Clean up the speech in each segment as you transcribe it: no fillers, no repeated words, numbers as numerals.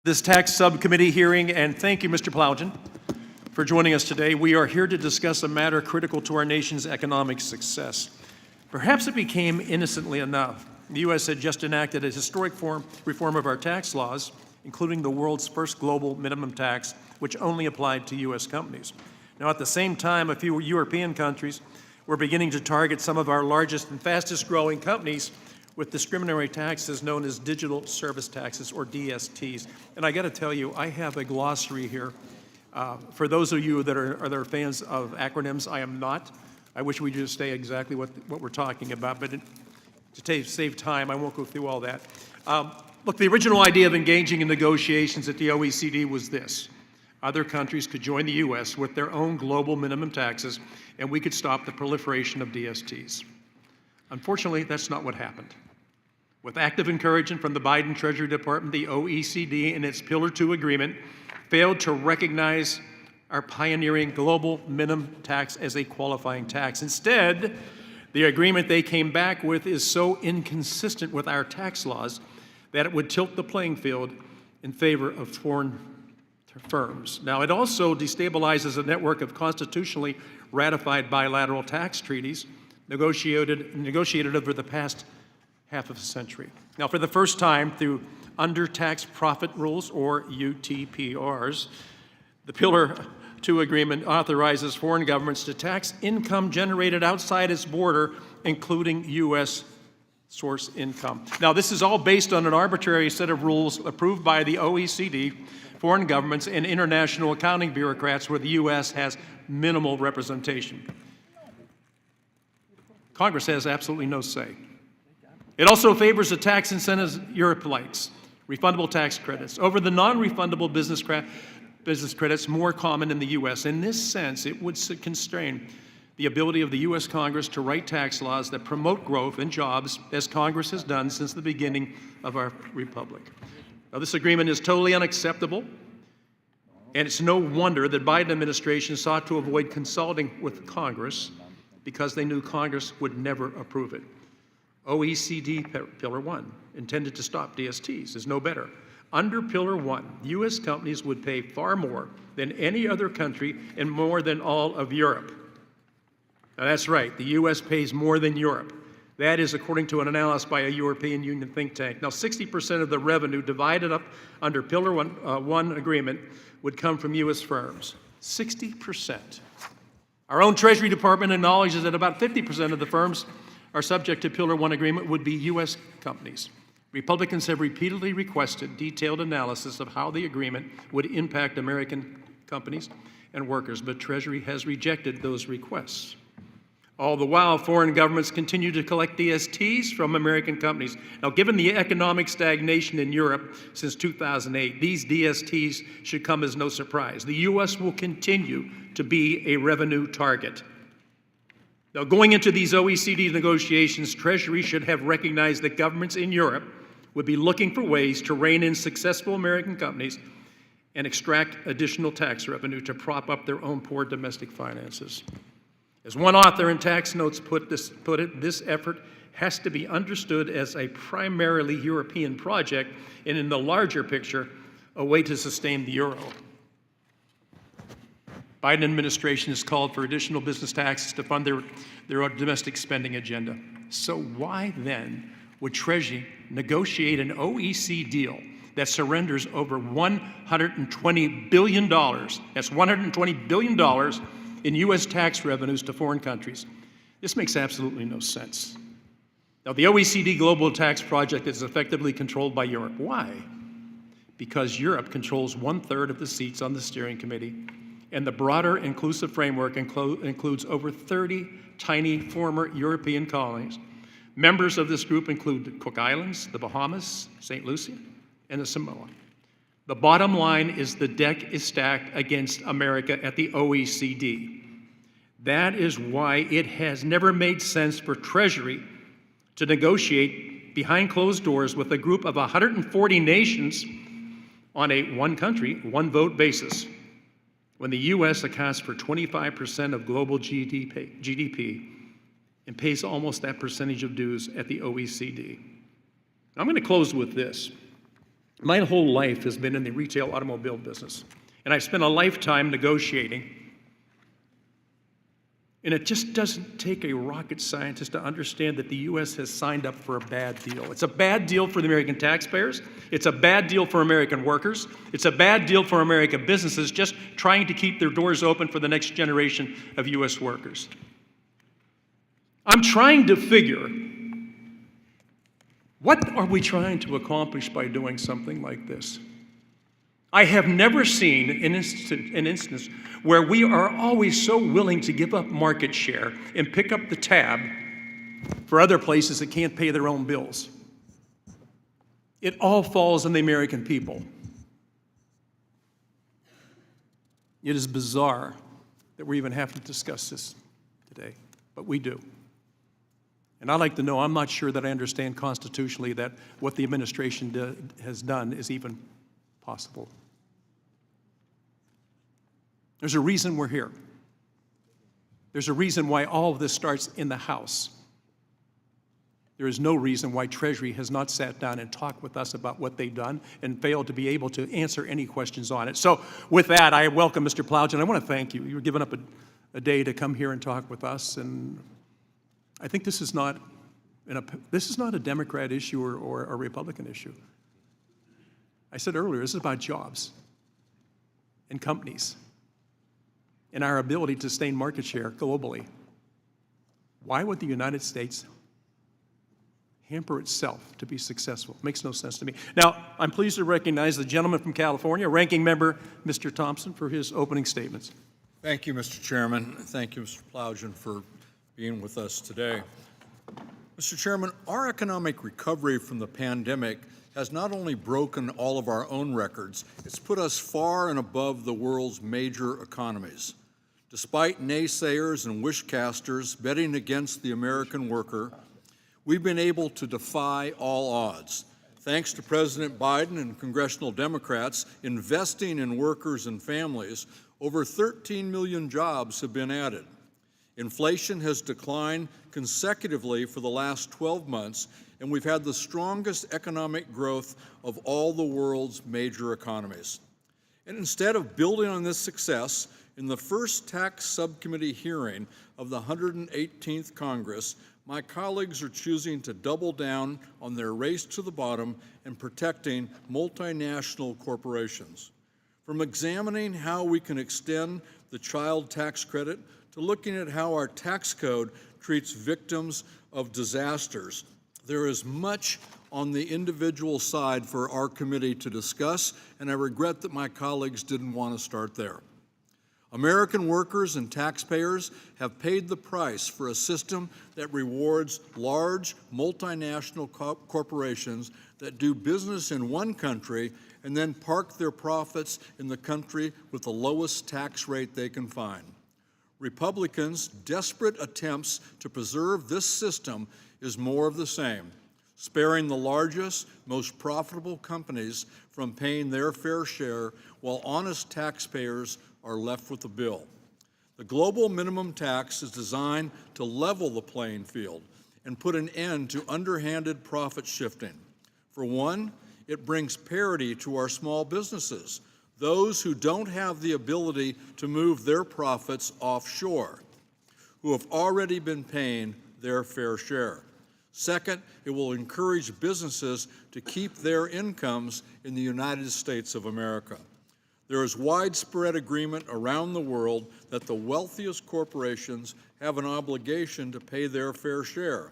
This tax subcommittee hearing, and thank you, Mr. Plowden, for joining us today. We are here to discuss a matter critical to our nation's economic success. Perhaps it became innocently enough. The U.S. had just enacted a historic reform of our tax laws, including the world's first global minimum tax, which only applied to U.S. companies. Now, at the same time, a few European countries were beginning to target some of our largest and fastest growing companies with discriminatory taxes known as digital service taxes, or DSTs. And I got to tell you, I have a glossary here. For those of you that are fans of acronyms, I am not. I wish we just say exactly what we're talking about, but to save time, I won't go through all that. Look, the original idea of engaging in negotiations at the OECD was this. Other countries could join the U.S. with their own global minimum taxes, and we could stop the proliferation of DSTs. Unfortunately, that's not what happened. With active encouragement from the Biden Treasury Department, the OECD in its Pillar 2 agreement failed to recognize our pioneering global minimum tax as a qualifying tax. Instead, the agreement they came back with is so inconsistent with our tax laws that it would tilt the playing field in favor of foreign firms. Now, it also destabilizes a network of constitutionally ratified bilateral tax treaties negotiated over the past half of a century. Now, for the first time, through under-taxed profit rules, or UTPRs, the Pillar 2 agreement authorizes foreign governments to tax income generated outside its border, including U.S. source income. Now, this is all based on an arbitrary set of rules approved by the OECD, foreign governments, and international accounting bureaucrats where the U.S. has minimal representation. Congress has absolutely no say. It also favors the tax incentives Europe likes, refundable tax credits, over the non-refundable business credits more common in the U.S. In this sense, it would constrain the ability of the U.S. Congress to write tax laws that promote growth and jobs, as Congress has done since the beginning of our republic. Now, this agreement is totally unacceptable, and it's no wonder that Biden administration sought to avoid consulting with Congress because they knew Congress would never approve it. OECD Pillar 1, intended to stop DSTs, is no better. Under Pillar 1, U.S. companies would pay far more than any other country and more than all of Europe. Now, that's right, the U.S. pays more than Europe. That is according to an analysis by a European Union think tank. Now, 60% of the revenue divided up under Pillar 1 agreement would come from U.S. firms. 60%. Our own Treasury Department acknowledges that about 50% of the firms are subject to Pillar 1 agreement would be U.S. companies. Republicans have repeatedly requested detailed analysis of how the agreement would impact American companies and workers, but Treasury has rejected those requests. All the while, foreign governments continue to collect DSTs from American companies. Now, given the economic stagnation in Europe since 2008, these DSTs should come as no surprise. The U.S. will continue to be a revenue target. Now, going into these OECD negotiations, Treasury should have recognized that governments in Europe would be looking for ways to rein in successful American companies and extract additional tax revenue to prop up their own poor domestic finances. As one author in Tax Notes put it, this effort has to be understood as a primarily European project and, in the larger picture, a way to sustain the euro. Biden administration has called for additional business taxes to fund their own domestic spending agenda. So why then would Treasury negotiate an OECD deal that surrenders over $120 billion, that's $120 billion in U.S. tax revenues to foreign countries? This makes absolutely no sense. Now, the OECD Global Tax Project is effectively controlled by Europe. Why? Because Europe controls 1/3 of the seats on the steering committee, and the broader inclusive framework includes over 30 tiny former European colonies. Members of this group include the Cook Islands, the Bahamas, St. Lucia, and the Samoa. The bottom line is the deck is stacked against America at the OECD. That is why it has never made sense for Treasury to negotiate behind closed doors with a group of 140 nations on a one country, one vote basis, when the U.S. accounts for 25% of global GDP and pays almost that percentage of dues at the OECD. I'm going to close with this. My whole life has been in the retail automobile business, and I spent a lifetime negotiating. And it just doesn't take a rocket scientist to understand that the U.S. has signed up for a bad deal. It's a bad deal for the American taxpayers. It's a bad deal for American workers. It's a bad deal for American businesses just trying to keep their doors open for the next generation of U.S. workers. I'm trying to figure, what are we trying to accomplish by doing something like this? I have never seen an instance where we are always so willing to give up market share and pick up the tab for other places that can't pay their own bills. It all falls on the American people. It is bizarre that we're even having to discuss this today, but we do. And I'd like to know, I'm not sure that I understand constitutionally that what the administration has done is even possible. There's a reason we're here. There's a reason why all of this starts in the House. There is no reason why Treasury has not sat down and talked with us about what they've done and failed to be able to answer any questions on it. So with that, I welcome Mr. Plowden. I want to thank you. You're giving up a day to come here and talk with us. And I think this is not a Democrat issue or a Republican issue. I said earlier, this is about jobs and companies and our ability to sustain market share globally. Why would the United States hamper itself to be successful? It makes no sense to me. Now, I'm pleased to recognize the gentleman from California, Ranking Member Mr. Thompson, for his opening statements. Thank you, Mr. Chairman. Thank you, Mr. Plowden, for being with us today. Mr. Chairman, our economic recovery from the pandemic has not only broken all of our own records, it's put us far and above the world's major economies. Despite naysayers and wishcasters betting against the American worker, we've been able to defy all odds. Thanks to President Biden and congressional Democrats investing in workers and families, over 13 million jobs have been added. Inflation has declined consecutively for the last 12 months, and we've had the strongest economic growth of all the world's major economies. And instead of building on this success, in the first tax subcommittee hearing of the 118th Congress, my colleagues are choosing to double down on their race to the bottom and protecting multinational corporations. From examining how we can extend the child tax credit to looking at how our tax code treats victims of disasters, there is much on the individual side for our committee to discuss, and I regret that my colleagues didn't want to start there. American workers and taxpayers have paid the price for a system that rewards large multinational corporations that do business in one country and then park their profits in the country with the lowest tax rate they can find. Republicans' desperate attempts to preserve this system is more of the same, sparing the largest, most profitable companies from paying their fair share while honest taxpayers are left with the bill. The global minimum tax is designed to level the playing field and put an end to underhanded profit shifting. For one, it brings parity to our small businesses, those who don't have the ability to move their profits offshore, who have already been paying their fair share. Second, it will encourage businesses to keep their incomes in the United States of America. There is widespread agreement around the world that the wealthiest corporations have an obligation to pay their fair share,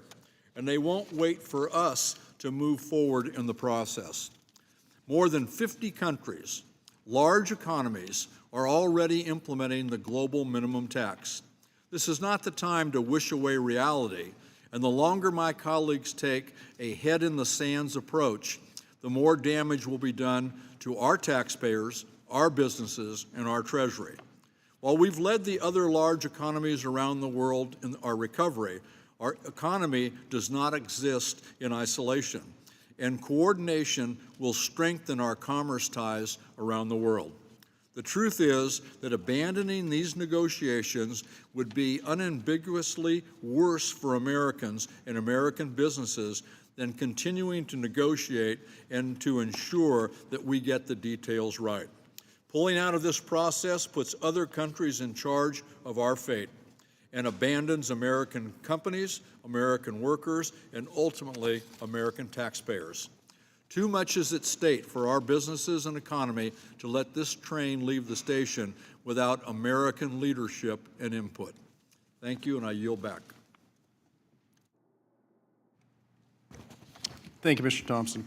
and they won't wait for us to move forward in the process. More than 50 countries, large economies, are already implementing the global minimum tax. This is not the time to wish away reality, and the longer my colleagues take a head-in-the-sands approach, the more damage will be done to our taxpayers, our businesses, and our Treasury. While we've led the other large economies around the world in our recovery, our economy does not exist in isolation, and coordination will strengthen our commerce ties around the world. The truth is that abandoning these negotiations would be unambiguously worse for Americans and American businesses than continuing to negotiate and to ensure that we get the details right. Pulling out of this process puts other countries in charge of our fate and abandons American companies, American workers, and ultimately American taxpayers. Too much is at stake for our businesses and economy to let this train leave the station without American leadership and input. Thank you, and I yield back. Thank you, Mr. Thompson.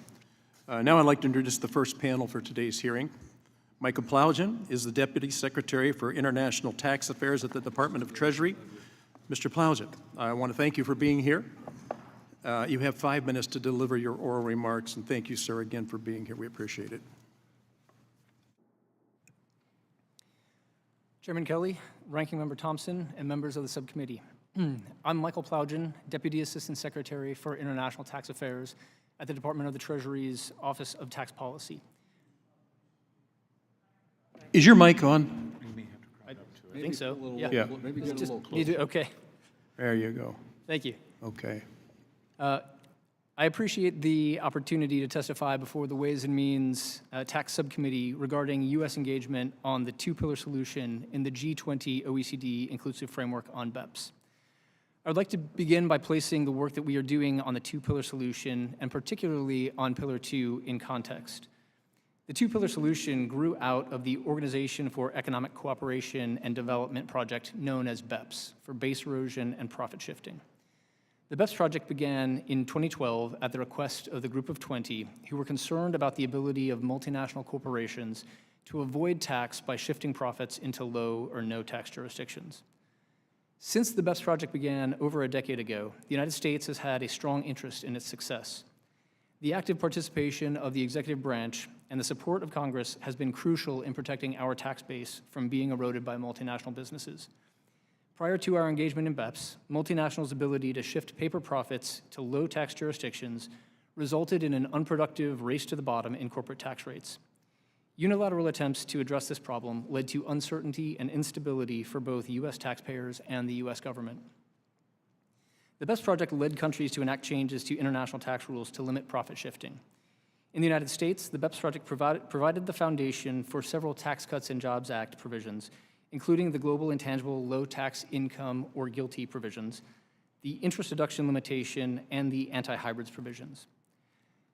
Now I'd like to introduce the first panel for today's hearing. Michael Plowgen is the Deputy Secretary for International Tax Affairs at the Department of Treasury. Mr. Plowgen, I want to thank you for being here. You have 5 minutes to deliver your oral remarks, and thank you, sir, again for being here. We appreciate it. Chairman Kelly, Ranking Member Thompson, and members of the subcommittee. I'm Michael Plowgen, Deputy Assistant Secretary for International Tax Affairs at the Department of the Treasury's Office of Tax Policy. Is your mic on? I think so. Yeah. Maybe get a little closer. Okay, There you go. thank you. Okay. I appreciate the opportunity to testify before the Ways and Means Tax Subcommittee regarding U.S. engagement on the two-pillar solution in the G20 OECD Inclusive Framework on BEPS. I would like to begin by placing the work that we are doing on the two-pillar solution, and particularly on Pillar 2, in context. The two-pillar solution grew out of the Organization for Economic Cooperation and Development project known as BEPS, for base erosion and profit shifting. The BEPS project began in 2012 at the request of the Group of 20, who were concerned about the ability of multinational corporations to avoid tax by shifting profits into low or no tax jurisdictions. Since the BEPS project began over a decade ago, the United States has had a strong interest in its success. The active participation of the executive branch and the support of Congress has been crucial in protecting our tax base from being eroded by multinational businesses. Prior to our engagement in BEPS, multinationals' ability to shift paper profits to low tax jurisdictions resulted in an unproductive race to the bottom in corporate tax rates. Unilateral attempts to address this problem led to uncertainty and instability for both U.S. taxpayers and the U.S. government. The BEPS project led countries to enact changes to international tax rules to limit profit shifting. In the United States, the BEPS project provided the foundation for several Tax Cuts and Jobs Act provisions, including the Global Intangible Low Tax Income or GILTI provisions, the interest deduction limitation, and the anti-hybrids provisions.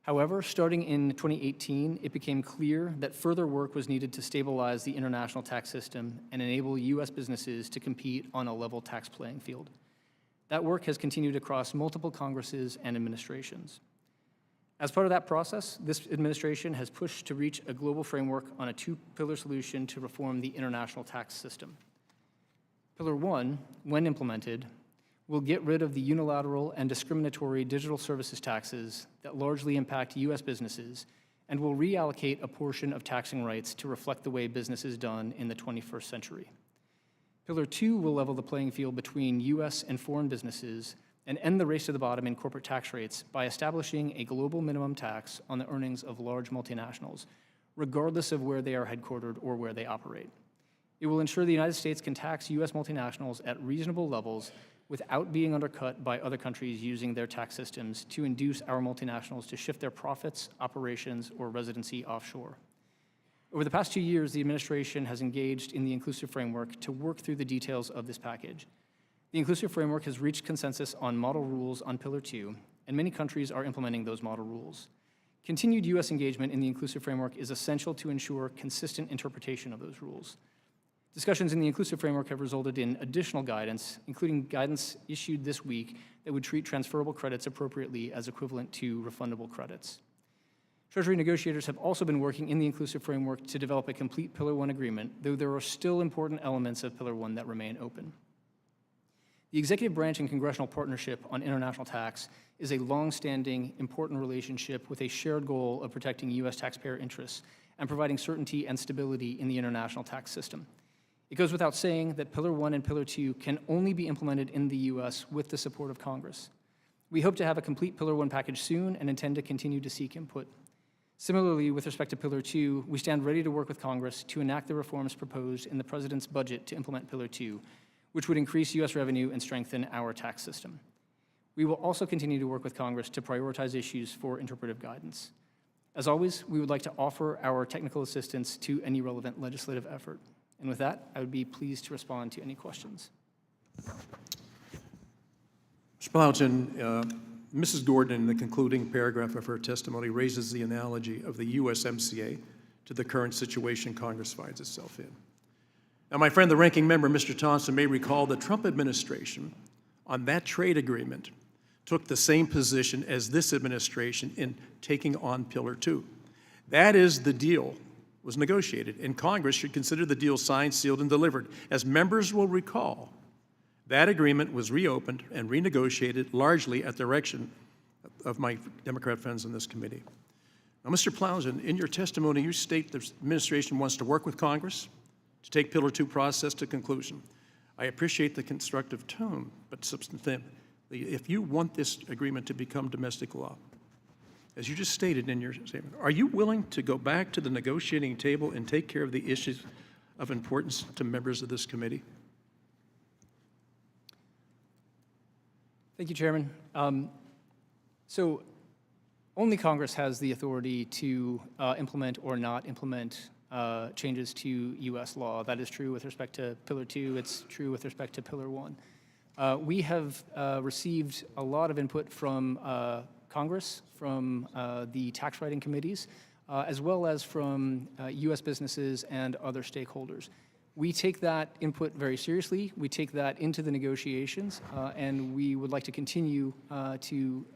However, starting in 2018, it became clear that further work was needed to stabilize the international tax system and enable U.S. businesses to compete on a level tax playing field. That work has continued across multiple Congresses and administrations. As part of that process, this administration has pushed to reach a global framework on a two-pillar solution to reform the international tax system. Pillar 1, when implemented, will get rid of the unilateral and discriminatory digital services taxes that largely impact U.S. businesses and will reallocate a portion of taxing rights to reflect the way business is done in the 21st century. Pillar 2 will level the playing field between U.S. and foreign businesses and end the race to the bottom in corporate tax rates by establishing a global minimum tax on the earnings of large multinationals, regardless of where they are headquartered or where they operate. It will ensure the United States can tax U.S. multinationals at reasonable levels without being undercut by other countries using their tax systems to induce our multinationals to shift their profits, operations, or residency offshore. Over the past 2 years, the administration has engaged in the Inclusive Framework to work through the details of this package. The Inclusive Framework has reached consensus on model rules on Pillar 2, and many countries are implementing those model rules. Continued U.S. engagement in the Inclusive Framework is essential to ensure consistent interpretation of those rules. Discussions in the Inclusive Framework have resulted in additional guidance, including guidance issued this week that would treat transferable credits appropriately as equivalent to refundable credits. Treasury negotiators have also been working in the Inclusive Framework to develop a complete Pillar 1 agreement, though there are still important elements of Pillar 1 that remain open. The executive branch and congressional partnership on international tax is a long-standing, important relationship with a shared goal of protecting U.S. taxpayer interests and providing certainty and stability in the international tax system. It goes without saying that Pillar 1 and Pillar 2 can only be implemented in the U.S. with the support of Congress. We hope to have a complete Pillar 1 package soon and intend to continue to seek input. Similarly, with respect to Pillar 2, we stand ready to work with Congress to enact the reforms proposed in the President's budget to implement Pillar 2, which would increase U.S. revenue and strengthen our tax system. We will also continue to work with Congress to prioritize issues for interpretive guidance. As always, we would like to offer our technical assistance to any relevant legislative effort. And with that, I would be pleased to respond to any questions. Mr. Plowden, Mrs. Gordon, in the concluding paragraph of her testimony, raises the analogy of the USMCA to the current situation Congress finds itself in. Now, my friend, the ranking member, Mr. Thompson, may recall the Trump administration on that trade agreement took the same position as this administration in taking on Pillar 2. That is, the deal was negotiated, and Congress should consider the deal signed, sealed, and delivered. As members will recall, that agreement was reopened and renegotiated largely at the direction of my Democrat friends on this committee. Now, Mr. Plowden, in your testimony, you state the administration wants to work with Congress to take Pillar 2 process to conclusion. I appreciate the constructive tone, but substantively, if you want this agreement to become domestic law, as you just stated in your statement, are you willing to go back to the negotiating table and take care of the issues of importance to members of this committee? Thank you, Chairman. So only Congress has the authority to implement or not implement changes to U.S. law. That is true with respect to Pillar 2. It's true with respect to Pillar 1. We have received a lot of input from Congress, from the tax writing committees, as well as from U.S. businesses and other stakeholders. We take that input very seriously. We take that into the negotiations, and we would like to continue to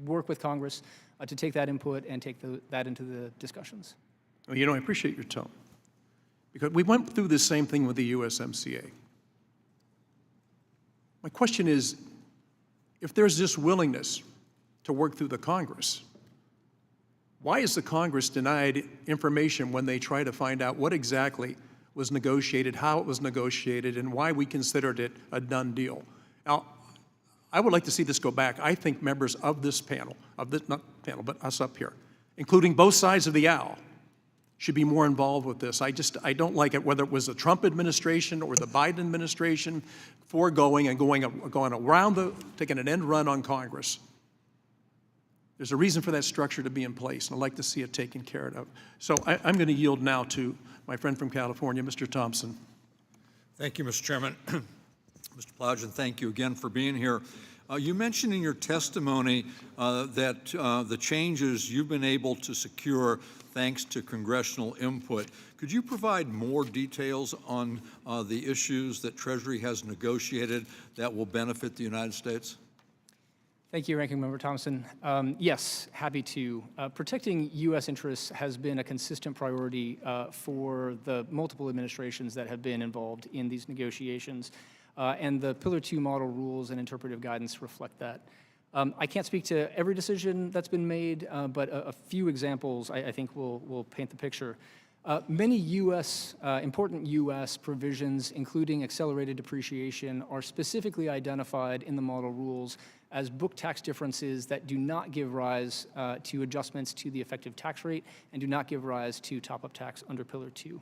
work with Congress to take that input and take that into the discussions. Well, you know, I appreciate your tone, because we went through the same thing with the USMCA. My question is, if there's this willingness to work through the Congress, why is the Congress denied information when they try to find out what exactly was negotiated, how it was negotiated, and why we considered it a done deal? Now, I would like to see this go back. I think members of this panel, not panel, but us up here, including both sides of the aisle, should be more involved with this. I don't like it, whether it was the Trump administration or the Biden administration foregoing and going around taking an end run on Congress. There's a reason for that structure to be in place, and I'd like to see it taken care of. So I'm going to yield now to my friend from California, Mr. Thompson. Thank you, Mr. Chairman. Mr. Plowden, thank you again for being here. You mentioned in your testimony that the changes you've been able to secure thanks to congressional input. Could you provide more details on the issues that Treasury has negotiated that will benefit the United States? Thank you, Ranking Member Thompson. Yes, happy to. Protecting U.S. interests has been a consistent priority for the multiple administrations that have been involved in these negotiations, and the Pillar 2 model rules and interpretive guidance reflect that. I can't speak to every decision that's been made, but a few examples I think will paint the picture. Many important U.S. provisions, including accelerated depreciation, are specifically identified in the model rules as book tax differences that do not give rise to adjustments to the effective tax rate and do not give rise to top-up tax under Pillar 2.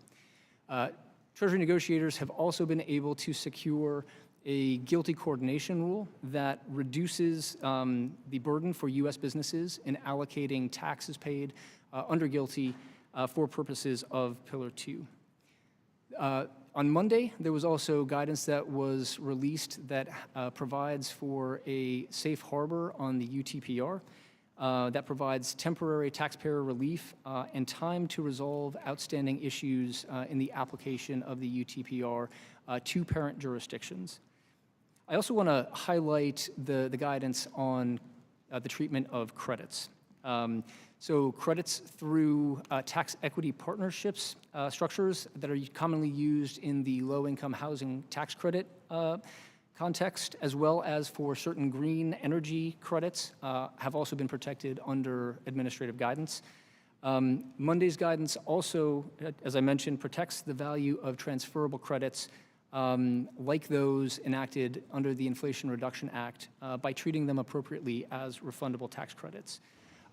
Treasury negotiators have also been able to secure a GILTI coordination rule that reduces the burden for U.S. businesses in allocating taxes paid under GILTI for purposes of Pillar 2. On Monday, there was also guidance that was released that provides for a safe harbor on the UTPR that provides temporary taxpayer relief and time to resolve outstanding issues in the application of the UTPR to parent jurisdictions. I also want to highlight the guidance on the treatment of credits. So credits through tax equity partnerships structures that are commonly used in the low-income housing tax credit context, as well as for certain green energy credits, have also been protected under administrative guidance. Monday's guidance also, as I mentioned, protects the value of transferable credits like those enacted under the Inflation Reduction Act by treating them appropriately as refundable tax credits.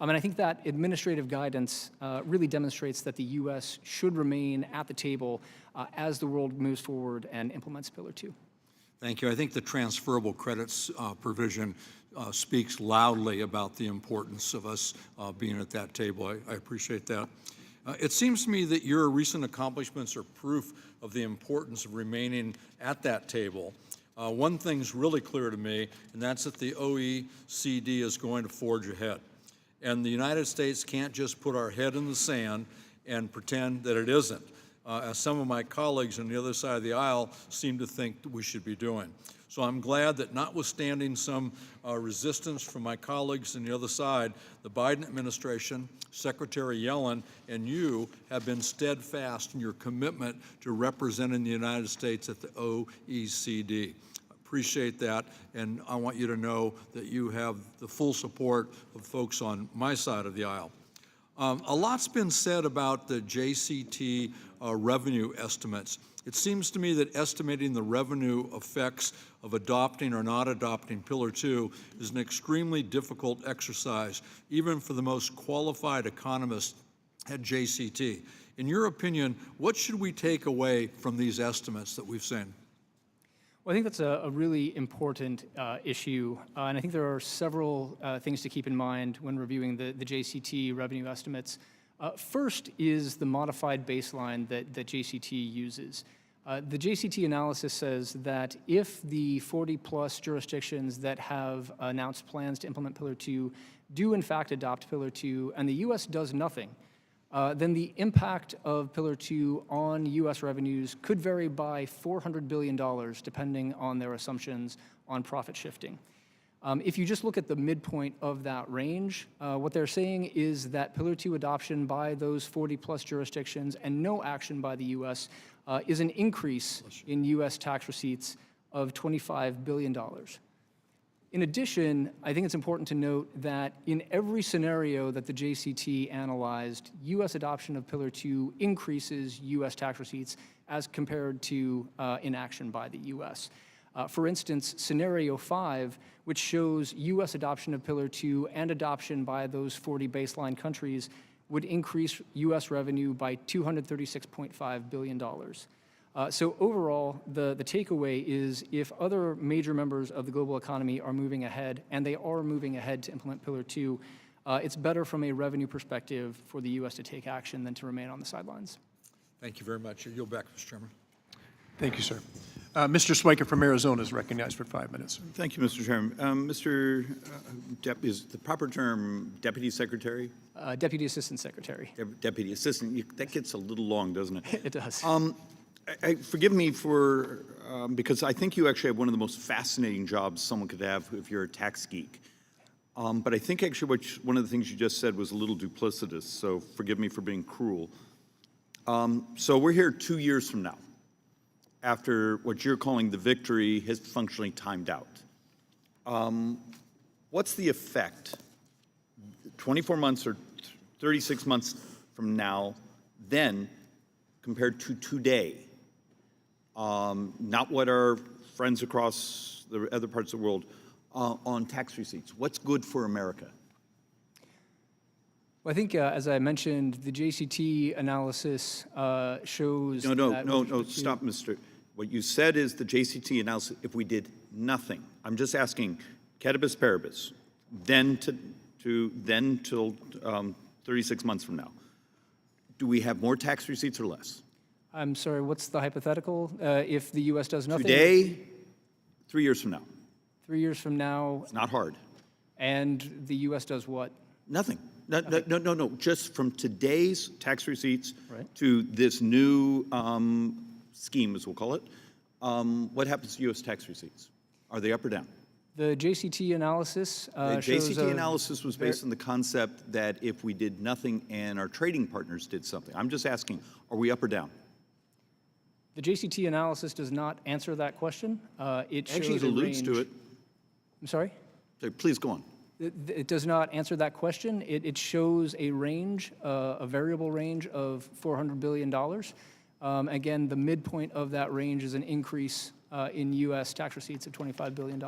And I think that administrative guidance really demonstrates that the U.S. should remain at the table as the world moves forward and implements Pillar 2. Thank you. I think the transferable credits provision speaks loudly about the importance of us being at that table. I appreciate that. It seems to me that your recent accomplishments are proof of the importance of remaining at that table. One thing's really clear to me, and that's that the OECD is going to forge ahead. And the United States can't just put our head in the sand and pretend that it isn't, as some of my colleagues on the other side of the aisle seem to think that we should be doing. So I'm glad that notwithstanding some resistance from my colleagues on the other side, the Biden administration, Secretary Yellen, and you have been steadfast in your commitment to representing the United States at the OECD. Appreciate that, and I want you to know that you have the full support of folks on my side of the aisle. A lot's been said about the JCT revenue estimates. It seems to me that estimating the revenue effects of adopting or not adopting Pillar 2 is an extremely difficult exercise, even for the most qualified economists at JCT. In your opinion, what should we take away from these estimates that we've seen? Well, I think that's a really important issue, and I think there are several things to keep in mind when reviewing the JCT revenue estimates. First is the modified baseline that JCT uses. The JCT analysis says that if the 40-plus jurisdictions that have announced plans to implement Pillar 2 do in fact adopt Pillar 2, and the U.S. does nothing, then the impact of Pillar 2 on U.S. revenues could vary by $400 billion, depending on their assumptions on profit shifting. If you just look at the midpoint of that range, what they're saying is that Pillar 2 adoption by those 40-plus jurisdictions and no action by the U.S. Is an increase in U.S. tax receipts of $25 billion. In addition, I think it's important to note that in every scenario that the JCT analyzed, U.S. adoption of Pillar 2 increases U.S. tax receipts as compared to inaction by the U.S. For instance, scenario 5, which shows U.S. adoption of Pillar 2 and adoption by those 40 baseline countries, would increase U.S. revenue by $236.5 billion. So overall, the takeaway is if other major members of the global economy are moving ahead, and they are moving ahead to implement Pillar 2, it's better from a revenue perspective for the U.S. to take action than to remain on the sidelines. Thank you very much. You yield back, Mr. Chairman. Thank you, sir. Mr. Swiker from Arizona is recognized for 5 minutes. Thank you, Mr. Chairman. Is the proper term Deputy Secretary? Deputy Assistant Secretary. Deputy Assistant. That gets a little long, doesn't it? It does. Forgive me for, because I think you actually have one of the most fascinating jobs someone could have if you're a tax geek. But I think actually one of the things you just said was a little duplicitous, so forgive me for being cruel. So we're here 2 years from now, after what you're calling the victory has functionally timed out. What's the effect 24 months or 36 months from now then compared to today? Not what our friends across the other parts of the world on tax receipts. What's good for America? Well, I think, as I mentioned, the JCT analysis shows No, stop, Mr. What you said is the JCT analysis, if we did nothing. I'm just asking, ceteris paribus, then till 36 months from now. Do we have more tax receipts or less? I'm sorry, what's the hypothetical? If the U.S. does nothing? Today, 3 years from now. 3 years from now. It's not hard. And the U.S. does what? Nothing. No. Just from today's tax receipts Right. to this new scheme, as we'll call it, what happens to U.S. tax receipts? Are they up or down? The JCT analysis The shows JCT analysis was based on the concept that if we did nothing and our trading partners did something. I'm just asking, are we up or down? The JCT analysis does not answer that question. It shows Actually, it a alludes range. to it. I'm sorry? So please go on. It does not answer that question. It shows a range, a variable range of $400 billion. Again, the midpoint of that range is an increase in U.S. tax receipts of $25 billion.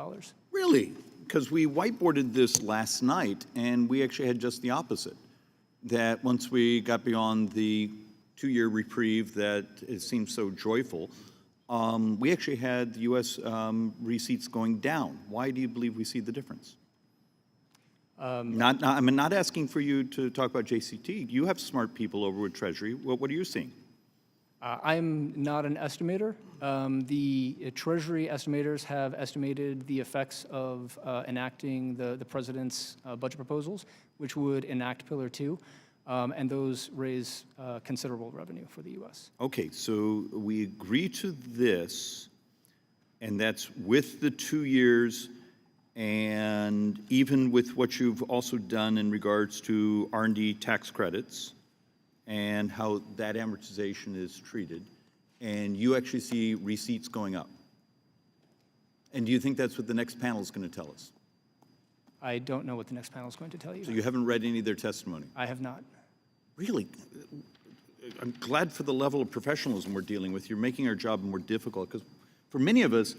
Really? Because we whiteboarded this last night, and we actually had just the opposite. That once we got beyond the 2-year reprieve that it seems so joyful, we actually had the U.S. receipts going down. Why do you believe we see the difference? I'm not asking for you to talk about JCT. You have smart people over with Treasury. What are you seeing? I'm not an estimator. The Treasury estimators have estimated the effects of enacting the president's budget proposals, which would enact Pillar 2, and those raise considerable revenue for the U.S. Okay, so we agree to this, and that's with the 2 years, and even with what you've also done in regards to R&D tax credits and how that amortization is treated, and you actually see receipts going up. And do you think that's what the next panel is going to tell us? I don't know what the next panel is going to tell you. So you haven't read any of their testimony? I have not. Really? I'm glad for the level of professionalism we're dealing with. You're making our job more difficult, because for many of us,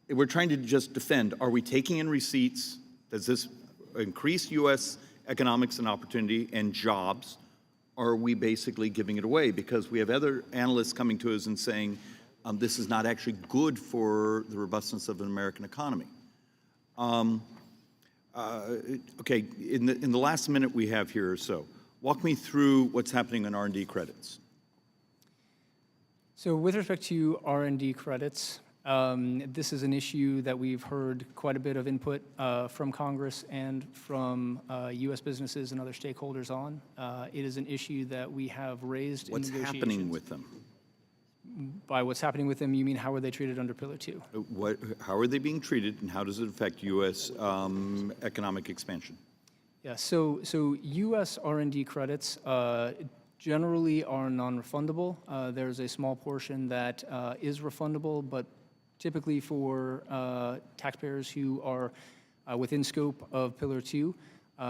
we're trying to just defend. Are we taking in receipts? Does this increase U.S. economics and opportunity and jobs? Or are we basically giving it away? Because we have other analysts coming to us and saying, this is not actually good for the robustness of an American economy. Okay, in the last minute we have here or so, walk me through what's happening on R&D credits. So with respect to R&D credits, this is an issue that we've heard quite a bit of input from Congress and from U.S. businesses and other stakeholders on. It is an issue that we have raised in What's negotiations. happening with them? By what's happening with them, you mean how are they treated under Pillar 2? How are they being treated, and how does it affect U.S. Economic expansion? Yeah, so U.S. R&D credits generally are non-refundable. There's a small portion that is refundable, but typically for taxpayers who are within scope of Pillar 2,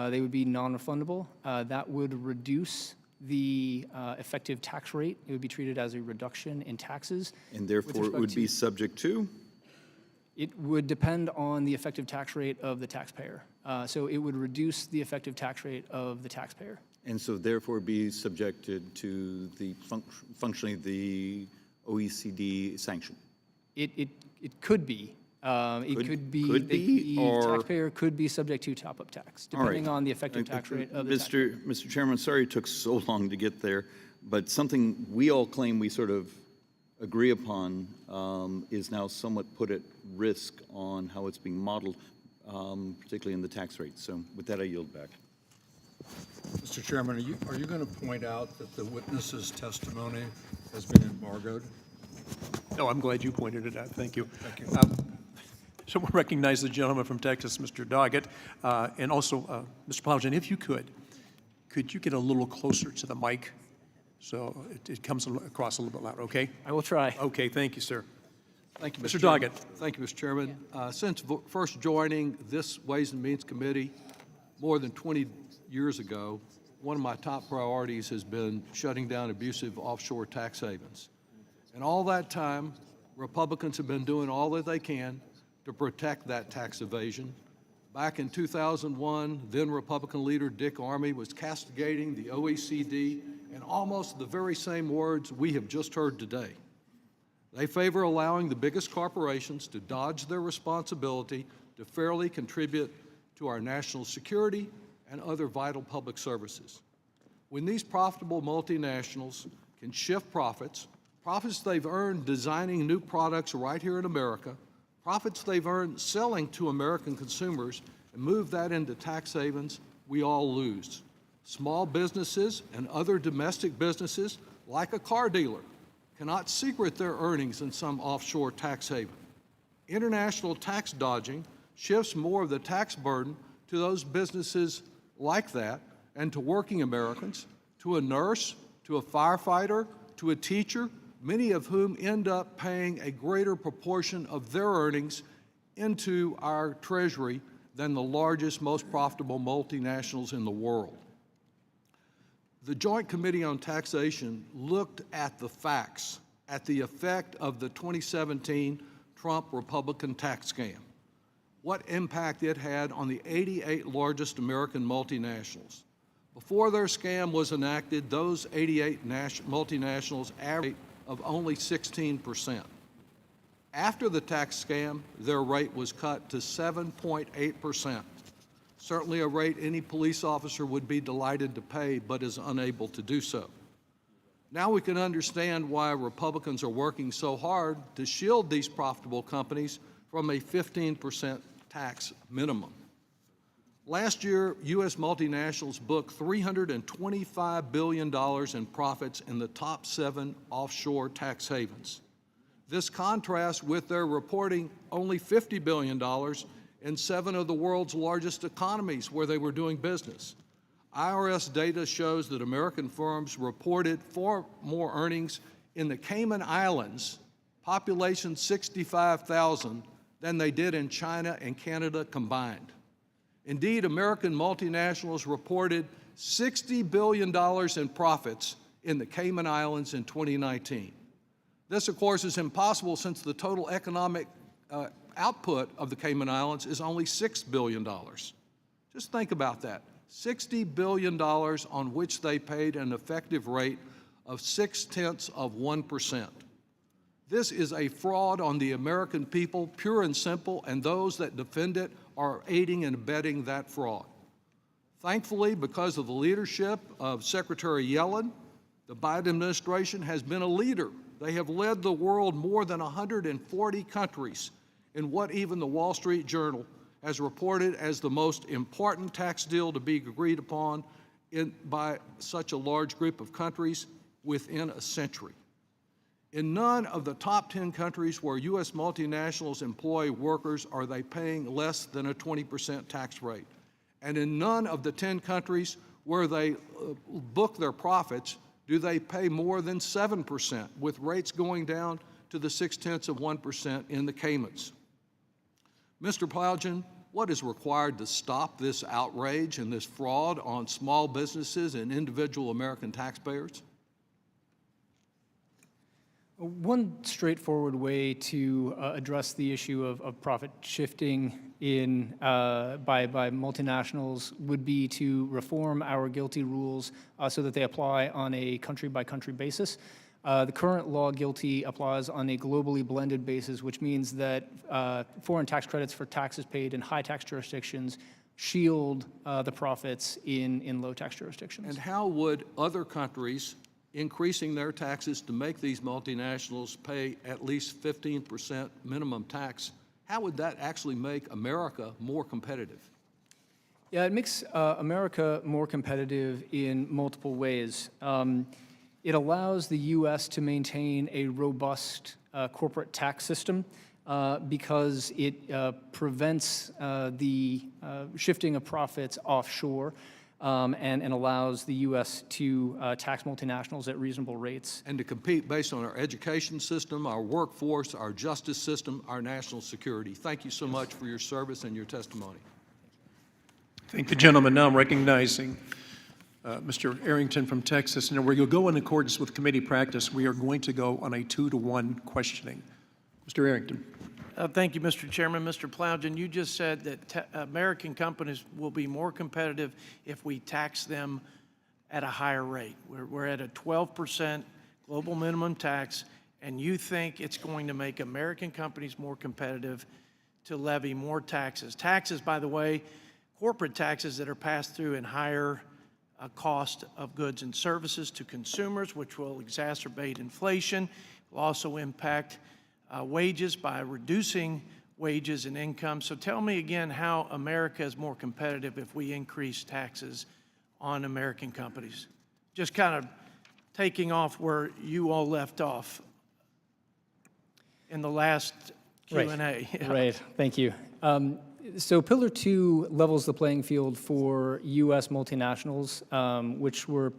they would be non-refundable. That would reduce the effective tax rate. It would be treated as a reduction in taxes. And therefore it would be subject to? It would depend on the effective tax rate of the taxpayer. So it would reduce the effective tax rate of the taxpayer. And so therefore be subjected to the functionally the OECD sanction? It could be. It could be could be, the or- taxpayer could be subject to top-up tax, depending on the effective tax rate of the taxpayer. Mr. Chairman, sorry it took so long to get there, but something we all claim we sort of agree upon is now somewhat put at risk on how it's being modeled, particularly in the tax rate. So with that, I yield back. Mr. Chairman, are you going to point out that the witness's testimony has been embargoed? No, I'm glad you pointed it out. Thank you. Thank you. So we'll recognize the gentleman from Texas, Mr. Doggett, and also Mr. Plowgen, if you could you get a little closer to the mic so it comes across a little bit louder, okay? I will try. Okay, thank you, sir. Thank you, Mr. Chairman. Doggett. Thank you, Mr. Chairman. Since first joining this Ways and Means Committee more than 20 years ago, one of my top priorities has been shutting down abusive offshore tax havens. And all that time, Republicans have been doing all that they can to protect that tax evasion. Back in 2001, then Republican leader Dick Armey was castigating the OECD in almost the very same words we have just heard today. They favor allowing the biggest corporations to dodge their responsibility to fairly contribute to our national security and other vital public services. When these profitable multinationals can shift profits they've earned designing new products right here in America, profits they've earned selling to American consumers, and move that into tax havens, we all lose. Small businesses and other domestic businesses, like a car dealer, cannot secret their earnings in some offshore tax haven. International tax dodging shifts more of the tax burden to those businesses like that and to working Americans, to a nurse, to a firefighter, to a teacher, many of whom end up paying a greater proportion of their earnings into our Treasury than the largest, most profitable multinationals in the world. The Joint Committee on Taxation looked at the facts, at the effect of the 2017 Trump Republican tax scam, what impact it had on the 88 largest American multinationals. Before their scam was enacted, those 88 multinationals averaged of only 16%. After the tax scam, their rate was cut to 7.8%. certainly a rate any police officer would be delighted to pay, but is unable to do so. Now we can understand why Republicans are working so hard to shield these profitable companies from a 15% tax minimum. Last year, U.S. multinationals booked $325 billion in profits in the top 7 offshore tax havens. This contrasts with their reporting only $50 billion in 7 of the world's largest economies where they were doing business. IRS data shows that American firms reported far more earnings in the Cayman Islands, population 65,000, than they did in China and Canada combined. Indeed, American multinationals reported $60 billion in profits in the Cayman Islands in 2019. This, of course, is impossible since the total economic output of the Cayman Islands is only $6 billion. Just think about that. $60 billion on which they paid an effective rate of 0.6%. This is a fraud on the American people, pure and simple, and those that defend it are aiding and abetting that fraud. Thankfully, because of the leadership of Secretary Yellen, the Biden administration has been a leader. They have led the world more than 140 countries in what even the Wall Street Journal has reported as the most important tax deal to be agreed upon by such a large group of countries within a century. In none of the top 10 countries where U.S. multinationals employ workers are they paying less than a 20% tax rate. And in none of the 10 countries where they book their profits do they pay more than 7%, with rates going down to the 0.6% in the Caymans. Mr. Plowgen, what is required to stop this outrage and this fraud on small businesses and individual American taxpayers? One straightforward way to address the issue of profit shifting by multinationals would be to reform our GILTI rules so that they apply on a country-by-country basis. The current law GILTI applies on a globally blended basis, which means that foreign tax credits for taxes paid in high-tax jurisdictions shield the profits in low-tax jurisdictions. And how would other countries increasing their taxes to make these multinationals pay at least 15% minimum tax, how would that actually make America more competitive? Yeah, it makes America more competitive in multiple ways. It allows the U.S. to maintain a robust corporate tax system because it prevents the shifting of profits offshore and allows the U.S. to tax multinationals at reasonable rates. And to compete based on our education system, our workforce, our justice system, our national security. Thank you so much for your service and your testimony. Thank the gentleman. Now I'm recognizing Mr. Arrington from Texas. And where you'll go in accordance with committee practice, we are going to go on a 2-to-1 questioning. Mr. Arrington. Thank you, Mr. Chairman. Mr. Plowgen, you just said that American companies will be more competitive if we tax them at a higher rate. We're at a 12% global minimum tax, and you think it's going to make American companies more competitive to levy more taxes. Taxes, by the way, corporate taxes that are passed through in higher cost of goods and services to consumers, which will exacerbate inflation, will also impact wages by reducing wages and income. So tell me again how America is more competitive if we increase taxes on American companies. Just kind of taking off where you all left off in the last Q&A. Right, right. Thank you. So Pillar 2 levels the playing field for U.S. multinationals, which were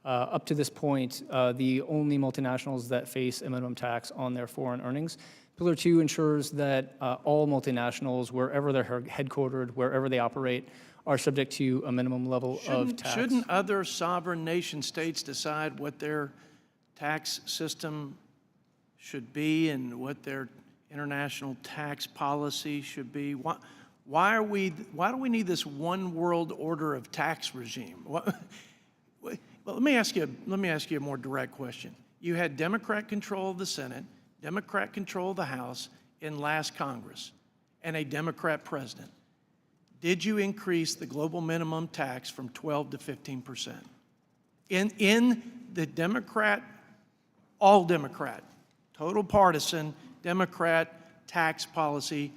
up to this point, the only multinationals that face a minimum tax on their foreign earnings. Pillar 2 ensures that all multinationals, wherever they're headquartered, wherever they operate, are subject to a minimum level of tax. Shouldn't other sovereign nation states decide what their tax system should be and what their international tax policy should be? Why do we need this one world order of tax regime? Well, let me ask you a more direct question. You had Democrat control of the Senate, Democrat control of the House in last Congress, and a Democrat president. did you increase the global minimum tax from 12 to 15%? In the Democrat, all Democrat, total partisan Democrat tax policy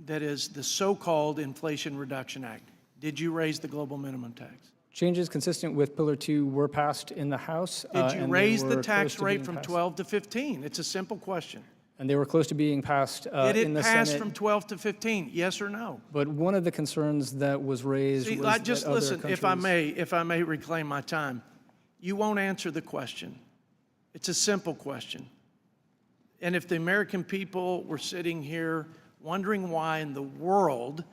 that is the so-called Inflation Reduction Act, did you raise the global minimum tax? Changes consistent with Pillar 2 were passed in the House. Did you and they raise the were tax close to rate being from passed. 12 to 15? It's a simple question. And they were close to being passed Did in it the pass Senate. from 12 to 15? Yes or no? But one of the concerns that was raised See, was just that other listen, countries... if I may reclaim my time, you won't answer the question. It's a simple question. And if the American people were sitting here wondering why in the world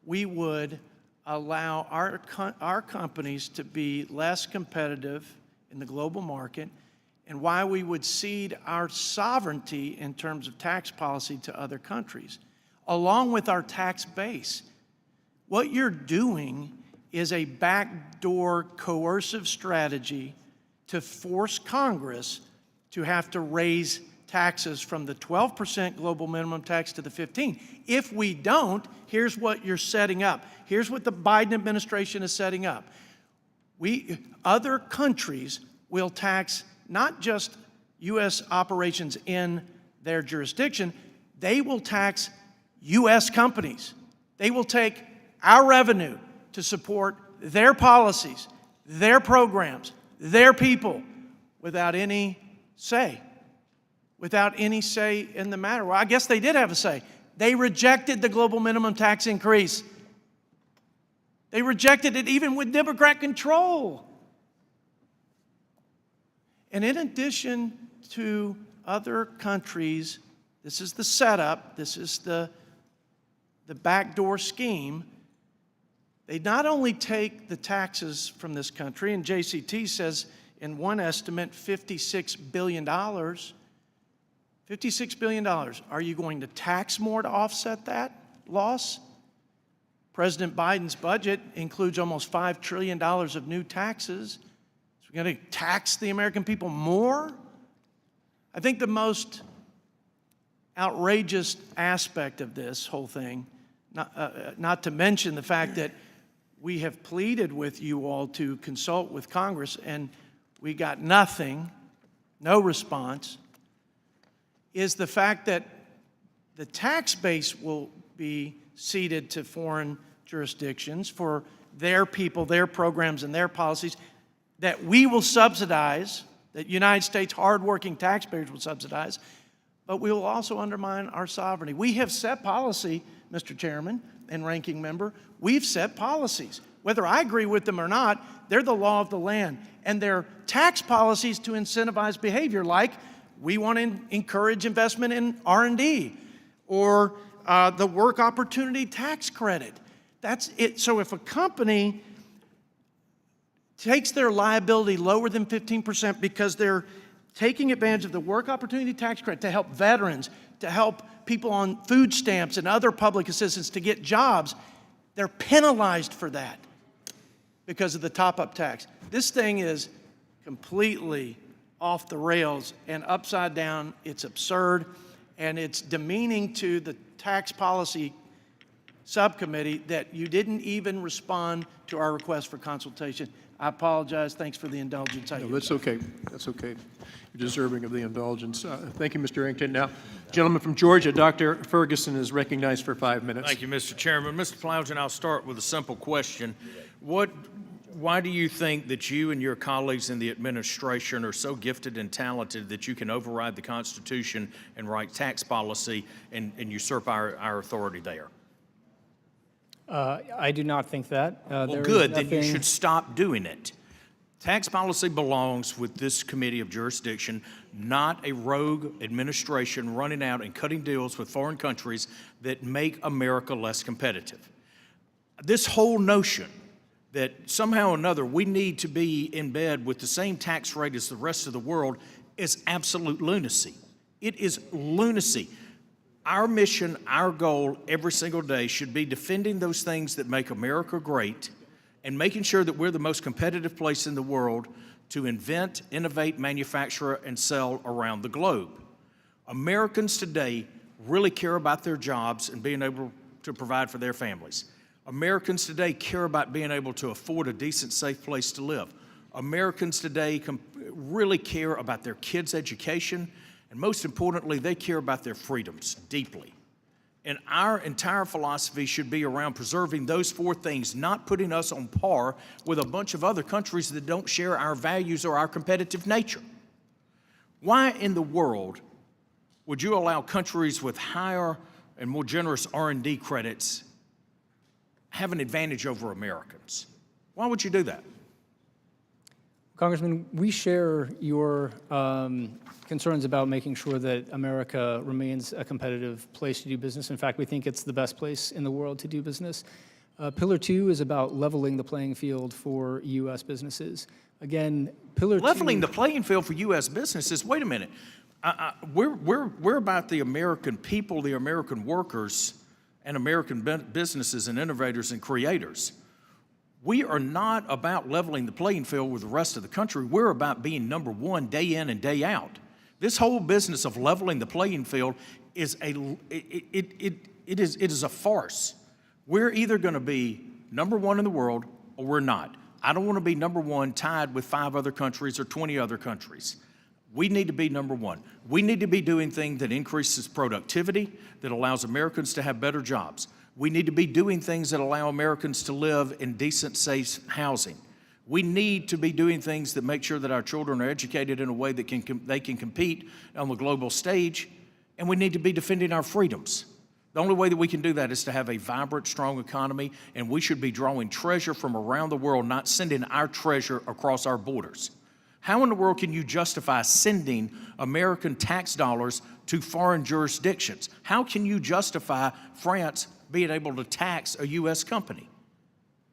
we would allow our companies to be less competitive in the global market, and why we would cede our sovereignty in terms of tax policy to other countries, along with our tax base. What you're doing is a backdoor coercive strategy to force Congress to have to raise taxes from the 12% global minimum tax to the 15%. If we don't, here's what you're setting up. Here's what the Biden administration is setting up. Other countries will tax not just U.S. operations in their jurisdiction, they will tax U.S. companies. They will take our revenue to support their policies, their programs, their people, without any say. Without any say in the matter. Well, I guess they did have a say. They rejected the global minimum tax increase. They rejected it even with Democrat control. And in addition to other countries, this is the setup, this is the backdoor scheme. They not only take the taxes from this country, and JCT says in one estimate $56 billion. $56 billion. Are you going to tax more to offset that loss? President Biden's budget includes almost $5 trillion of new taxes. So we're going to tax the American people more? I think the most outrageous aspect of this whole thing, not to mention the fact that we have pleaded with you all to consult with Congress and we got nothing, no response, is the fact that the tax base will be ceded to foreign jurisdictions for their people, their programs, and their policies that we will subsidize, that United States hardworking taxpayers will subsidize, but we will also undermine our sovereignty. We have set policy, Mr. Chairman and Ranking Member, we've set policies. Whether I agree with them or not, they're the law of the land. And they're tax policies to incentivize behavior, like we want to encourage investment in R&D, or the work opportunity tax credit. That's it. So if a company takes their liability lower than 15% because they're taking advantage of the work opportunity tax credit to help veterans, to help people on food stamps and other public assistance to get jobs, they're penalized for that because of the top-up tax. This thing is completely off the rails and upside down. It's absurd, and it's demeaning to the tax policy subcommittee that you didn't even respond to our request for consultation. I apologize. Thanks for the indulgence. No, that's okay. That's okay. You're deserving of the indulgence. Thank you, Mr. Arrington. Now, gentleman from Georgia, Dr. Ferguson, is recognized for 5 minutes. Thank you, Mr. Chairman. Mr. Plowden, I'll start with a simple question. Why do you think that you and your colleagues in the administration are so gifted and talented that you can override the Constitution and write tax policy and usurp our authority there? I do not think that. Well, good, then you should stop doing it. Tax policy belongs with this committee of jurisdiction, not a rogue administration running out and cutting deals with foreign countries that make America less competitive. This whole notion that somehow or another we need to be in bed with the same tax rate as the rest of the world is absolute lunacy. It is lunacy. Our mission, our goal every single day should be defending those things that make America great and making sure that we're the most competitive place in the world to invent, innovate, manufacture, and sell around the globe. Americans today really care about their jobs and being able to provide for their families. Americans today care about being able to afford a decent, safe place to live. Americans today really care about their kids' education, and most importantly, they care about their freedoms deeply. And our entire philosophy should be around preserving those four things, not putting us on par with a bunch of other countries that don't share our values or our competitive nature. Why in the world would you allow countries with higher and more generous R&D credits have an advantage over Americans? Why would you do that? Congressman, we share your concerns about making sure that America remains a competitive place to do business. In fact, we think it's the best place in the world to do business. Pillar 2 is about leveling the playing field for U.S. businesses. Again, Pillar 2... Leveling the playing field for U.S. businesses, wait a minute. We're about the American people, the American workers, and American businesses and innovators and creators. We are not about leveling the playing field with the rest of the country. We're about being number one day in and day out. This whole business of leveling the playing field is it is a farce. We're either going to be number one in the world or we're not. I don't want to be number one tied with 5 other countries or 20 other countries. We need to be number one. We need to be doing things that increases productivity, that allows Americans to have better jobs. We need to be doing things that allow Americans to live in decent, safe housing. We need to be doing things that make sure that our children are educated in a way that they can compete on the global stage, and we need to be defending our freedoms. The only way that we can do that is to have a vibrant, strong economy, and we should be drawing treasure from around the world, not sending our treasure across our borders. How in the world can you justify sending American tax dollars to foreign jurisdictions? How can you justify France being able to tax a U.S. company?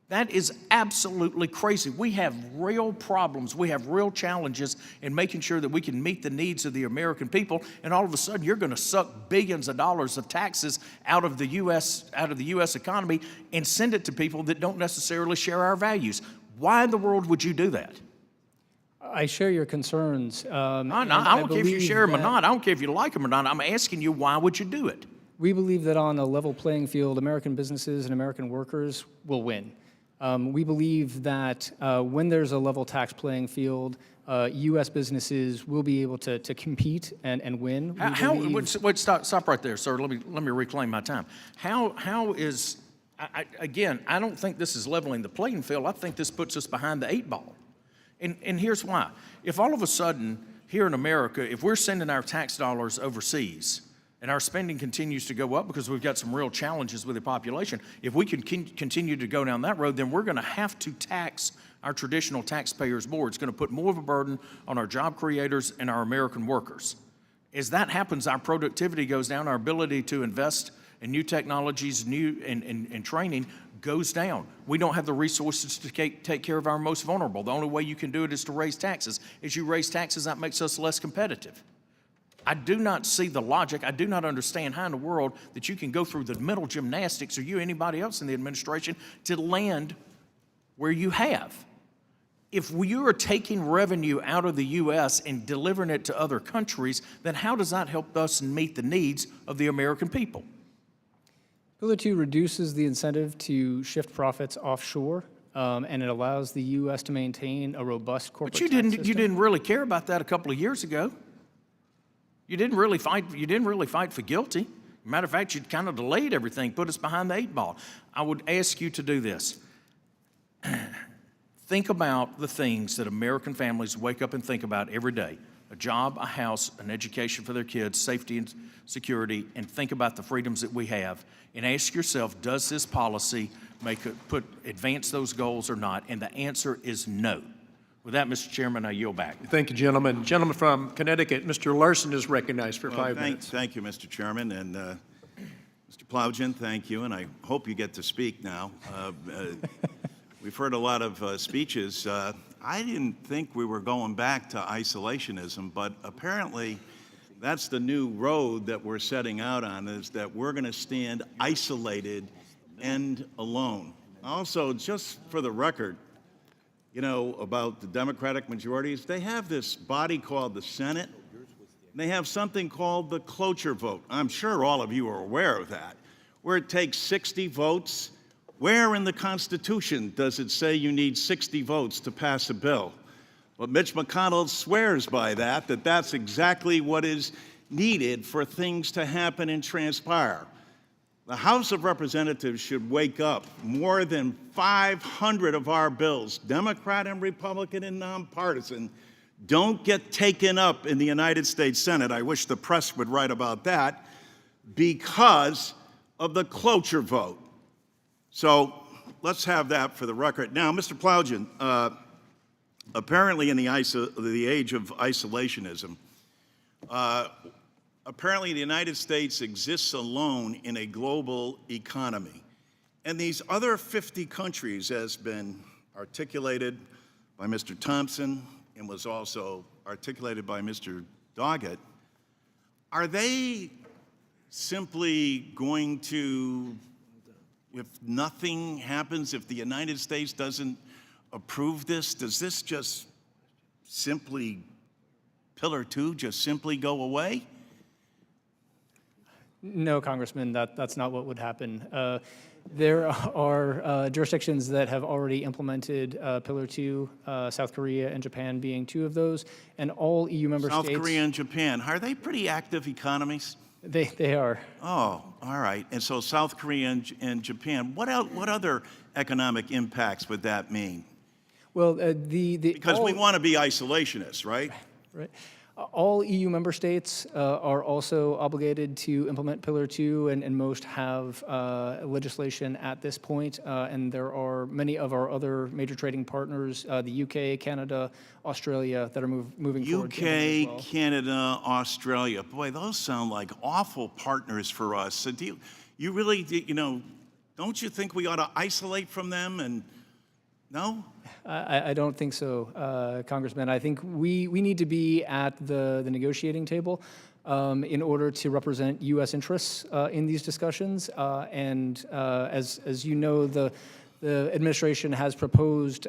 That is absolutely crazy. We have real problems. We have real challenges in making sure that we can meet the needs of the American people, and all of a sudden you're going to suck billions of dollars of taxes out of the U.S. economy and send it to people that don't necessarily share our values. Why in the world would you do that? I share your concerns. I don't care if you share them or not. I don't care if you like them or not. I'm asking you, why would you do it? We believe that on a level playing field, American businesses and American workers will win. We believe that when there's a level tax playing field, U.S. businesses will be able to compete and win. Wait, stop right there, sir. Let me reclaim my time. How is, again, I don't think this is leveling the playing field. I think this puts us behind the 8 ball. And here's why. If all of a sudden, here in America, if we're sending our tax dollars overseas, and our spending continues to go up because we've got some real challenges with the population, if we can continue to go down that road, then we're going to have to tax our traditional taxpayers more. It's going to put more of a burden on our job creators and our American workers. As that happens, our productivity goes down, our ability to invest in new technologies, and training goes down. We don't have the resources to take care of our most vulnerable. The only way you can do it is to raise taxes. As you raise taxes, that makes us less competitive. I do not see the logic. I do not understand how in the world that you can go through the mental gymnastics, or you, anybody else in the administration, to land where you have. If you are taking revenue out of the U.S. and delivering it to other countries, then how does that help us meet the needs of the American people? Pillar 2 reduces the incentive to shift profits offshore, and it allows the U.S. to maintain a robust corporate tax system. But you didn't really care about that a couple of years ago. You didn't really fight for guilty. Matter of fact, you kind of delayed everything, put us behind the 8 ball. I would ask you to do this. Think about the things that American families wake up and think about every day: a job, a house, an education for their kids, safety and security, and think about the freedoms that we have. And ask yourself, does this policy advance those goals or not? And the answer is no. With that, Mr. Chairman, I yield back. Thank you, gentlemen. Gentleman from Connecticut, Mr. Larson, is recognized for 5 minutes. Thank you, Mr. Chairman, and Mr. Plowgen, thank you, and I hope you get to speak now. We've heard a lot of speeches. I didn't think we were going back to isolationism, but apparently that's the new road that we're setting out on, is that we're going to stand isolated and alone. Also, just for the record, you know, about the Democratic majorities, they have this body called the Senate. They have something called the cloture vote. I'm sure all of you are aware of that, where it takes 60 votes. Where in the Constitution does it say you need 60 votes to pass a bill? But Mitch McConnell swears by that that's exactly what is needed for things to happen and transpire. The House of Representatives should wake up. More than 500 of our bills, Democrat and Republican and nonpartisan, don't get taken up in the United States Senate. I wish the press would write about that, because of the cloture vote. So let's have that for the record. Now, Mr. Plowgen, apparently in the age of isolationism, apparently the United States exists alone in a global economy. And these other 50 countries, as been articulated by Mr. Thompson and was also articulated by Mr. Doggett, are they simply going to, if nothing happens, if the United States doesn't approve this, does this just simply, Pillar 2, just simply go away? No, Congressman, that's not what would happen. There are jurisdictions that have already implemented Pillar 2, South Korea and Japan being two of those, and all EU member states. South Korea and Japan, are they pretty active economies? They are. Oh, all right. And so South Korea and Japan, what other economic impacts would that mean? Well, Because we want to be isolationists, right? Right. All EU member states are also obligated to implement Pillar 2, and most have legislation at this point. And there are many of our other major trading partners, the UK, Canada, Australia, that are moving forward. UK, as well. Canada, Australia. Boy, those sound like awful partners for us. So do you really, don't you think we ought to isolate from them? And no? I don't think so, Congressman. I think we need to be at the negotiating table in order to represent U.S. interests in these discussions. And as you know, the administration has proposed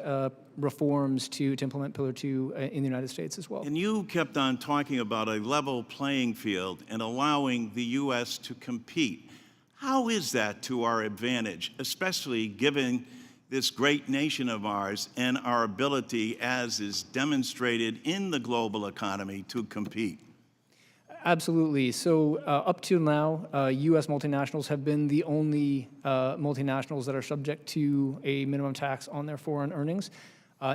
reforms to implement Pillar 2 in the United States as well. And you kept on talking about a level playing field and allowing the U.S. to compete. How is that to our advantage, especially given this great nation of ours and our ability, as is demonstrated in the global economy, to compete? Absolutely. So up to now, U.S. multinationals have been the only multinationals that are subject to a minimum tax on their foreign earnings.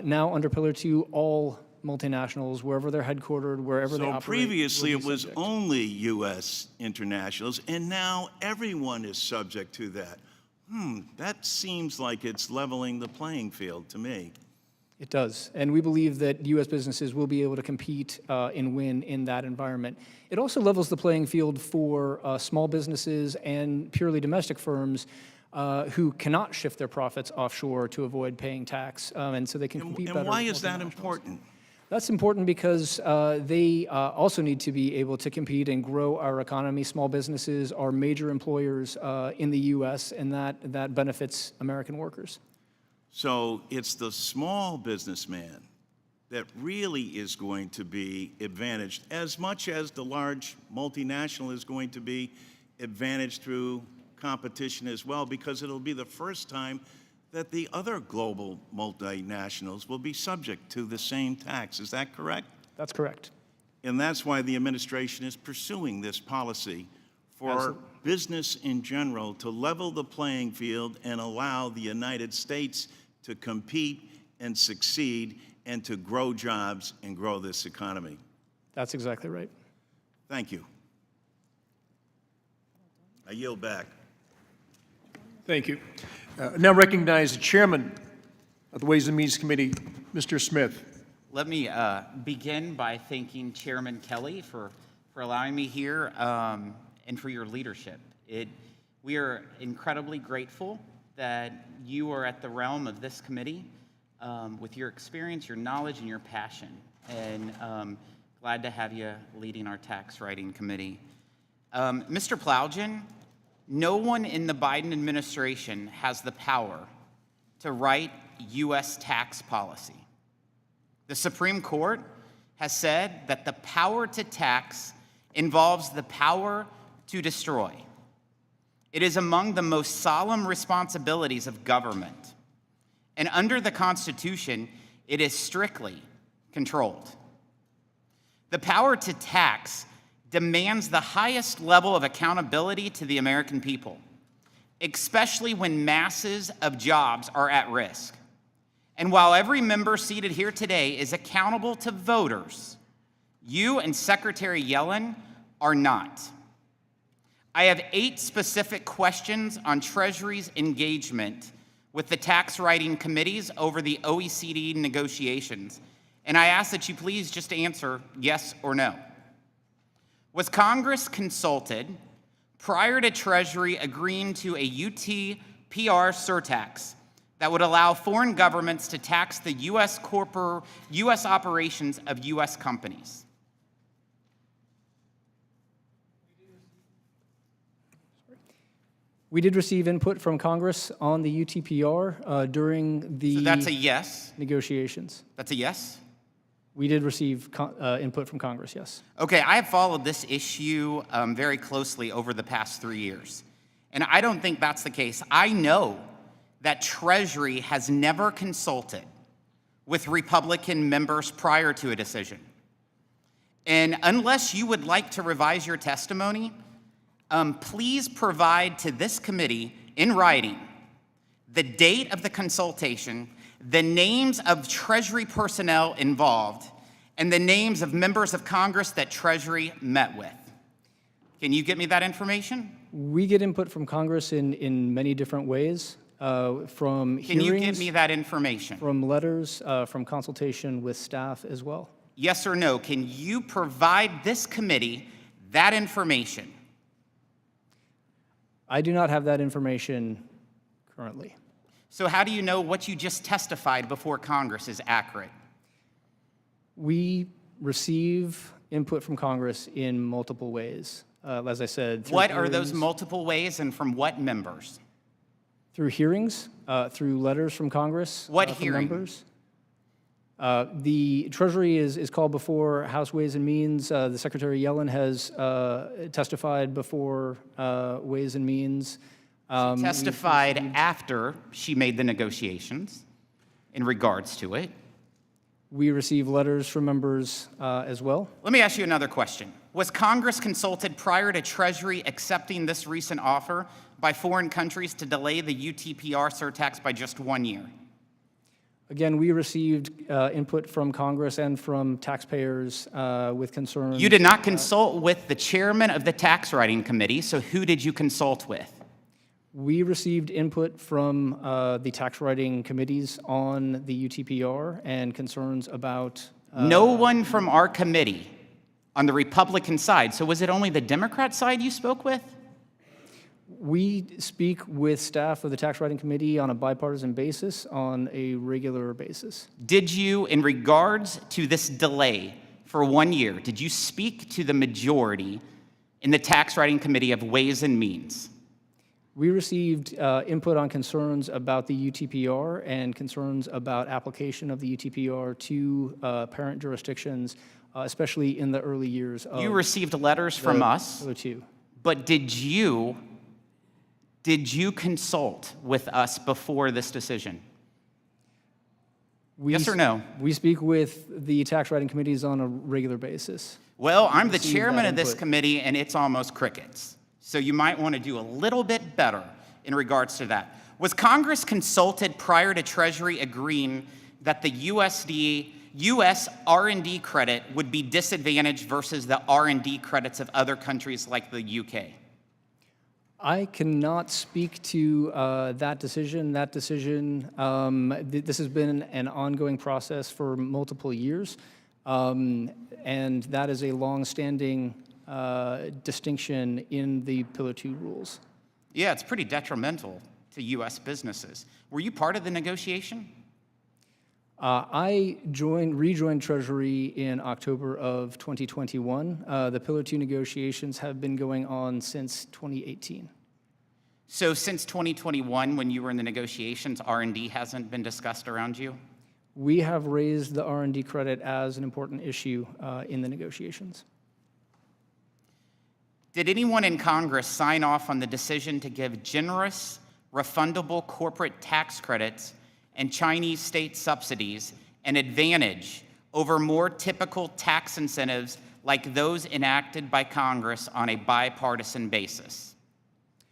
Now, under Pillar 2, all multinationals, wherever they're headquartered, wherever they operate. So previously it was subject. only U.S. internationals, and now everyone is subject to that. That seems like it's leveling the playing field to me. It does. And we believe that U.S. businesses will be able to compete and win in that environment. It also levels the playing field for small businesses and purely domestic firms who cannot shift their profits offshore to avoid paying tax. And so they can compete better. And why with is that multinationals. important? That's important because they also need to be able to compete and grow our economy. Small businesses are major employers in the U.S., and that benefits American workers. So it's the small businessman that really is going to be advantaged as much as the large multinational is going to be advantaged through competition as well, because it'll be the first time that the other global multinationals will be subject to the same tax. Is that correct? That's correct. And that's why the administration is pursuing this policy for business in general, to level the playing field and allow the United States to compete and succeed and to grow jobs and grow this economy. That's exactly right. Thank you. I yield back. Thank you. Now recognize the chairman of the Ways and Means Committee, Mr. Smith. Let me begin by thanking Chairman Kelly for allowing me here and for your leadership. We are incredibly grateful that you are at the realm of this committee with your experience, your knowledge, and your passion. And glad to have you leading our tax writing committee. Mr. Plowgen, no one in the Biden administration has the power to write U.S. tax policy. The Supreme Court has said that the power to tax involves the power to destroy. It is among the most solemn responsibilities of government. And under the Constitution, it is strictly controlled. The power to tax demands the highest level of accountability to the American people, especially when masses of jobs are at risk. And while every member seated here today is accountable to voters, you and Secretary Yellen are not. I have 8 specific questions on Treasury's engagement with the tax writing committees over the OECD negotiations, and I ask that you please just answer yes or no. Was Congress consulted prior to Treasury agreeing to a UTPR surtax that would allow foreign governments to tax the U.S. operations of U.S. companies? We did receive input from Congress on the UTPR during the So that's a yes? negotiations. That's a yes? We did receive input from Congress, yes. Okay, I have followed this issue very closely over the past 3 years, and I don't think that's the case. I know that Treasury has never consulted with Republican members prior to a decision. And unless you would like to revise your testimony, please provide to this committee in writing the date of the consultation, the names of Treasury personnel involved, and the names of members of Congress that Treasury met with. Can you get me that information? We get input from Congress in many different ways, from Can you hearings, give me that information? from letters, from consultation with staff as well. Yes or no? Can you provide this committee that information? I do not have that information currently. So how do you know what you just testified before Congress is accurate? We receive input from Congress in multiple ways. As I said, through What are those hearings- multiple ways and from what members? Through hearings, through letters from Congress. What from hearing? members. The Treasury is called before House Ways and Means. The Secretary Yellen has testified before Ways and Means. Testified after she made the negotiations in regards to it. We receive letters from members as well. Let me ask you another question. Was Congress consulted prior to Treasury accepting this recent offer by foreign countries to delay the UTPR surtax by just 1 year? Again, we received input from Congress and from taxpayers with concerns. You did not consult with the chairman of the tax writing committee, so who did you consult with? We received input from the tax writing committees on the UTPR and concerns about. No one from our committee on the Republican side. So was it only the Democrat side you spoke with? We speak with staff of the tax writing committee on a bipartisan basis on a regular basis. Did you, in regards to this delay for 1 year, did you speak to the majority in the tax writing committee of Ways and Means? We received input on concerns about the UTPR and concerns about application of the UTPR to parent jurisdictions, especially in the early years of You received letters from us, Pillar 2. but did you consult with us before this decision? Yes or no? We speak with the tax writing committees on a regular basis. Well, I'm the Received chairman that of this input. committee, and it's almost crickets. So you might want to do a little bit better in regards to that. Was Congress consulted prior to Treasury agreeing that the U.S. R&D credit would be disadvantaged versus the R&D credits of other countries like the UK? I cannot speak to that decision. That decision, this has been an ongoing process for multiple years, and that is a long-standing distinction in the Pillar 2 rules. Yeah, it's pretty detrimental to U.S. businesses. Were you part of the negotiation? I rejoined Treasury in October of 2021. The Pillar 2 negotiations have been going on since 2018. So since 2021, when you were in the negotiations, R&D hasn't been discussed around you? We have raised the R&D credit as an important issue in the negotiations. Did anyone in Congress sign off on the decision to give generous, refundable corporate tax credits and Chinese state subsidies an advantage over more typical tax incentives like those enacted by Congress on a bipartisan basis?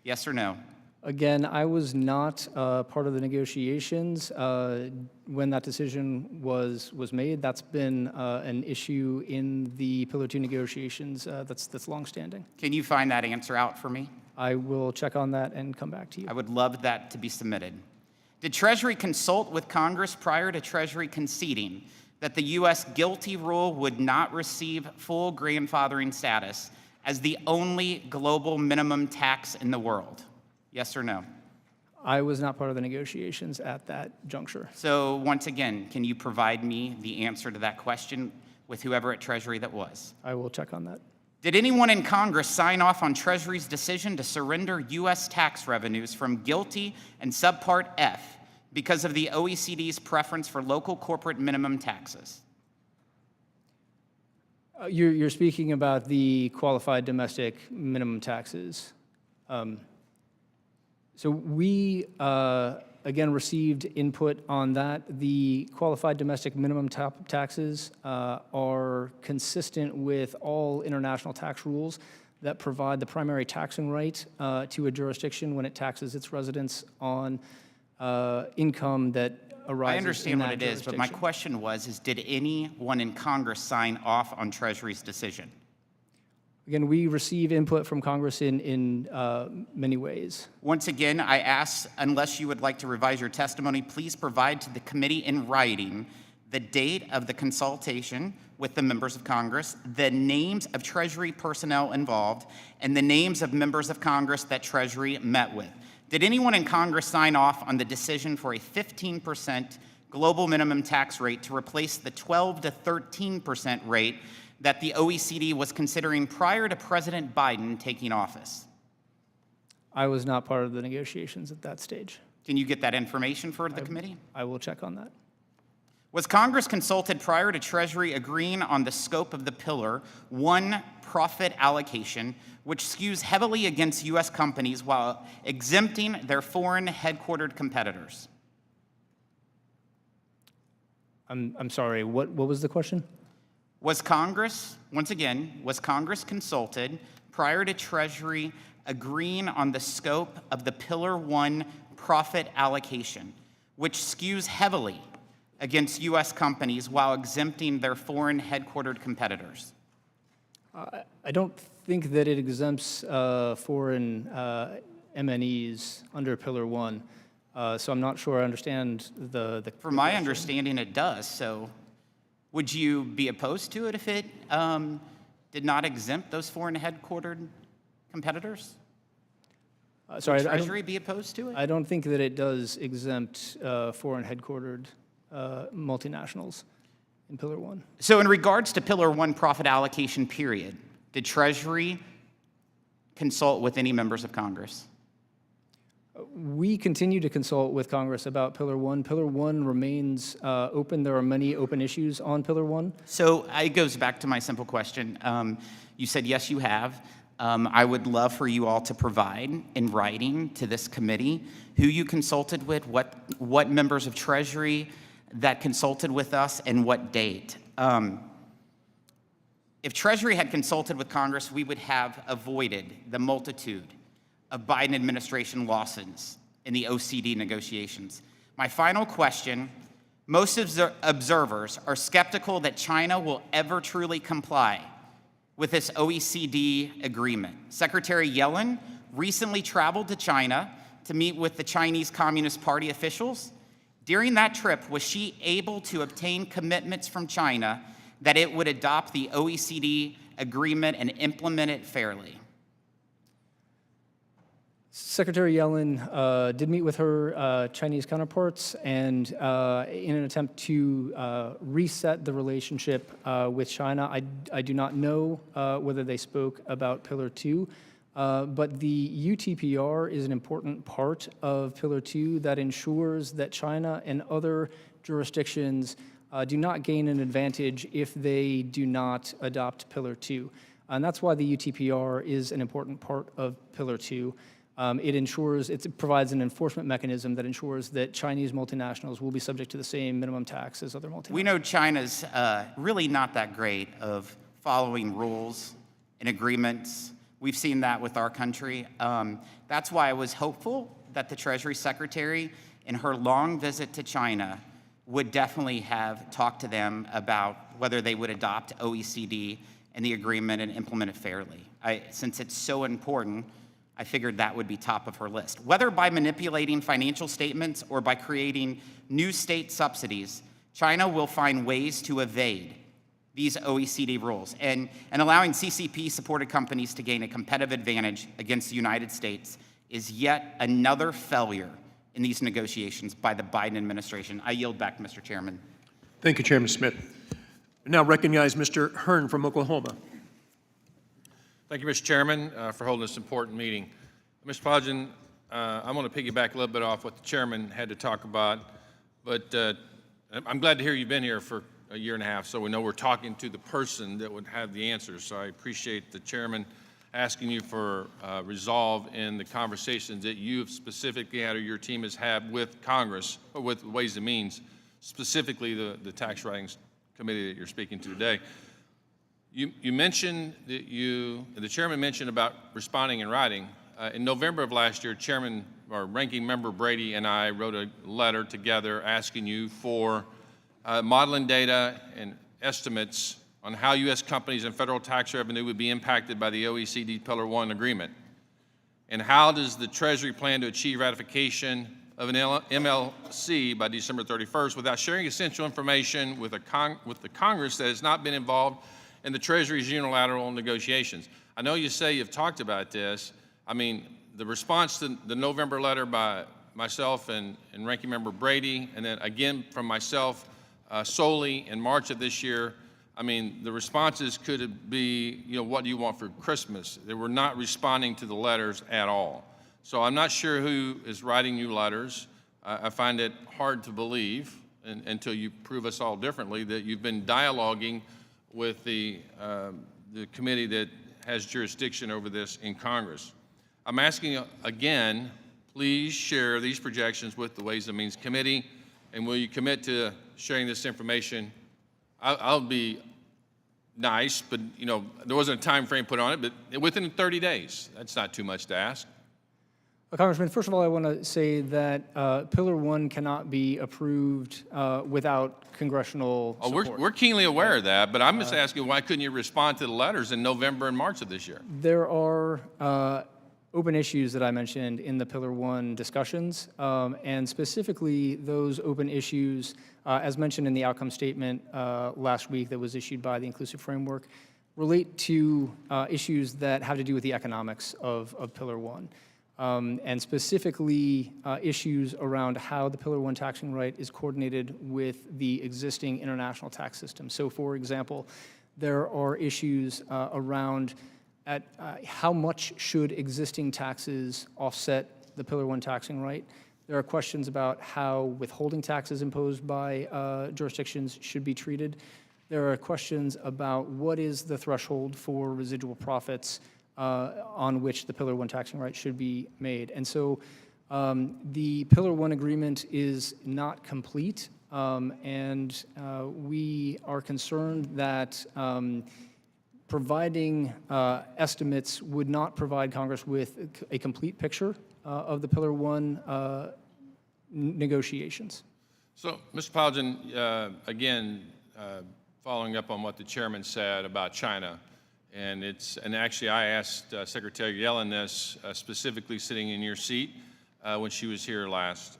Yes or no? Again, I was not part of the negotiations when that decision was made. That's been an issue in the Pillar 2 negotiations that's longstanding. Can you find that answer out for me? I will check on that and come back to you. I would love that to be submitted. Did Treasury consult with Congress prior to Treasury conceding that the U.S. GILTI rule would not receive full grandfathering status as the only global minimum tax in the world? Yes or no? I was not part of the negotiations at that juncture. So once again, can you provide me the answer to that question with whoever at Treasury that was? I will check on that. Did anyone in Congress sign off on Treasury's decision to surrender U.S. tax revenues from GILTI and Subpart F because of the OECD's preference for local corporate minimum taxes? You're speaking about the qualified domestic minimum taxes. So we, again, received input on that. The qualified domestic minimum taxes are consistent with all international tax rules that provide the primary taxing right to a jurisdiction when it taxes its residents on income that arises I understand in what that it is, but my jurisdiction. question was, did anyone in Congress sign off on Treasury's decision? Again, we receive input from Congress in many ways. Once again, I ask, unless you would like to revise your testimony, please provide to the committee in writing the date of the consultation with the members of Congress, the names of Treasury personnel involved, and the names of members of Congress that Treasury met with. Did anyone in Congress sign off on the decision for a 15% global minimum tax rate to replace the 12 to 13% rate that the OECD was considering prior to President Biden taking office? I was not part of the negotiations at that stage. Can you get that information for the committee? I will check on that. Was Congress consulted prior to Treasury agreeing on the scope of the Pillar 1 profit allocation, which skews heavily against U.S. companies while exempting their foreign headquartered competitors? I'm sorry, what was the question? Was Congress, once again, was Congress consulted prior to Treasury agreeing on the scope of the Pillar 1 profit allocation, which skews heavily against U.S. companies while exempting their foreign headquartered competitors? I don't think that it exempts foreign MNEs under Pillar 1, so I'm not sure I understand the From my understanding, it does. So would you be opposed to it if it did not exempt those foreign headquartered competitors? Sorry, Would Treasury be opposed to it? I don't think that it does exempt foreign headquartered multinationals in Pillar 1. So in regards to Pillar 1 profit allocation period, did Treasury consult with any members of Congress? We continue to consult with Congress about Pillar 1. Pillar 1 remains open. There are many open issues on Pillar 1. So it goes back to my simple question. You said, yes, you have. I would love for you all to provide in writing to this committee who you consulted with, what members of Treasury that consulted with us, and what date. If Treasury had consulted with Congress, we would have avoided the multitude of Biden administration losses in the OECD negotiations. My final question, most observers are skeptical that China will ever truly comply with this OECD agreement. Secretary Yellen recently traveled to China to meet with the Chinese Communist Party officials. During that trip, was she able to obtain commitments from China that it would adopt the OECD agreement and implement it fairly? Secretary Yellen did meet with her Chinese counterparts, and in an attempt to reset the relationship with China, I do not know whether they spoke about Pillar 2, but the UTPR is an important part of Pillar 2 that ensures that China and other jurisdictions do not gain an advantage if they do not adopt Pillar 2. And that's why the UTPR is an important part of Pillar 2. It provides an enforcement mechanism that ensures that Chinese multinationals will be subject to the same minimum tax as other multinationals. We know China's really not that great of following rules and agreements. We've seen that with our country. That's why I was hopeful that the Treasury Secretary, in her long visit to China, would definitely have talked to them about whether they would adopt OECD and the agreement and implement it fairly. Since it's so important, I figured that would be top of her list. Whether by manipulating financial statements or by creating new state subsidies, China will find ways to evade these OECD rules and allowing CCP-supported companies to gain a competitive advantage against the United States is yet another failure in these negotiations by the Biden administration. I yield back, Mr. Chairman. Thank you, Chairman Smith. I now recognize Mr. Hearn from Oklahoma. Thank you, Mr. Chairman, for holding this important meeting. Mr. Plaudgen, I want to piggyback a little bit off what the chairman had to talk about, but I'm glad to hear you've been here for a year and a half, so we know we're talking to the person that would have the answers. So I appreciate the chairman asking you for resolve in the conversations that you've specifically had or your team has had with Congress, or with Ways and Means, specifically the tax writings committee that you're speaking to today. You mentioned that the chairman mentioned about responding in writing. In November of last year, Chairman or Ranking Member Brady and I wrote a letter together asking you for modeling data and estimates on how U.S. companies and federal tax revenue would be impacted by the OECD Pillar 1 agreement. And how does the Treasury plan to achieve ratification of an MLC by December 31st without sharing essential information with the Congress that has not been involved in the Treasury's unilateral negotiations? I know you say you've talked about this. I mean, the response to the November letter by myself and Ranking Member Brady, and then again from myself solely in March of this year, I mean, the responses could be, what do you want for Christmas? They were not responding to the letters at all. So I'm not sure who is writing you letters. I find it hard to believe, until you prove us all differently, that you've been dialoguing with the committee that has jurisdiction over this in Congress. I'm asking again, please share these projections with the Ways and Means Committee, and will you commit to sharing this information? I'll be nice, but there wasn't a time frame put on it, but within 30 days. That's not too much to ask. Well, Congressman, first of all, I want to say that Pillar 1 cannot be approved without congressional support. We're keenly aware of that, but I'm just asking, why couldn't you respond to the letters in November and March of this year? There are open issues that I mentioned in the Pillar 1 discussions, and specifically those open issues, as mentioned in the outcome statement last week that was issued by the Inclusive Framework, relate to issues that have to do with the economics of Pillar 1. And specifically issues around how the Pillar 1 taxing right is coordinated with the existing international tax system. So, for example, there are issues around how much should existing taxes offset the Pillar 1 taxing right. There are questions about how withholding taxes imposed by jurisdictions should be treated. There are questions about what is the threshold for residual profits on which the Pillar 1 taxing right should be made. And so the Pillar 1 agreement is not complete, and we are concerned that providing estimates would not provide Congress with a complete picture of the Pillar 1 negotiations. So, Mr. Plaudgen, again, following up on what the chairman said about China, and actually I asked Secretary Yellen this specifically sitting in your seat when she was here last.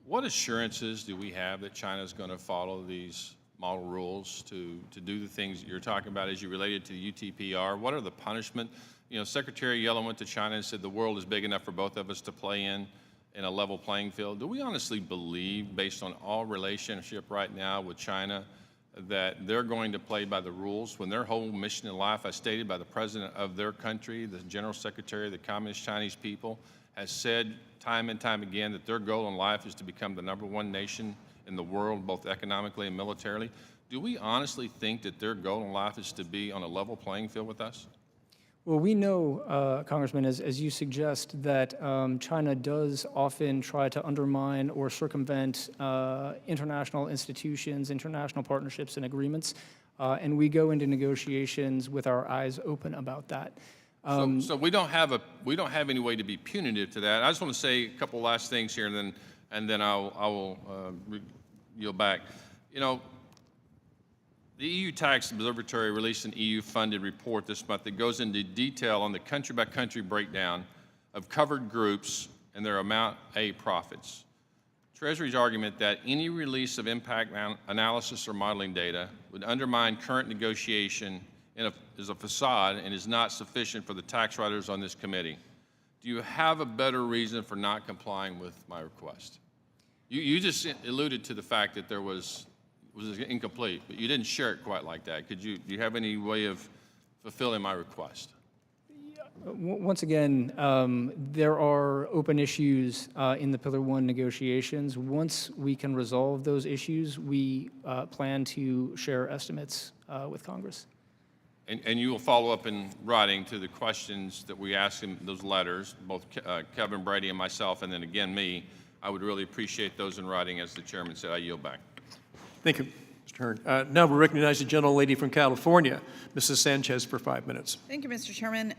What assurances do we have that China is going to follow these model rules to do the things that you're talking about as you related to the UTPR? What are the punishment? Secretary Yellen went to China and said the world is big enough for both of us to play in a level playing field. Do we honestly believe, based on all relationship right now with China, that they're going to play by the rules when their whole mission in life, as stated by the president of their country, the general secretary of the Communist Chinese people, has said time and time again that their goal in life is to become the #1 nation in the world, both economically and militarily? do we honestly think that their goal in life is to be on a level playing field with us? Well, we know, Congressman, as you suggest, that China does often try to undermine or circumvent international institutions, international partnerships and agreements, and we go into negotiations with our eyes open about that. So we don't have any way to be punitive to that. I just want to say a couple last things here, and then I will yield back. You know, the EU Tax Observatory released an EU-funded report this month that goes into detail on the country-by-country breakdown of covered groups and their Amount A profits. Treasury's argument that any release of impact analysis or modeling data would undermine current negotiation is a facade and is not sufficient for the tax writers on this committee. Do you have a better reason for not complying with my request? You just alluded to the fact that there was incomplete, but you didn't share it quite like that. Do you have any way of fulfilling my request? Once again, there are open issues in the Pillar 1 negotiations. Once we can resolve those issues, we plan to share estimates with Congress. And you will follow up in writing to the questions that we asked in those letters, both Kevin Brady and myself, and then again me. I would really appreciate those in writing. As the chairman said, I yield back. Thank you, Mr. Hearn. Now we recognize the gentlelady from California, Mrs. Sanchez, for 5 minutes. Thank you, Mr. Chairman.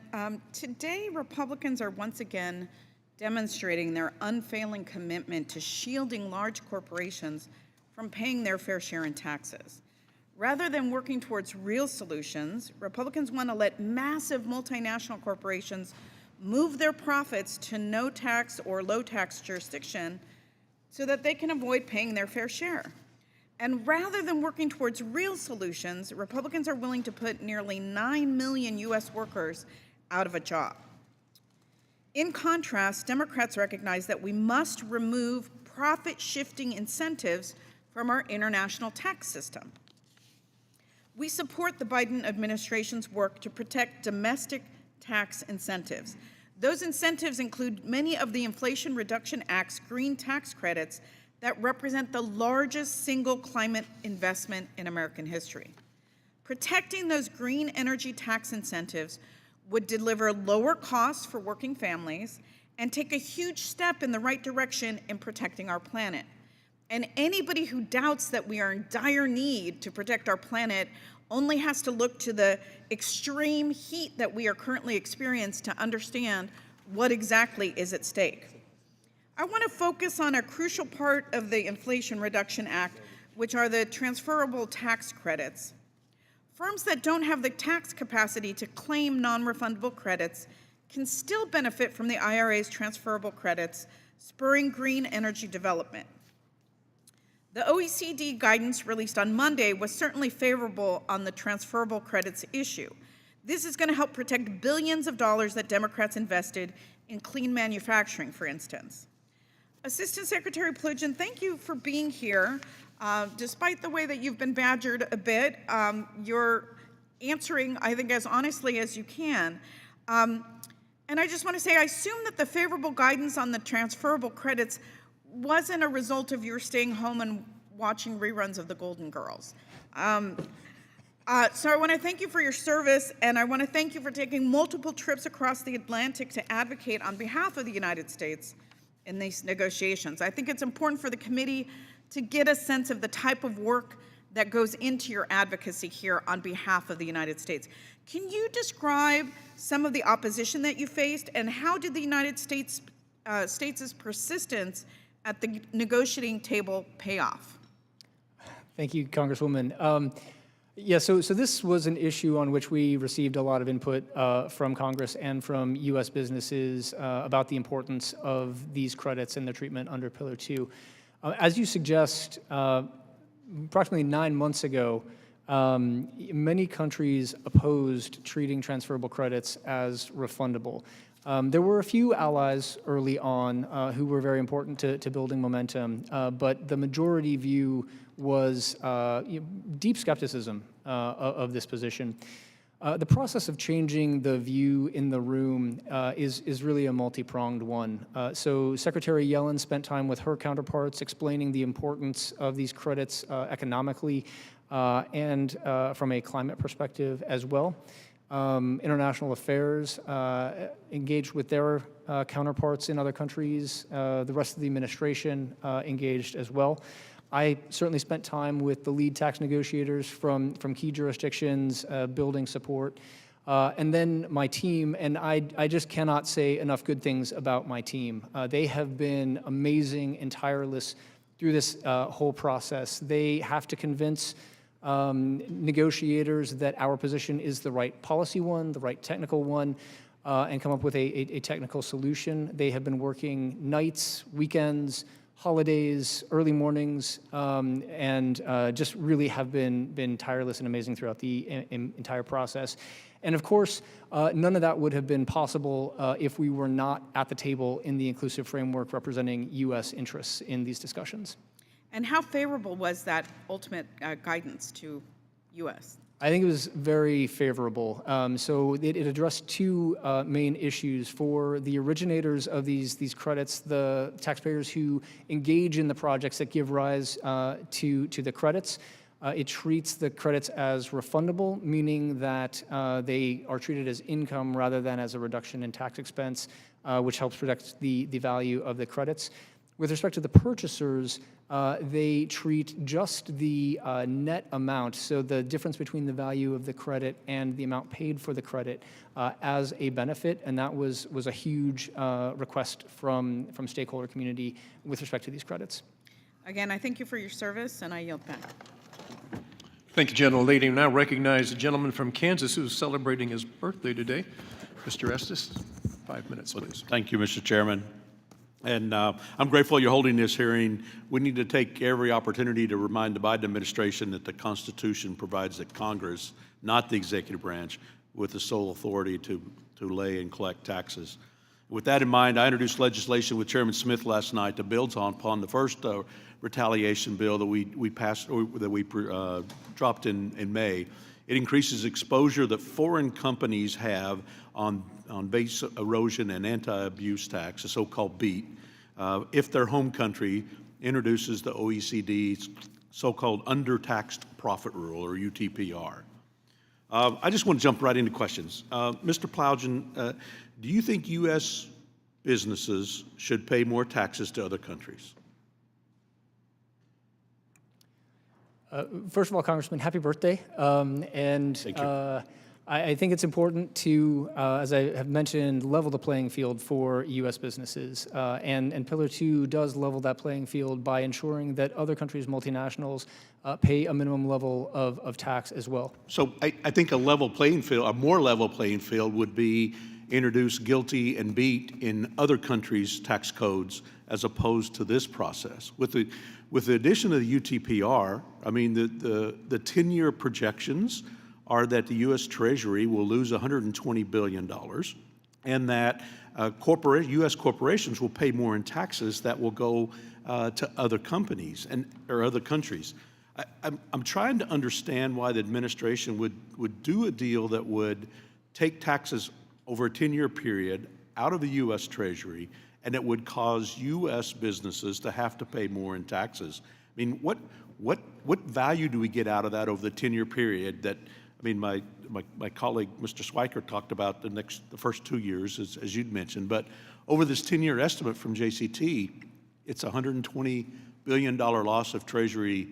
Today, Republicans are once again demonstrating their unfailing commitment to shielding large corporations from paying their fair share in taxes. Rather than working towards real solutions, Republicans want to let massive multinational corporations move their profits to no tax or low tax jurisdiction so that they can avoid paying their fair share. And rather than working towards real solutions, Republicans are willing to put nearly 9 million U.S. workers out of a job. In contrast, Democrats recognize that we must remove profit-shifting incentives from our international tax system. We support the Biden administration's work to protect domestic tax incentives. Those incentives include many of the Inflation Reduction Act's green tax credits that represent the largest single climate investment in American history. Protecting those green energy tax incentives would deliver lower costs for working families and take a huge step in the right direction in protecting our planet. And anybody who doubts that we are in dire need to protect our planet only has to look to the extreme heat that we are currently experiencing to understand what exactly is at stake. I want to focus on a crucial part of the Inflation Reduction Act, which are the transferable tax credits. Firms that don't have the tax capacity to claim non-refundable credits can still benefit from the IRA's transferable credits, spurring green energy development. The OECD guidance released on Monday was certainly favorable on the transferable credits issue. This is going to help protect billions of dollars that Democrats invested in clean manufacturing, for instance. Assistant Secretary Plugin, thank you for being here. Despite the way that you've been badgered a bit, you're answering, I think, as honestly as you can. And I just want to say, I assume that the favorable guidance on the transferable credits wasn't a result of your staying home and watching reruns of The Golden Girls. So I want to thank you for your service, and I want to thank you for taking multiple trips across the Atlantic to advocate on behalf of the United States in these negotiations. I think it's important for the committee to get a sense of the type of work that goes into your advocacy here on behalf of the United States. Can you describe some of the opposition that you faced, and how did the United States' persistence at the negotiating table pay off? Thank you, Congresswoman. Yeah, so this was an issue on which we received a lot of input from Congress and from U.S. businesses about the importance of these credits and their treatment under Pillar 2. As you suggest, approximately 9 months ago, many countries opposed treating transferable credits as refundable. There were a few allies early on who were very important to building momentum, but the majority view was deep skepticism of this position. The process of changing the view in the room is really a multi-pronged one. So Secretary Yellen spent time with her counterparts explaining the importance of these credits economically. and from a climate perspective as well. International affairs engaged with their counterparts in other countries. The rest of the administration engaged as well. I certainly spent time with the lead tax negotiators from key jurisdictions, building support. And then my team, and I just cannot say enough good things about my team. They have been amazing and tireless through this whole process. They have to convince negotiators that our position is the right policy one, the right technical one, and come up with a technical solution. They have been working nights, weekends, holidays, early mornings, and just really have been tireless and amazing throughout the entire process. And of course, none of that would have been possible if we were not at the table in the inclusive framework representing U.S. interests in these discussions. And how favorable was that ultimate guidance to U.S.? I think it was very favorable. So it addressed two main issues for the originators of these credits, the taxpayers who engage in the projects that give rise to the credits. It treats the credits as refundable, meaning that they are treated as income rather than as a reduction in tax expense, which helps protect the value of the credits. With respect to the purchasers, they treat just the net amount, so the difference between the value of the credit and the amount paid for the credit as a benefit, and that was a huge request from stakeholder community with respect to these credits. Again, I thank you for your service, and I yield back. Thank you, gentlelady. Now recognize the gentleman from Kansas who is celebrating his birthday today, Mr. Estes. 5 minutes, please. Thank you, Mr. Chairman. And I'm grateful you're holding this hearing. We need to take every opportunity to remind the Biden administration that the Constitution provides that Congress, not the executive branch, with the sole authority to lay and collect taxes. With that in mind, I introduced legislation with Chairman Smith last night that builds upon the first retaliation bill that we passed, or that we dropped in May. It increases exposure that foreign companies have on base erosion and anti-abuse tax, the so-called BEAT, if their home country introduces the OECD's so-called undertaxed profit rule, or UTPR. I just want to jump right into questions. Mr. Plowgen, do you think U.S. businesses should pay more taxes to other countries? First of all, Congressman, happy birthday. Thank you. I think it's important to, as I have mentioned, level the playing field for U.S. businesses. And Pillar 2 does level that playing field by ensuring that other countries' multinationals pay a minimum level of tax as well. So I think a level playing field, a more level playing field would be introduce GILTI and BEAT in other countries' tax codes as opposed to this process. With the addition of the UTPR, I mean, the 10-year projections are that the U.S. Treasury will lose $120 billion, and that U.S. corporations will pay more in taxes that will go to other companies or other countries. I'm trying to understand why the administration would do a deal that would take taxes over a 10-year period out of the U.S. Treasury, and it would cause U.S. businesses to have to pay more in taxes. I mean, what value do we get out of that over the 10-year period? That, I mean, my colleague, Mr. Swiker, talked about the first 2 years, as you'd mentioned, but over this 10-year estimate from JCT, it's a $120 billion loss of Treasury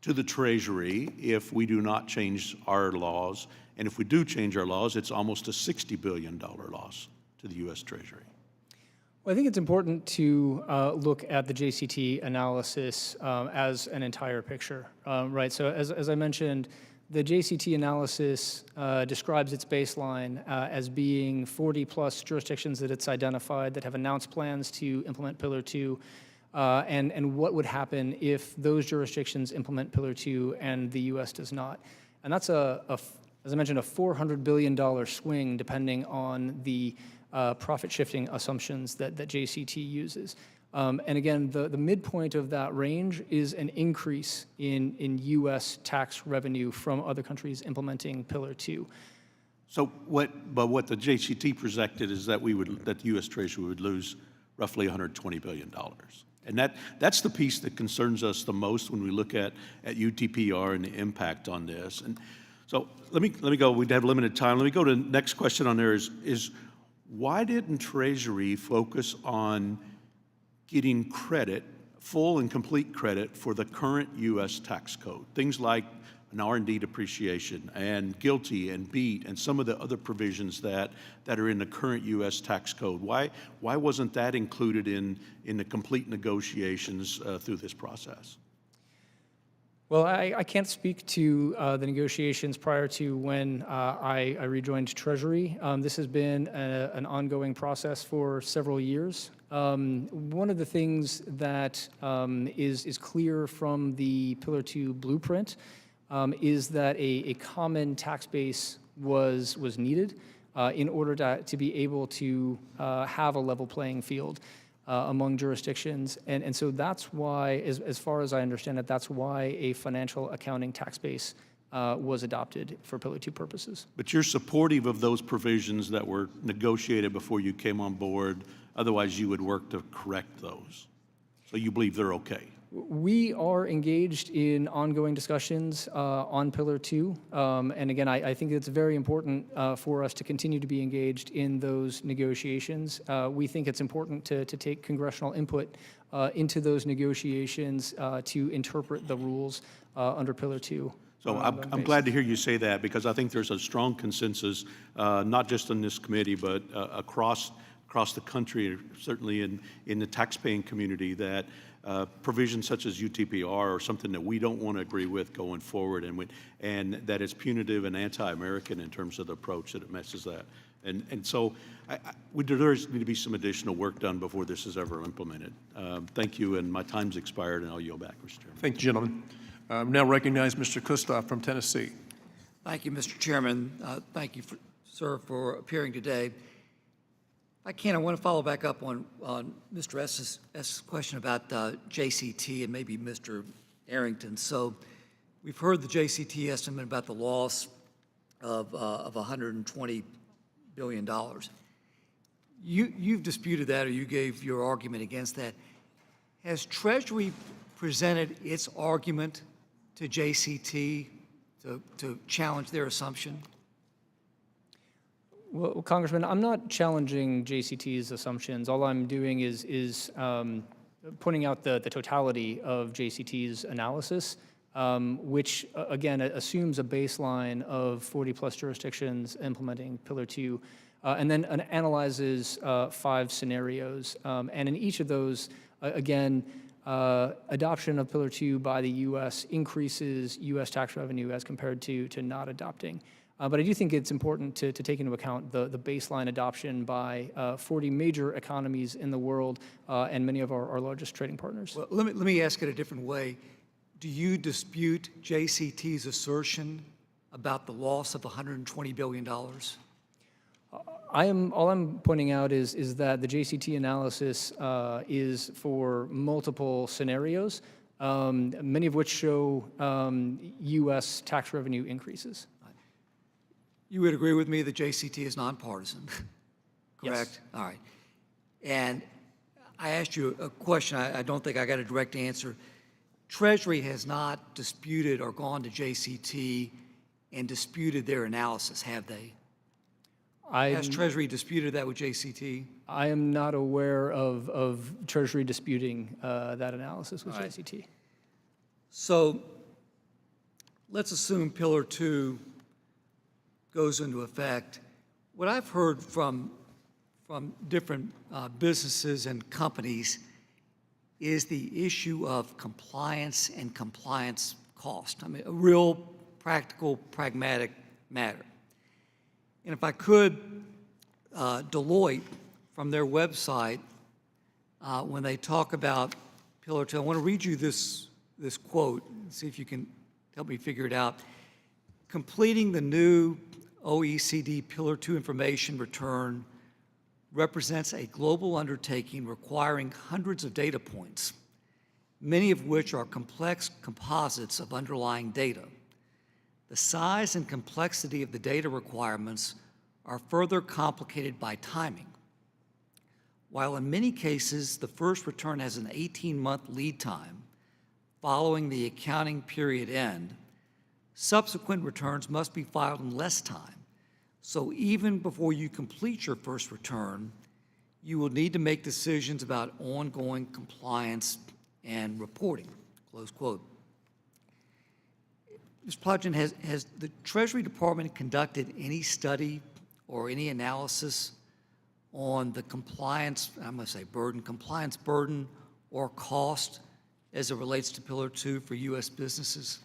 to the Treasury if we do not change our laws. And if we do change our laws, it's almost a $60 billion loss to the U.S. Treasury. Well, I think it's important to look at the JCT analysis as an entire picture, right? So as I mentioned, the JCT analysis describes its baseline as being 40-plus jurisdictions that it's identified that have announced plans to implement Pillar 2, and what would happen if those jurisdictions implement Pillar 2 and the U.S. does not. And that's, as I mentioned, a $400 billion swing depending on the profit-shifting assumptions that JCT uses. And again, the midpoint of that range is an increase in U.S. tax revenue from other countries implementing Pillar 2. So what the JCT projected is that the U.S. Treasury would lose roughly $120 billion. And that's the piece that concerns us the most when we look at UTPR and the impact on this. And so let me go, we have limited time. Let me go to the next question on there is why didn't Treasury focus on getting credit, full and complete credit for the current U.S. tax code? Things like an R&D depreciation and GILTI and BEAT and some of the other provisions that are in the current U.S. tax code. Why wasn't that included in the complete negotiations through this process? Well, I can't speak to the negotiations prior to when I rejoined Treasury. This has been an ongoing process for several years. One of the things that is clear from the Pillar 2 blueprint is that a common tax base was needed in order to be able to have a level playing field among jurisdictions. And so that's why, as far as I understand it, that's why a financial accounting tax base was adopted for Pillar 2 purposes. But you're supportive of those provisions that were negotiated before you came on board, otherwise you would work to correct those. So you believe they're okay? We are engaged in ongoing discussions on Pillar 2. And again, I think it's very important for us to continue to be engaged in those negotiations. We think it's important to take congressional input into those negotiations to interpret the rules under Pillar 2. So I'm glad to hear you say that, because I think there's a strong consensus, not just in this committee, but across the country, certainly in the taxpaying community, that provisions such as UTPR are something that we don't want to agree with going forward, and that it's punitive and anti-American in terms of the approach that it messes that. And so there's need to be some additional work done before this is ever implemented. Thank you, and my time's expired, and I'll yield back, Mr. Chairman. Thank you, gentlemen. Now recognize Mr. Kustoff from Tennessee. Thank you, Mr. Chairman. Thank you, sir, for appearing today. I want to follow back up on Mr. S.'s question about JCT and maybe Mr. Arrington. So we've heard the JCT estimate about the loss of $120 billion. You've disputed that, or you gave your argument against that. Has Treasury presented its argument to JCT to challenge their assumption? Well, Congressman, I'm not challenging JCT's assumptions. All I'm doing is pointing out the totality of JCT's analysis, which, again, assumes a baseline of 40-plus jurisdictions implementing Pillar 2, and then analyzes 5 scenarios. And in each of those, again, adoption of Pillar 2 by the U.S. increases U.S. tax revenue as compared to not adopting. But I do think it's important to take into account the baseline adoption by 40 major economies in the world and many of our largest trading partners. Well, let me ask it a different way. Do you dispute JCT's assertion about the loss of $120 billion? All I'm pointing out is that the JCT analysis is for multiple scenarios, many of which show U.S. tax revenue increases. You would agree with me that JCT is nonpartisan, correct? Yes. All right. And I asked you a question. I don't think I got a direct answer. Treasury has not disputed or gone to JCT and disputed their analysis, have they? Has Treasury disputed that with JCT? I am not aware of Treasury disputing that analysis with JCT. So let's assume Pillar 2 goes into effect. What I've heard from different businesses and companies is the issue of compliance and compliance cost. I mean, a real practical, pragmatic matter. And if I could, Deloitte, from their website, when they talk about Pillar 2, I want to read you this quote and see if you can help me figure it out. Completing the new OECD Pillar 2 information return represents a global undertaking requiring hundreds of data points, many of which are complex composites of underlying data. The size and complexity of the data requirements are further complicated by timing. While in many cases, the first return has an 18-month lead time following the accounting period end, subsequent returns must be filed in less time. So even before you complete your first return, you will need to make decisions about ongoing compliance and reporting, close quote. Ms. Plodgen, has the Treasury Department conducted any study or any analysis on the compliance, I'm going to say compliance burden or cost as it relates to Pillar 2 for U.S. businesses?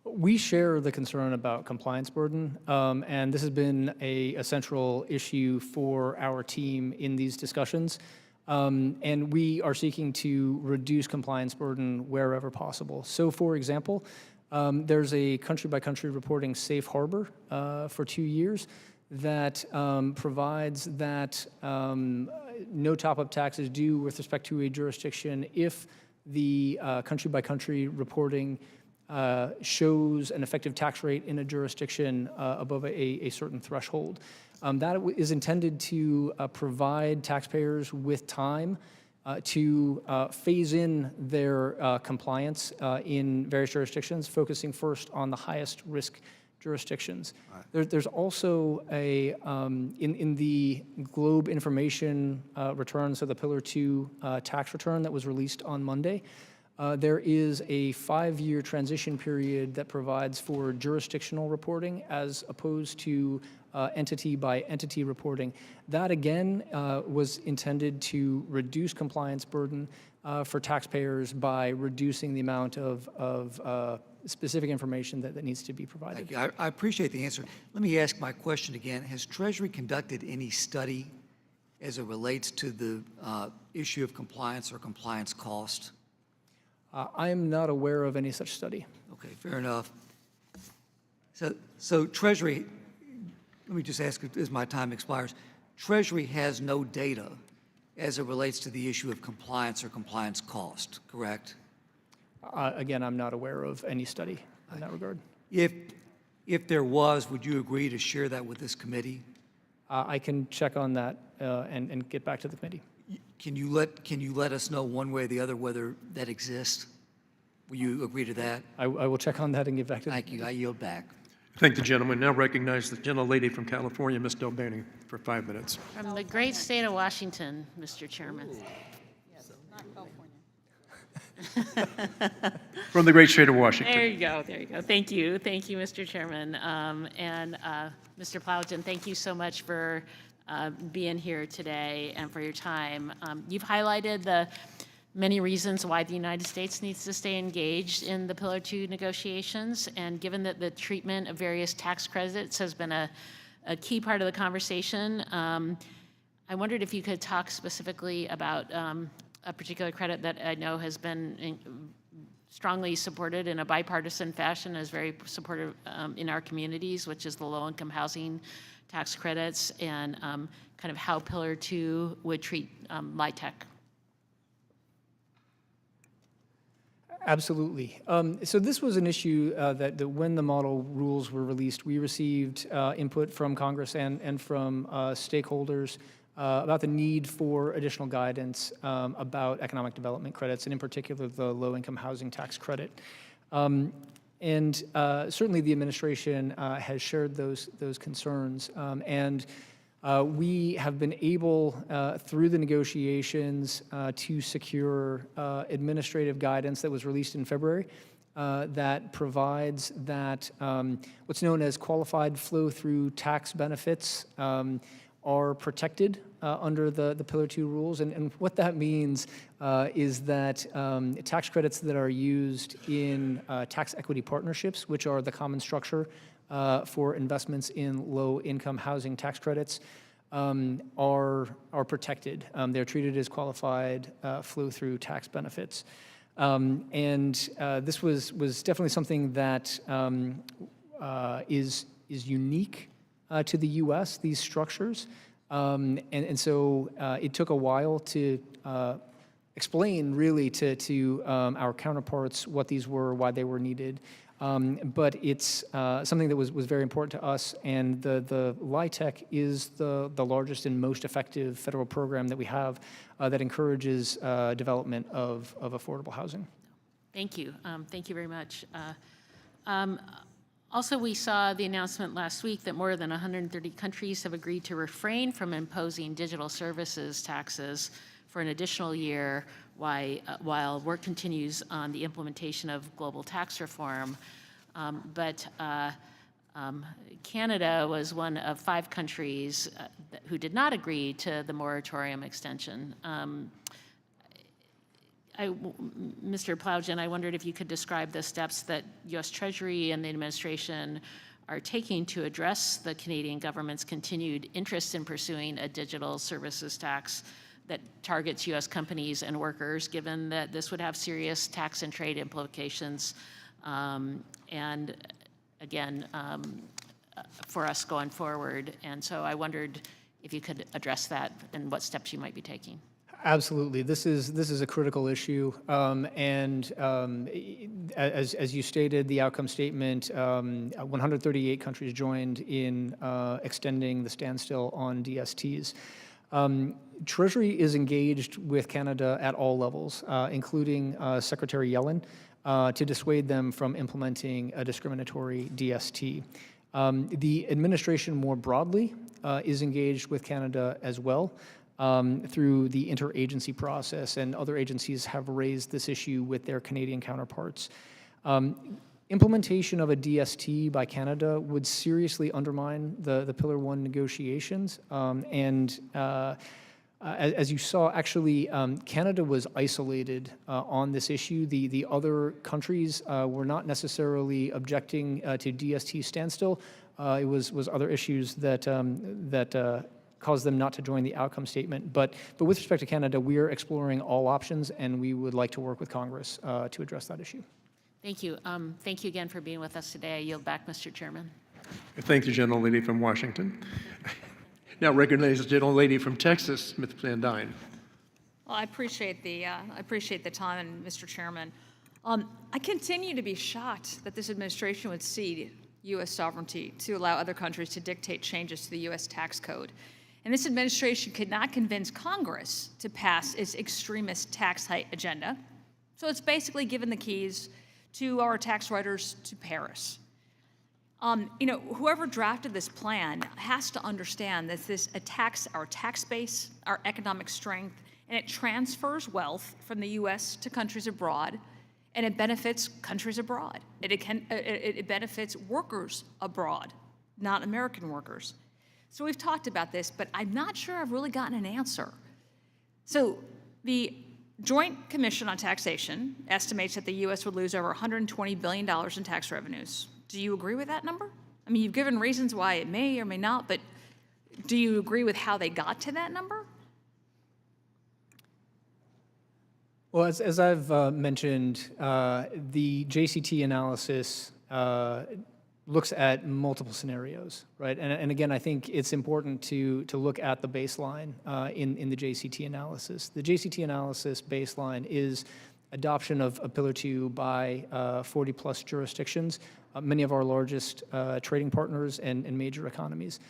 We share the concern about compliance burden, and this has been a central issue for our team in these discussions. And we are seeking to reduce compliance burden wherever possible. So, for example, there's a country-by-country reporting safe harbor for 2 years that provides that no top-up tax is due with respect to a jurisdiction if the country-by-country reporting shows an effective tax rate in a jurisdiction above a certain threshold. That is intended to provide taxpayers with time to phase in their compliance in various jurisdictions, focusing first on the highest risk jurisdictions. There's also a, in the Globe information return, so the Pillar 2 tax return that was released on Monday, there is a 5-year transition period that provides for jurisdictional reporting as opposed to entity-by-entity reporting. That, again, was intended to reduce compliance burden for taxpayers by reducing the amount of specific information that needs to be provided. Thank you. I appreciate the answer. Let me ask my question again. Has Treasury conducted any study as it relates to the issue of compliance or compliance cost? I am not aware of any such study. Okay, fair enough. So Treasury, let me just ask as my time expires, Treasury has no data as it relates to the issue of compliance or compliance cost, correct? Again, I'm not aware of any study in that regard. If there was, would you agree to share that with this committee? I can check on that and get back to the committee. Can you let us know one way or the other whether that exists? Will you agree to that? I will check on that and get back to the Thank you. I yield back. Thank the gentleman. Now recognize the gentlelady from California, Ms. Delbany, for 5 minutes. From the great state of Washington, Mr. Chairman. From the great state of Washington. There you go, there you go. Thank you, Mr. Chairman. And Mr. Plowden, thank you so much for being here today and for your time. You've highlighted the many reasons why the United States needs to stay engaged in the Pillar 2 negotiations, and given that the treatment of various tax credits has been a key part of the conversation, I wondered if you could talk specifically about a particular credit that I know has been strongly supported in a bipartisan fashion, is very supportive in our communities, which is the low-income housing tax credits, and kind of how Pillar 2 would treat LIHTC. Absolutely. So this was an issue that when the model rules were released, we received input from Congress and from stakeholders about the need for additional guidance about economic development credits, and in particular the low-income housing tax credit. And certainly the administration has shared those concerns. And we have been able, through the negotiations, to secure administrative guidance that was released in February that provides that what's known as qualified flow-through tax benefits are protected under the Pillar 2 rules. And what that means is that tax credits that are used in tax equity partnerships, which are the common structure for investments in low-income housing tax credits, are protected. They're treated as qualified flow-through tax benefits. And this was definitely something that is unique to the U.S., these structures. And so it took a while to explain really to our counterparts what these were, why they were needed. But it's something that was very important to us, and the LIHTC is the largest and most effective federal program that we have that encourages development of affordable housing. Thank you. Thank you very much. Also, we saw the announcement last week that more than 130 countries have agreed to refrain from imposing digital services taxes for an additional year while work continues on the implementation of global tax reform. But Canada was one of 5 countries who did not agree to the moratorium extension. Mr. Plowgen, I wondered if you could describe the steps that U.S. Treasury and the administration are taking to address the Canadian government's continued interest in pursuing a digital services tax that targets U.S. companies and workers, given that this would have serious tax and trade implications, and again, for us going forward. And so I wondered if you could address that and what steps you might be taking. Absolutely. This is a critical issue. As you stated, the outcome statement, 138 countries joined in extending the standstill on DSTs. Treasury is engaged with Canada at all levels, including Secretary Yellen, to dissuade them from implementing a discriminatory DST. The administration more broadly is engaged with Canada as well. Through the interagency process, and other agencies have raised this issue with their Canadian counterparts. Implementation of a DST by Canada would seriously undermine the Pillar 1 negotiations. As you saw, actually, Canada was isolated on this issue. The other countries were not necessarily objecting to DST standstill. It was other issues that caused them not to join the outcome statement. But with respect to Canada, we are exploring all options, and we would like to work with Congress to address that issue. Thank you. Thank you again for being with us today. I yield back, Mr. Chairman. Thank the gentlelady from Washington. Now recognize the gentlelady from Texas, Ms. Van Dyne. Well, I appreciate the time, and Mr. Chairman. I continue to be shocked that this administration would cede U.S. sovereignty to allow other countries to dictate changes to the U.S. tax code. And this administration could not convince Congress to pass its extremist tax hike agenda. So it's basically given the keys to our tax writers to Paris. Whoever drafted this plan has to understand that this attacks our tax base, our economic strength, and it transfers wealth from the U.S. to countries abroad, and it benefits countries abroad. It benefits workers abroad, not American workers. So we've talked about this, but I'm not sure I've really gotten an answer. So the Joint Commission on Taxation estimates that the U.S. would lose over $120 billion in tax revenues. Do you agree with that number? I mean, you've given reasons why it may or may not, but do you agree with how they got to that number? Well, as I've mentioned, the JCT analysis looks at multiple scenarios, right? And again, I think it's important to look at the baseline in the JCT analysis. The JCT analysis baseline is adoption of Pillar 2 by 40-plus jurisdictions, many of our largest trading partners and major economies.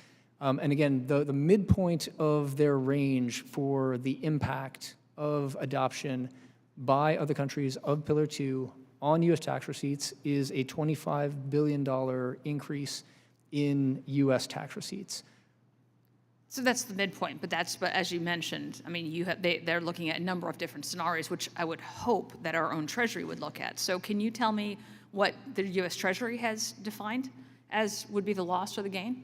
And again, the midpoint of their range for the impact of adoption by other countries of Pillar 2 on U.S. tax receipts is a $25 billion increase in U.S. tax receipts. So that's the midpoint, but as you mentioned, I mean, they're looking at a number of different scenarios, which I would hope that our own Treasury would look at. So can you tell me what the U.S. Treasury has defined as would be the loss or the gain?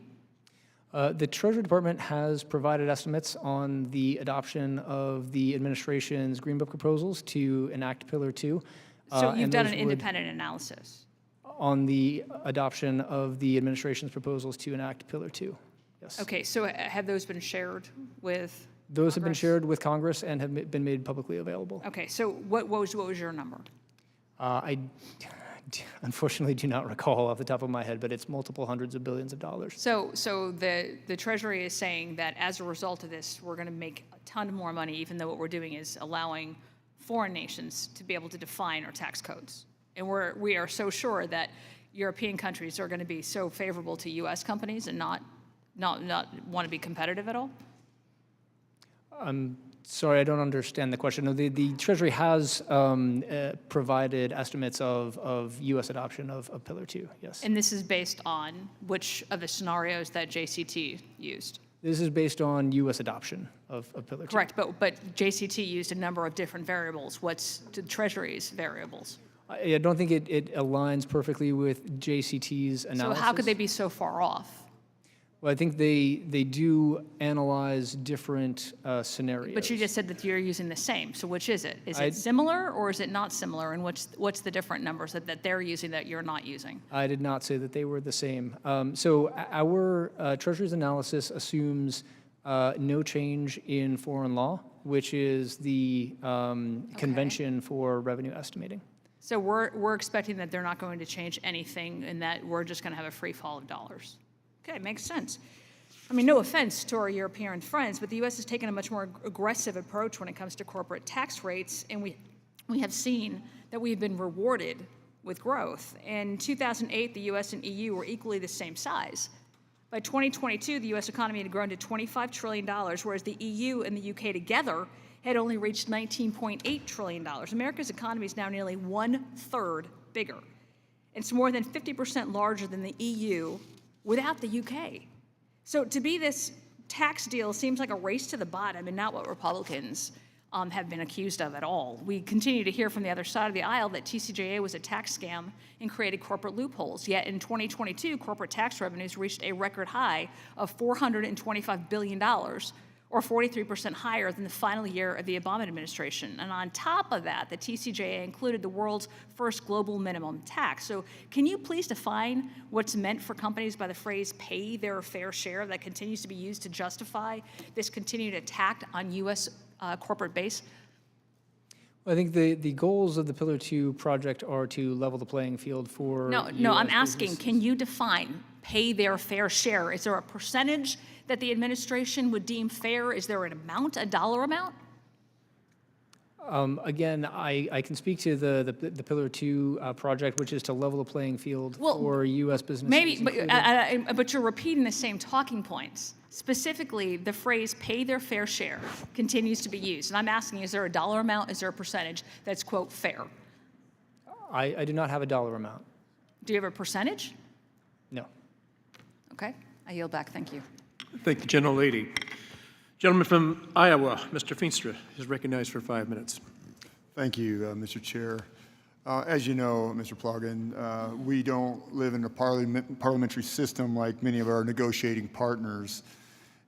The Treasury Department has provided estimates on the adoption of the administration's Green Book proposals to enact Pillar 2. So you've done an independent analysis? On the adoption of the administration's proposals to enact Pillar 2, yes. Okay, so have those been shared with Those have been Congress? shared with Congress and have been made publicly available. Okay, so what was your number? I unfortunately do not recall off the top of my head, but it's multiple hundreds of billions of dollars. So the Treasury is saying that as a result of this, we're going to make a ton more money, even though what we're doing is allowing foreign nations to be able to define our tax codes. And we are so sure that European countries are going to be so favorable to U.S. companies and not want to be competitive at all? I'm sorry, I don't understand the question. No, the Treasury has provided estimates of U.S. adoption of Pillar 2, yes. And this is based on which of the scenarios that JCT used? This is based on U.S. adoption of Pillar 2. Correct, but JCT used a number of different variables. What's the Treasury's variables? I don't think it aligns perfectly with JCT's analysis. So how could they be so far off? Well, I think they do analyze different scenarios. But you just said that you're using the same. So which is it? Is it similar or is it not similar? And what's the different numbers that they're using that you're not using? I did not say that they were the same. So our Treasury's analysis assumes no change in foreign law, which is the convention for revenue estimating. So we're expecting that they're not going to change anything and that we're just going to have a free fall of dollars. Okay, makes sense. I mean, no offense to our European friends, but the U.S. has taken a much more aggressive approach when it comes to corporate tax rates, and we have seen that we've been rewarded with growth. In 2008, the U.S. and EU were equally the same size. By 2022, the U.S. economy had grown to $25 trillion, whereas the EU and the UK together had only reached $19.8 trillion. America's economy is now nearly 1/3 bigger. It's more than 50% larger than the EU without the UK. So to be this tax deal seems like a race to the bottom and not what Republicans have been accused of at all. We continue to hear from the other side of the aisle that TCJA was a tax scam and created corporate loopholes. Yet in 2022, corporate tax revenues reached a record high of $425 billion, or 43% higher than the final year of the Obama administration. And on top of that, the TCJA included the world's first global minimum tax. So can you please define what's meant for companies by the phrase pay their fair share that continues to be used to justify this continued attack on U.S. Corporate base? Well, I think the goals of the Pillar 2 project are to level the playing field for No, I'm asking, can you define pay their fair share? Is there a percentage that the administration would deem fair? Is there an amount, a dollar amount? Again, I can speak to the Pillar 2 project, which is to level the playing field for U.S. businesses. Maybe, but you're repeating the same talking points. Specifically, the phrase pay their fair share continues to be used. And I'm asking, is there a dollar amount, is there a percentage that's, quote, fair? I do not have a dollar amount. Do you have a percentage? No. Okay, I yield back, thank you. Thank the gentlelady. Gentleman from Iowa, Mr. Feenstra, is recognized for 5 minutes. Thank you, Mr. Chair. As you know, Mr. Plugin, we don't live in a parliamentary system like many of our negotiating partners.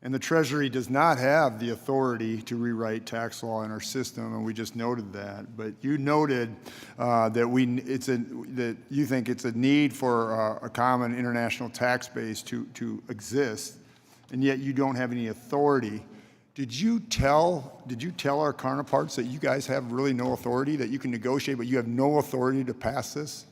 And the Treasury does not have the authority to rewrite tax law in our system, and we just noted that. But you noted that you think it's a need for a common international tax base to exist, and yet you don't have any authority. Did you tell our counterparts that you guys have really no authority, that you can negotiate, but you have no authority to pass this?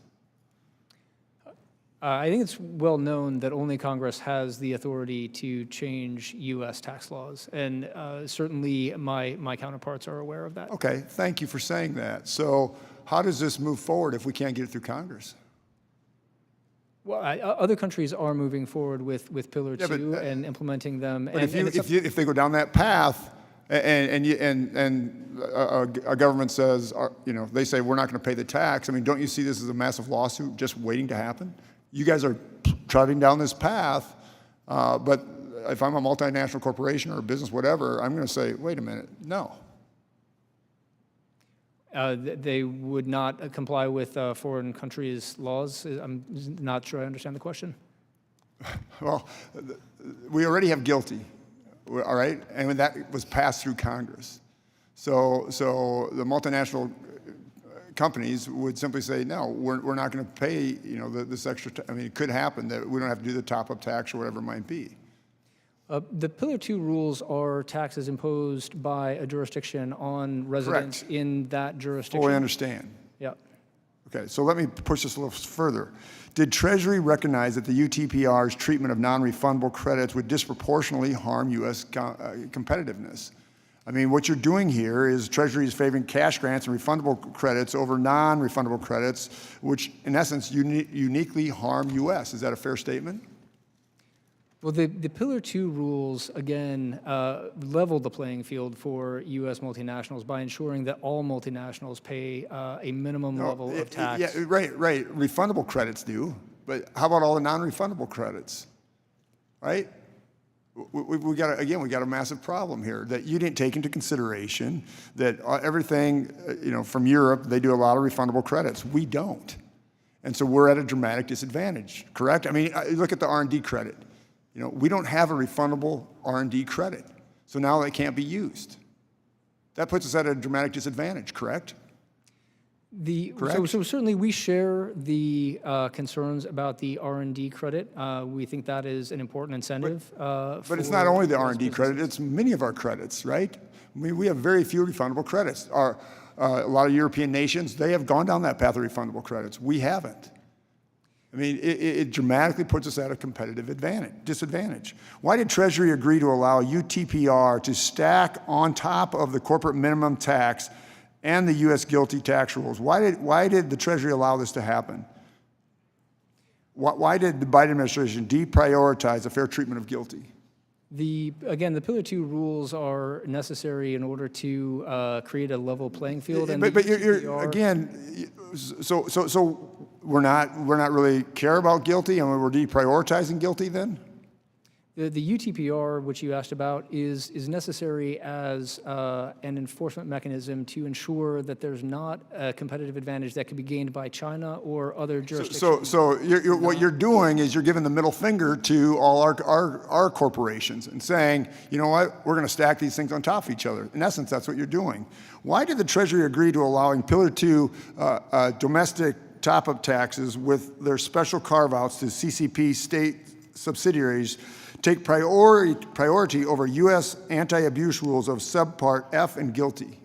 I think it's well known that only Congress has the authority to change U.S. tax laws, and certainly my counterparts are aware of that. Okay, thank you for saying that. So how does this move forward if we can't get it through Congress? Well, other countries are moving forward with Pillar 2 and implementing them. But if they go down that path, and a government says, they say we're not going to pay the tax. I mean, don't you see this as a massive lawsuit just waiting to happen? You guys are trotting down this path, but if I'm a multinational corporation or a business, whatever, I'm going to say, wait a minute, no. They would not comply with foreign countries' laws. I'm not sure I understand the question. Well, we already have guilty, all right? And that was passed through Congress. So the multinational companies would simply say, no, we're not going to pay, this extra. I mean, it could happen that we don't have to do the top-up tax or whatever it might be. The Pillar 2 rules are taxes imposed by a jurisdiction on residents in that jurisdiction. Fully understand. Yeah. Okay, so let me push this a little further. Did Treasury recognize that the UTPR's treatment of non-refundable credits would disproportionately harm U.S. competitiveness? I mean, what you're doing here is Treasury is favoring cash grants and refundable credits over non-refundable credits, which in essence uniquely harm U.S. Is that a fair statement? Well, the Pillar 2 rules, again, level the playing field for U.S. multinationals by ensuring that all multinationals pay a minimum level of tax. Yeah, right. Refundable credits do, but how about all the non-refundable credits, right? We got a massive problem here that you didn't take into consideration. That everything, from Europe, they do a lot of refundable credits. We don't, and so we're at a dramatic disadvantage. Correct? I mean, look at the R&D credit. We don't have a refundable R&D credit, so now it can't be used. That puts us at a dramatic disadvantage. Correct? Correct? So certainly we share the concerns about the R&D credit. We think that is an important incentive. But it's not only the R&D credit, it's many of our credits, right? I mean, we have very few refundable credits. A lot of European nations, they have gone down that path of refundable credits. We haven't. I mean, it dramatically puts us at a competitive disadvantage. Why did Treasury agree to allow UTPR to stack on top of the corporate minimum tax and the U.S. GILTI tax rules? Why did the Treasury allow this to happen? Why did the Biden administration deprioritize the fair treatment of GILTI? Again, the Pillar 2 rules are necessary in order to create a level playing field. And but you're again, so we're not really care about GILTI, and we're deprioritizing GILTI then? The UTPR, which you asked about, is necessary as an enforcement mechanism to ensure that there's not a competitive advantage that could be gained by China or other jurisdictions. So what you're doing is you're giving the middle finger to all our corporations and saying, you know what, we're going to stack these things on top of each other. In essence, that's what you're doing. Why did the Treasury agree to allowing Pillar 2 domestic top-up taxes with their special carve-outs to CCP state subsidiaries take priority over U.S. anti-abuse rules of Subpart F and GILTI?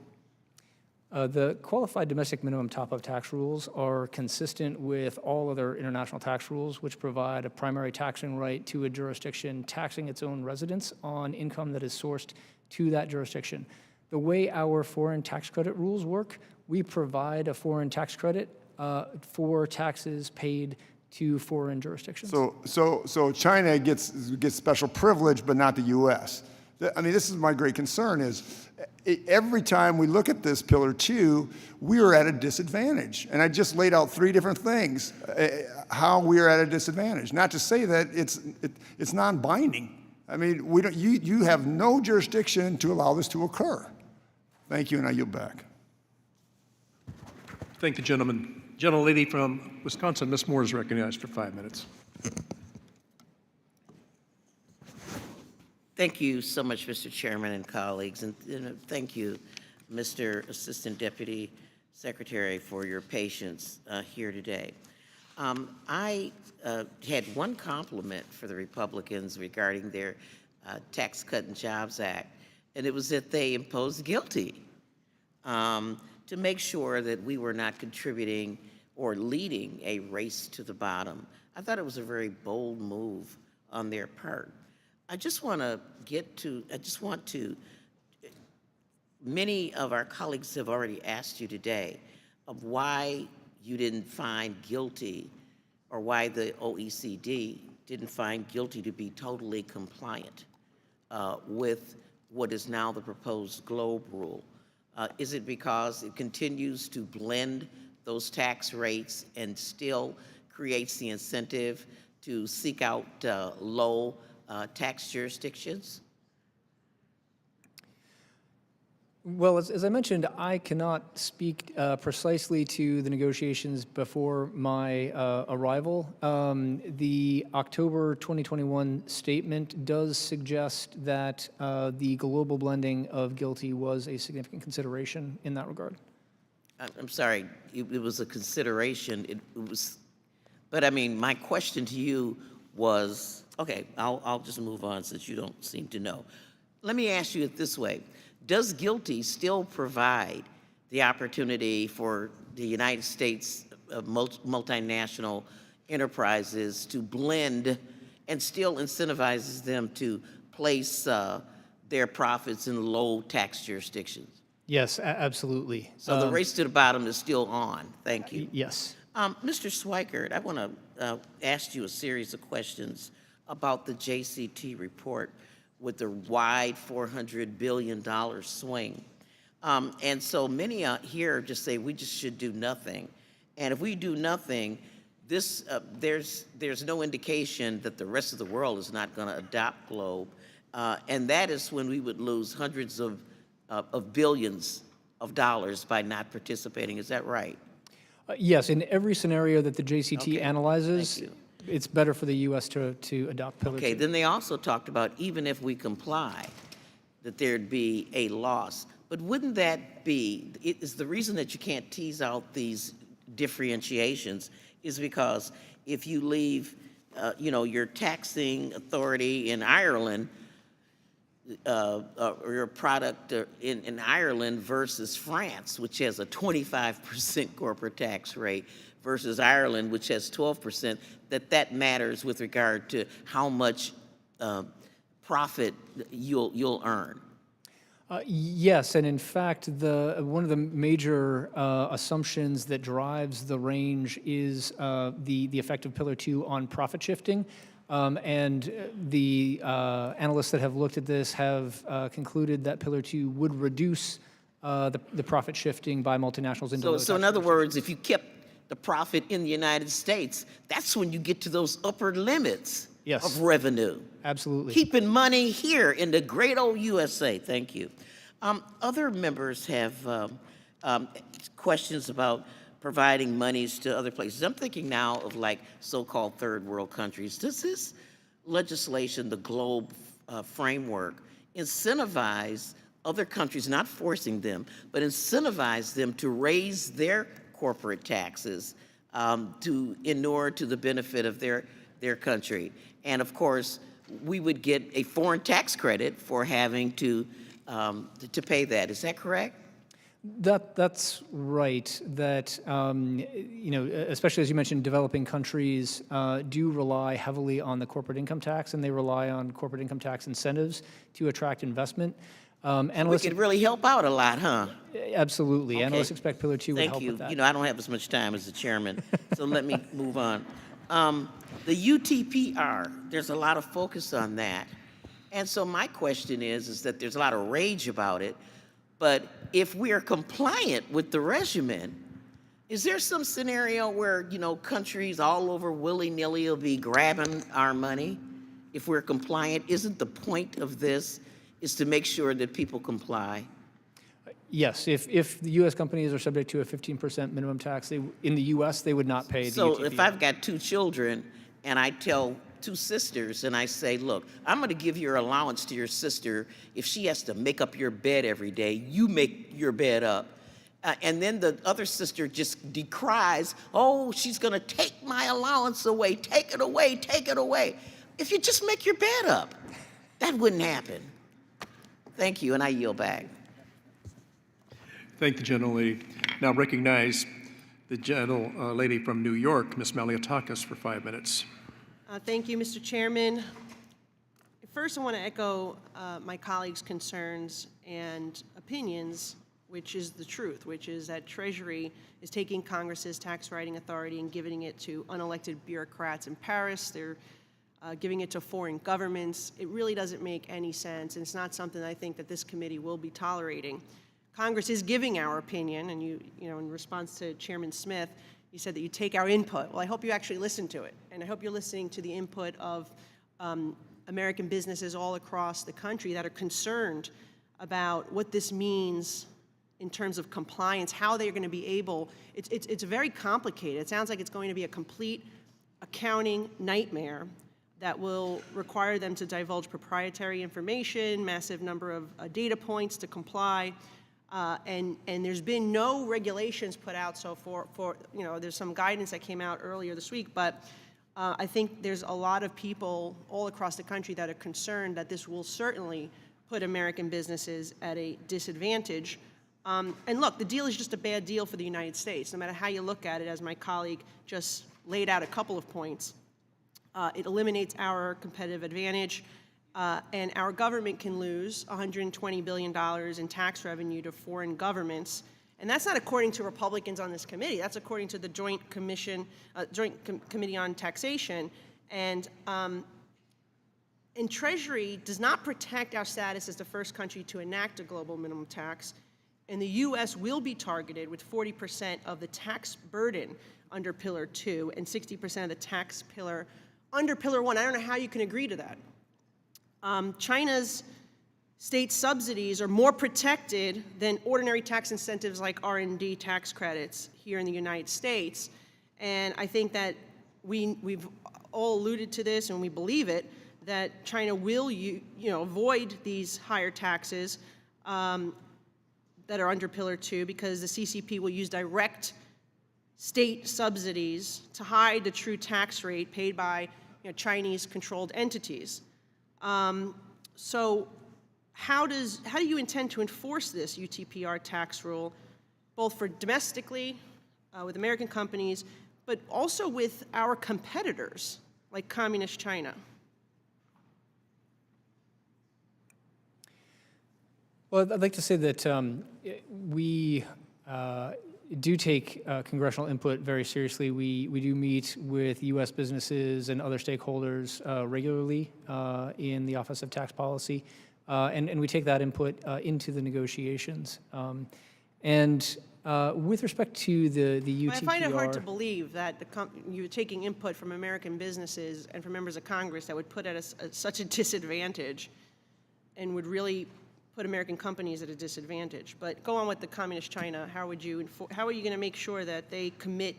The qualified domestic minimum top-up tax rules are consistent with all other international tax rules, which provide a primary taxing right to a jurisdiction taxing its own residents on income that is sourced to that jurisdiction. The way our foreign tax credit rules work, we provide a foreign tax credit for taxes paid to foreign jurisdictions. So China gets special privilege, but not the U.S. I mean, this is my great concern is every time we look at this Pillar 2, we are at a disadvantage. And I just laid out 3 different things, how we are at a disadvantage. Not to say that it's non-binding. I mean, you have no jurisdiction to allow this to occur. Thank you, and I yield back. Thank the gentleman. Gentlelady from Wisconsin, Ms. Moore is recognized for 5 minutes. Thank you so much, Mr. Chairman and colleagues, and thank you, Mr. Assistant Deputy Secretary, for your patience here today. I had one compliment for the Republicans regarding their Tax Cut and Jobs Act, and it was that they imposed GILTI to make sure that we were not contributing or leading a race to the bottom. I thought it was a very bold move on their part. I just want to, many of our colleagues have already asked you today of why you didn't find GILTI, or why the OECD didn't find GILTI to be totally compliant with what is now the proposed GLOBE rule. Is it because it continues to blend those tax rates and still creates the incentive to seek out low tax jurisdictions? Well, as I mentioned, I cannot speak precisely to the negotiations before my arrival. The October 2021 statement does suggest that the global blending of GILTI was a significant consideration in that regard. I'm sorry, it was a consideration. It was, but I mean, my question to you was, okay, I'll just move on since you don't seem to know. Let me ask you it this way. Does GILTI still provide the opportunity for the United States multinational enterprises to blend and still incentivizes them to place their profits in low tax jurisdictions. Yes, absolutely. So the race to the bottom is still on. Thank you. Yes. Mr. Schweikert, I want to ask you a series of questions about the JCT report with the wide $400 billion swing. And so many here just say we just should do nothing. And if we do nothing, there's no indication that the rest of the world is not going to adopt GLOBE. And that is when we would lose hundreds of billions of dollars by not participating. Is that right? Yes, in every scenario that the JCT Okay, analyzes, thank you. it's better for the U.S. to adopt Pillar Okay, 2. then they also talked about even if we comply, that there'd be a loss. But wouldn't that be, is the reason that you can't tease out these differentiations is because if you leave, your taxing authority in Ireland, or your product in Ireland versus France, which has a 25% corporate tax rate, versus Ireland, which has 12%, that matters with regard to how much profit you'll earn. Yes, and in fact, one of the major assumptions that drives the range is the effect of Pillar 2 on profit shifting. And the analysts that have looked at this have concluded that Pillar 2 would reduce the profit shifting by multinationals into low So in other words, if you kept the profit in the United States, that's when you get to those upper limits of revenue. Absolutely. Keeping money here in the great old USA. Thank you. Other members have questions about providing monies to other places. I'm thinking now of like so-called third world countries. Does this legislation, the GLOBE framework, incentivize other countries, not forcing them, but incentivize them to raise their corporate taxes to inure to the benefit of their country? And of course, we would get a foreign tax credit for having to pay that. Is that correct? That's right. That especially as you mentioned, developing countries do rely heavily on the corporate income tax, and they rely on corporate income tax incentives to attract investment. We could really help out a lot, huh? Absolutely. Okay. Analysts expect Pillar 2 would help Thank with that. you. I don't have as much time as the chairman, so let me move on. The UTPR, there's a lot of focus on that. And so my question is that there's a lot of rage about it, but if we are compliant with the regimen, is there some scenario where, countries all over willy-nilly will be grabbing our money if we're compliant? Isn't the point of this is to make sure that people comply? Yes, if the U.S. companies are subject to a 15% minimum tax, in the U.S. they would not pay the So UTPR. if I've got two children and I tell two sisters and I say, look, I'm going to give your allowance to your sister if she has to make up your bed every day, you make your bed up. And then the other sister just decries, oh, she's going to take my allowance away, take it away, take it away. If you just make your bed up, that wouldn't happen. Thank you, and I yield back. Thank the gentlelady. Now recognize the gentlelady from New York, Ms. Maliotakis, for 5 minutes. Thank you, Mr. Chairman. First, I want to echo my colleagues' concerns and opinions, which is the truth, which is that Treasury is taking Congress's tax writing authority and giving it to unelected bureaucrats in Paris. They're giving it to foreign governments. It really doesn't make any sense, and it's not something I think that this committee will be tolerating. Congress is giving our opinion, and in response to Chairman Smith, you said that you take our input. Well, I hope you actually listen to it, and I hope you're listening to the input of American businesses all across the country that are concerned about what this means in terms of compliance, how they're going to be able. It's very complicated. It sounds like it's going to be a complete accounting nightmare that will require them to divulge proprietary information, massive number of data points to comply. And there's been no regulations put out so there's some guidance that came out earlier this week, but I think there's a lot of people all across the country that are concerned that this will certainly put American businesses at a disadvantage. And look, the deal is just a bad deal for the United States, no matter how you look at it, as my colleague just laid out a couple of points. It eliminates our competitive advantage. and our government can lose $120 billion in tax revenue to foreign governments. And that's not according to Republicans on this committee. That's according to the Joint Committee on Taxation. And Treasury does not protect our status as the first country to enact a global minimum tax. And the U.S. will be targeted with 40% of the tax burden under Pillar 2 and 60% of the tax pillar under Pillar 1. I don't know how you can agree to that. China's state subsidies are more protected than ordinary tax incentives like R&D tax credits here in the United States. And I think that we've all alluded to this, and we believe it, that China will avoid these higher taxes that are under Pillar 2 because the CCP will use direct state subsidies to hide the true tax rate paid by Chinese-controlled entities. So how do you intend to enforce this UTPR tax rule, both for domestically with American companies, but also with our competitors like Communist China? Well, I'd like to say that we do take congressional input very seriously. We do meet with U.S. businesses and other stakeholders regularly in the Office of Tax Policy, and we take that input into the negotiations. With respect to the UTPR... I find it hard to believe that you're taking input from American businesses and from members of Congress that would put at such a disadvantage and would really put American companies at a disadvantage. But go on with the Communist China. How are you going to make sure that they commit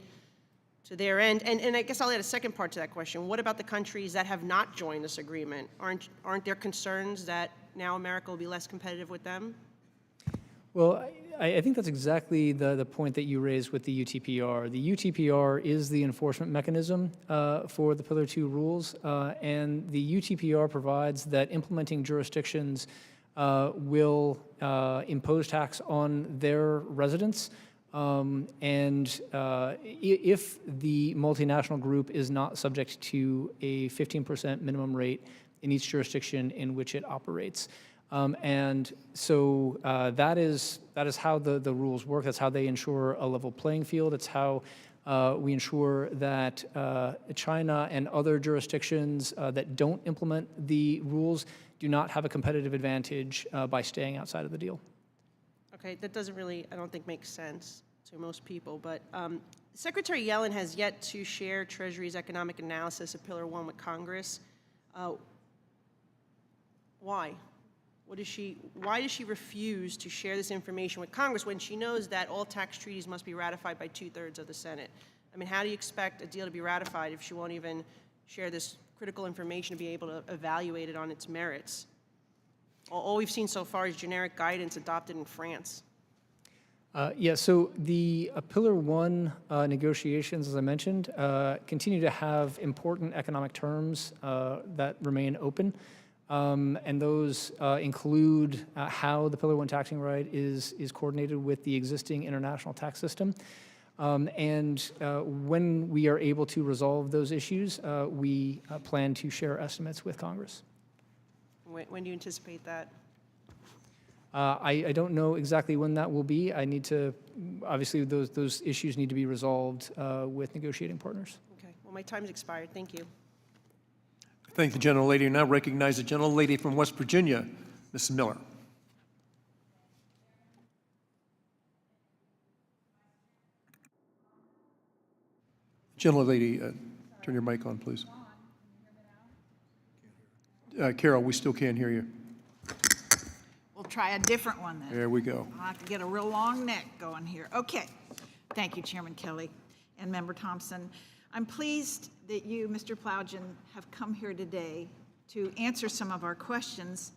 to their end? And I guess I'll add a second part to that question. What about the countries that have not joined this agreement? Aren't there concerns that now America will be less competitive with them? Well, I think that's exactly the point that you raised with the UTPR. The UTPR is the enforcement mechanism for the Pillar 2 rules, and the UTPR provides that implementing jurisdictions will impose tax on their residents, and if the multinational group is not subject to a 15% minimum rate in each jurisdiction in which it operates. And so that is how the rules work. That's how they ensure a level playing field. It's how we ensure that China and other jurisdictions that don't implement the rules do not have a competitive advantage by staying outside of the deal. Okay, that doesn't really, I don't think, make sense to most people. But Secretary Yellen has yet to share Treasury's economic analysis of Pillar 1 with Congress. Why? Why does she refuse to share this information with Congress when she knows that all tax treaties must be ratified by 2/3 of the Senate? I mean, how do you expect a deal to be ratified if she won't even share this critical information to be able to evaluate it on its merits? All we've seen so far is generic guidance adopted in France. So the Pillar 1 negotiations, as I mentioned, continue to have important economic terms that remain open. And those include how the Pillar 1 taxing right is coordinated with the existing international tax system. When we are able to resolve those issues, we plan to share estimates with Congress. When do you anticipate that? I don't know exactly when that will be. I need to, obviously, those issues need to be resolved with negotiating partners. Okay, well, my time's expired. Thank you. Thank the gentlelady. Now recognize the gentlelady from West Virginia, Ms. Miller. Gentlelady, turn your mic on, please. Carol, we still can't hear you. We'll try a different one then. There we go. I'll have to get a real long neck going here. Okay. Thank you, Chairman Kelly and Member Thompson. I'm pleased that you, Mr. Plowgen, have come here today to answer some of our questions.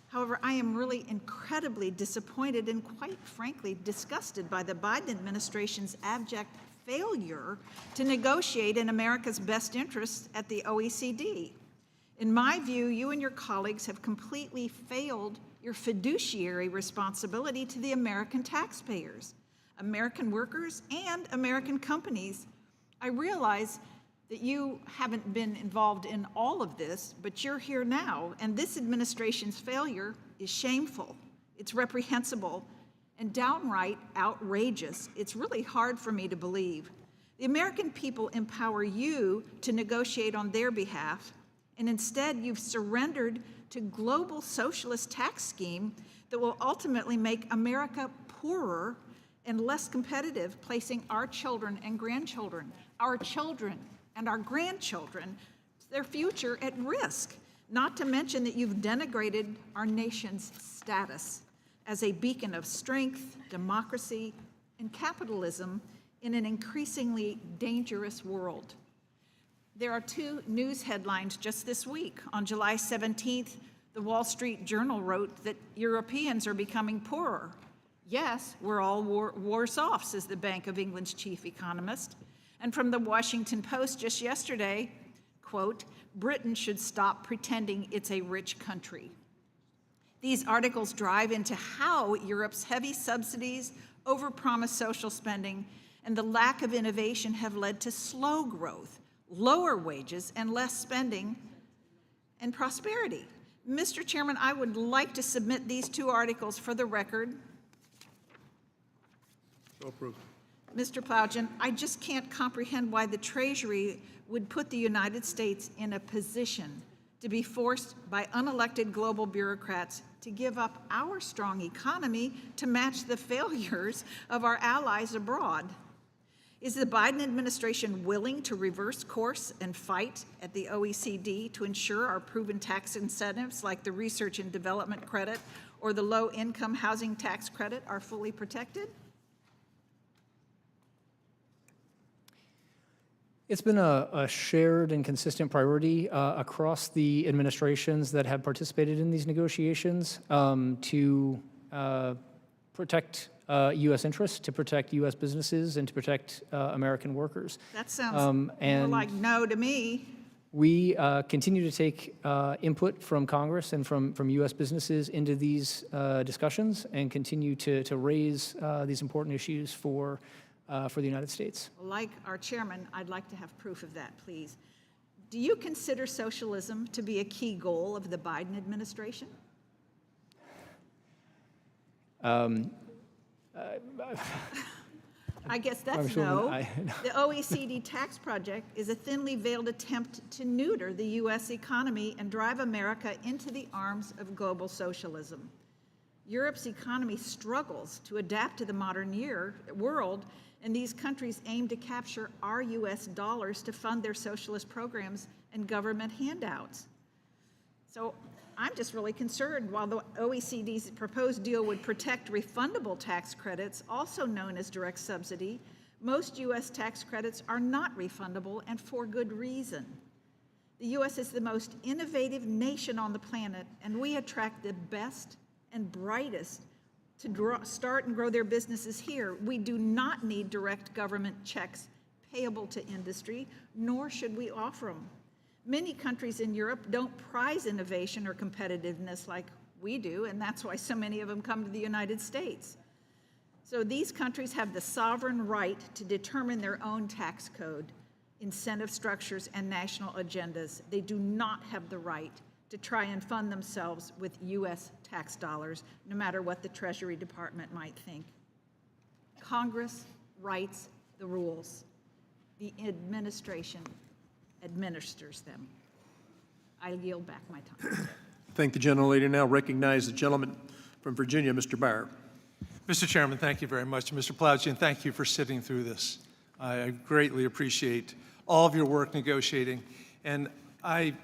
However, I am really incredibly disappointed and quite frankly disgusted by the Biden administration's abject failure to negotiate in America's best interests at the OECD. In my view, you and your colleagues have completely failed your fiduciary responsibility to the American taxpayers, American workers, and American companies. I realize that you haven't been involved in all of this, but you're here now, and this administration's failure is shameful. It's reprehensible and downright outrageous. It's really hard for me to believe. The American people empower you to negotiate on their behalf, and instead you've surrendered to global socialist tax scheme that will ultimately make America poorer and less competitive, placing our children and grandchildren, our children and our grandchildren, their future at risk. Not to mention that you've denigrated our nation's status as a beacon of strength, democracy, and capitalism in an increasingly dangerous world. There are two news headlines just this week. On July 17th, the Wall Street Journal wrote that Europeans are becoming poorer. Yes, we're all worse off, says the Bank of England's chief economist. And from the Washington Post just yesterday, quote, Britain should stop pretending it's a rich country. These articles drive into how Europe's heavy subsidies, overpromised social spending, and the lack of innovation have led to slow growth, lower wages, and less spending and prosperity. Mr. Chairman, I would like to submit these two articles for the record. So approved. Mr. Plowgen, I just can't comprehend why the Treasury would put the United States in a position to be forced by unelected global bureaucrats to give up our strong economy to match the failures of our allies abroad. Is the Biden administration willing to reverse course and fight at the OECD to ensure our proven tax incentives like the Research and Development Credit or the Low-Income Housing Tax Credit are fully protected? It's been a shared and consistent priority across the administrations that have participated in these negotiations to protect U.S. interests, to protect U.S. businesses, and to protect American workers. That sounds more like no to me. We continue to take input from Congress and from U.S. businesses into these discussions and continue to raise these important issues for the United States. Like our chairman, I'd like to have proof of that, please. Do you consider socialism to be a key goal of the Biden administration? I guess that's no. The OECD Tax Project is a thinly veiled attempt to neuter the U.S. economy and drive America into the arms of global socialism. Europe's economy struggles to adapt to the modern world, and these countries aim to capture our U.S. dollars to fund their socialist programs and government handouts. So I'm just really concerned. While the OECD's proposed deal would protect refundable tax credits, also known as direct subsidy, most U.S. tax credits are not refundable, and for good reason. The U.S. is the most innovative nation on the planet, and we attract the best and brightest to start and grow their businesses here. We do not need direct government checks payable to industry, nor should we offer them. Many countries in Europe don't prize innovation or competitiveness like we do, and that's why so many of them come to the United States. So these countries have the sovereign right to determine their own tax code, incentive structures, and national agendas. They do not have the right to try and fund themselves with U.S. tax dollars, no matter what the Treasury Department might think. Congress writes the rules. The administration administers them. I yield back my time. Thank the gentlelady. Now recognize the gentleman from Virginia, Mr. Byer. Mr. Chairman, thank you very much. Mr. Plowgen, thank you for sitting through this. I greatly appreciate all of your work negotiating, and I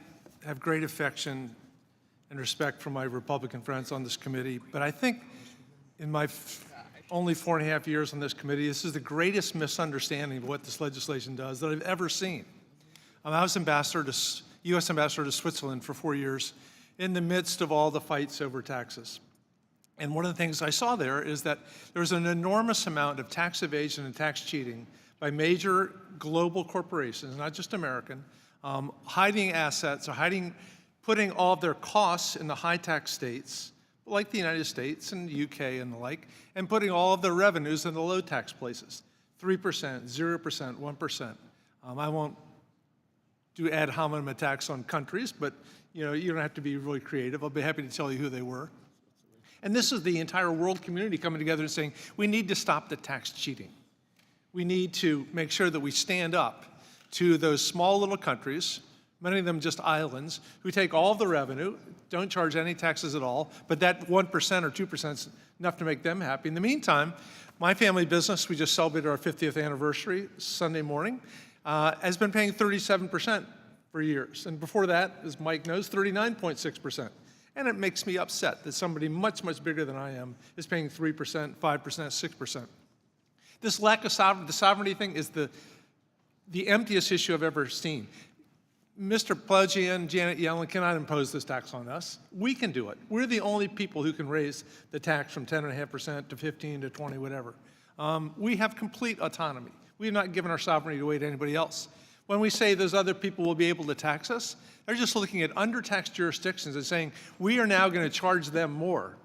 have great affection and respect for my Republican friends on this committee, but I think in my only 4.5 years on this committee, this is the greatest misunderstanding of what this legislation does that I've ever seen. I was U.S. Ambassador to Switzerland for 4 years in the midst of all the fights over taxes. And one of the things I saw there is that there was an enormous amount of tax evasion and tax cheating by major global corporations, not just American, hiding assets or putting all of their costs in the high-tax states, like the United States and the UK and the like, and putting all of their revenues in the low-tax places, 3%, 0%, 1%. I won't do ad hominem attacks on countries, but you don't have to be really creative. I'll be happy to tell you who they were. And this is the entire world community coming together and saying, we need to stop the tax cheating. We need to make sure that we stand up to those small little countries, many of them just islands, who take all the revenue, don't charge any taxes at all, but that 1% or 2% is enough to make them happy. In the meantime, my family business, we just celebrated our 50th anniversary Sunday morning, has been paying 37% for years. And before that, as Mike knows, 39.6%. And it makes me upset that somebody much, much bigger than I am is paying 3%, 5%, 6%. This lack of the sovereignty thing is the emptiest issue I've ever seen. Mr. Plowgy and Janet Yellen cannot impose this tax on us. We can do it. We're the only people who can raise the tax from 10.5% to 15 to 20, whatever. We have complete autonomy. We have not given our sovereignty away to anybody else. When we say those other people will be able to tax us, they're just looking at undertaxed jurisdictions and saying, we are now going to charge them more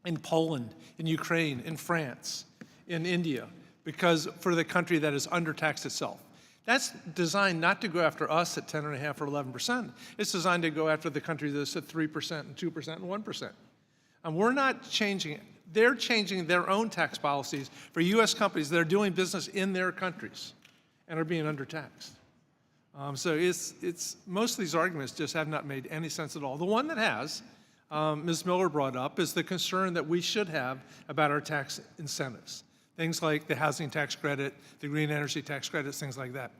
in Poland, in Ukraine, in France, in India, because for the country that is undertaxed itself. That's designed not to go after us at 10.5 or 11%. It's designed to go after the country that's at 3% and 2% and 1%. And we're not changing it. They're changing their own tax policies for U.S. companies that are doing business in their countries and are being undertaxed. So it's most of these arguments just have not made any sense at all. The one that has, Ms. Miller brought up, is the concern that we should have about our tax incentives. Things like the housing tax credit, the green energy tax credits, things like that.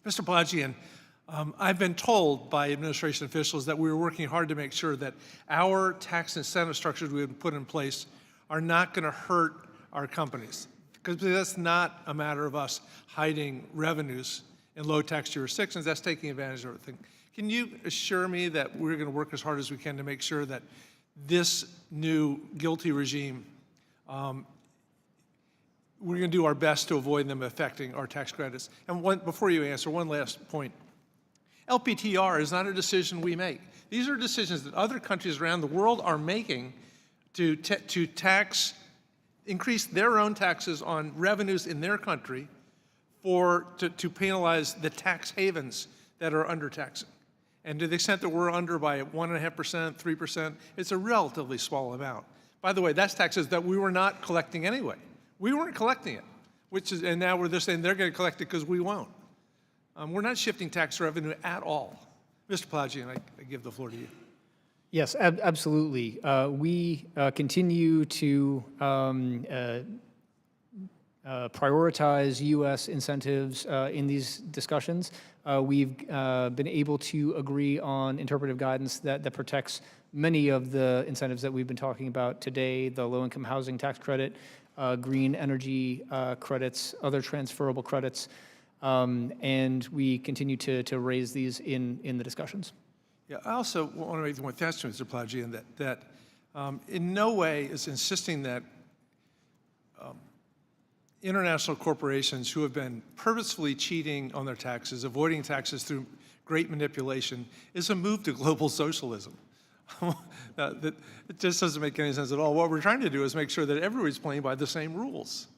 Mr. Plowgy, I've been told by administration officials that we were working hard to make sure that our tax incentive structures we would put in place are not going to hurt our companies, because that's not a matter of us hiding revenues in low tax jurisdictions. That's taking advantage of everything. Can you assure me that we're going to work as hard as we can to make sure that this new guilty regime, we're going to do our best to avoid them affecting our tax credits? And before you answer, one last point. LPTR is not a decision we make. These are decisions that other countries around the world are making to increase their own taxes on revenues in their country to penalize the tax havens that are undertaxing. And to the extent that we're under by 1.5%, 3%, it's a relatively small amount. By the way, that's taxes that we were not collecting anyway. We weren't collecting it, and now they're saying they're going to collect it because we won't. We're not shifting tax revenue at all. Mr. Plowgy, I give the floor to you. Yes, absolutely. We continue to prioritize U.S. incentives in these discussions. We've been able to agree on interpretive guidance that protects many of the incentives that we've been talking about today: the low-income housing tax credit, green energy credits, other transferable credits, and we continue to raise these in the discussions. Yeah, I also want to make one question, Mr. Plowgy, and that in no way is insisting that international corporations who have been purposefully cheating on their taxes, avoiding taxes through great manipulation, is a move to global socialism. It just doesn't make any sense at all. What we're trying to do is make sure that everybody's playing by the same rules,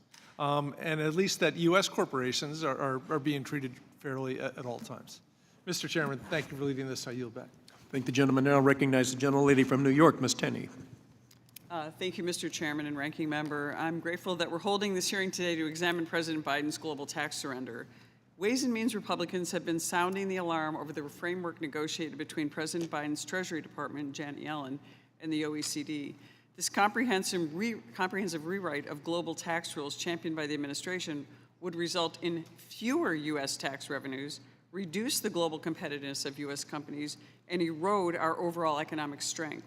and at least that U.S. corporations are being treated fairly at all times. Mr. Chairman, thank you for leading this. I yield back. Thank the gentleman. Now recognize the gentlelady from New York, Ms. Tenney. Thank you, Mr. Chairman and Ranking Member. I'm grateful that we're holding this hearing today to examine President Biden's global tax surrender. Ways and Means Republicans have been sounding the alarm over the framework negotiated between President Biden's Treasury Department, Janet Yellen, and the OECD. This comprehensive rewrite of global tax rules championed by the administration would result in fewer U.S. tax revenues, reduce the global competitiveness of U.S. companies, and erode our overall economic strength.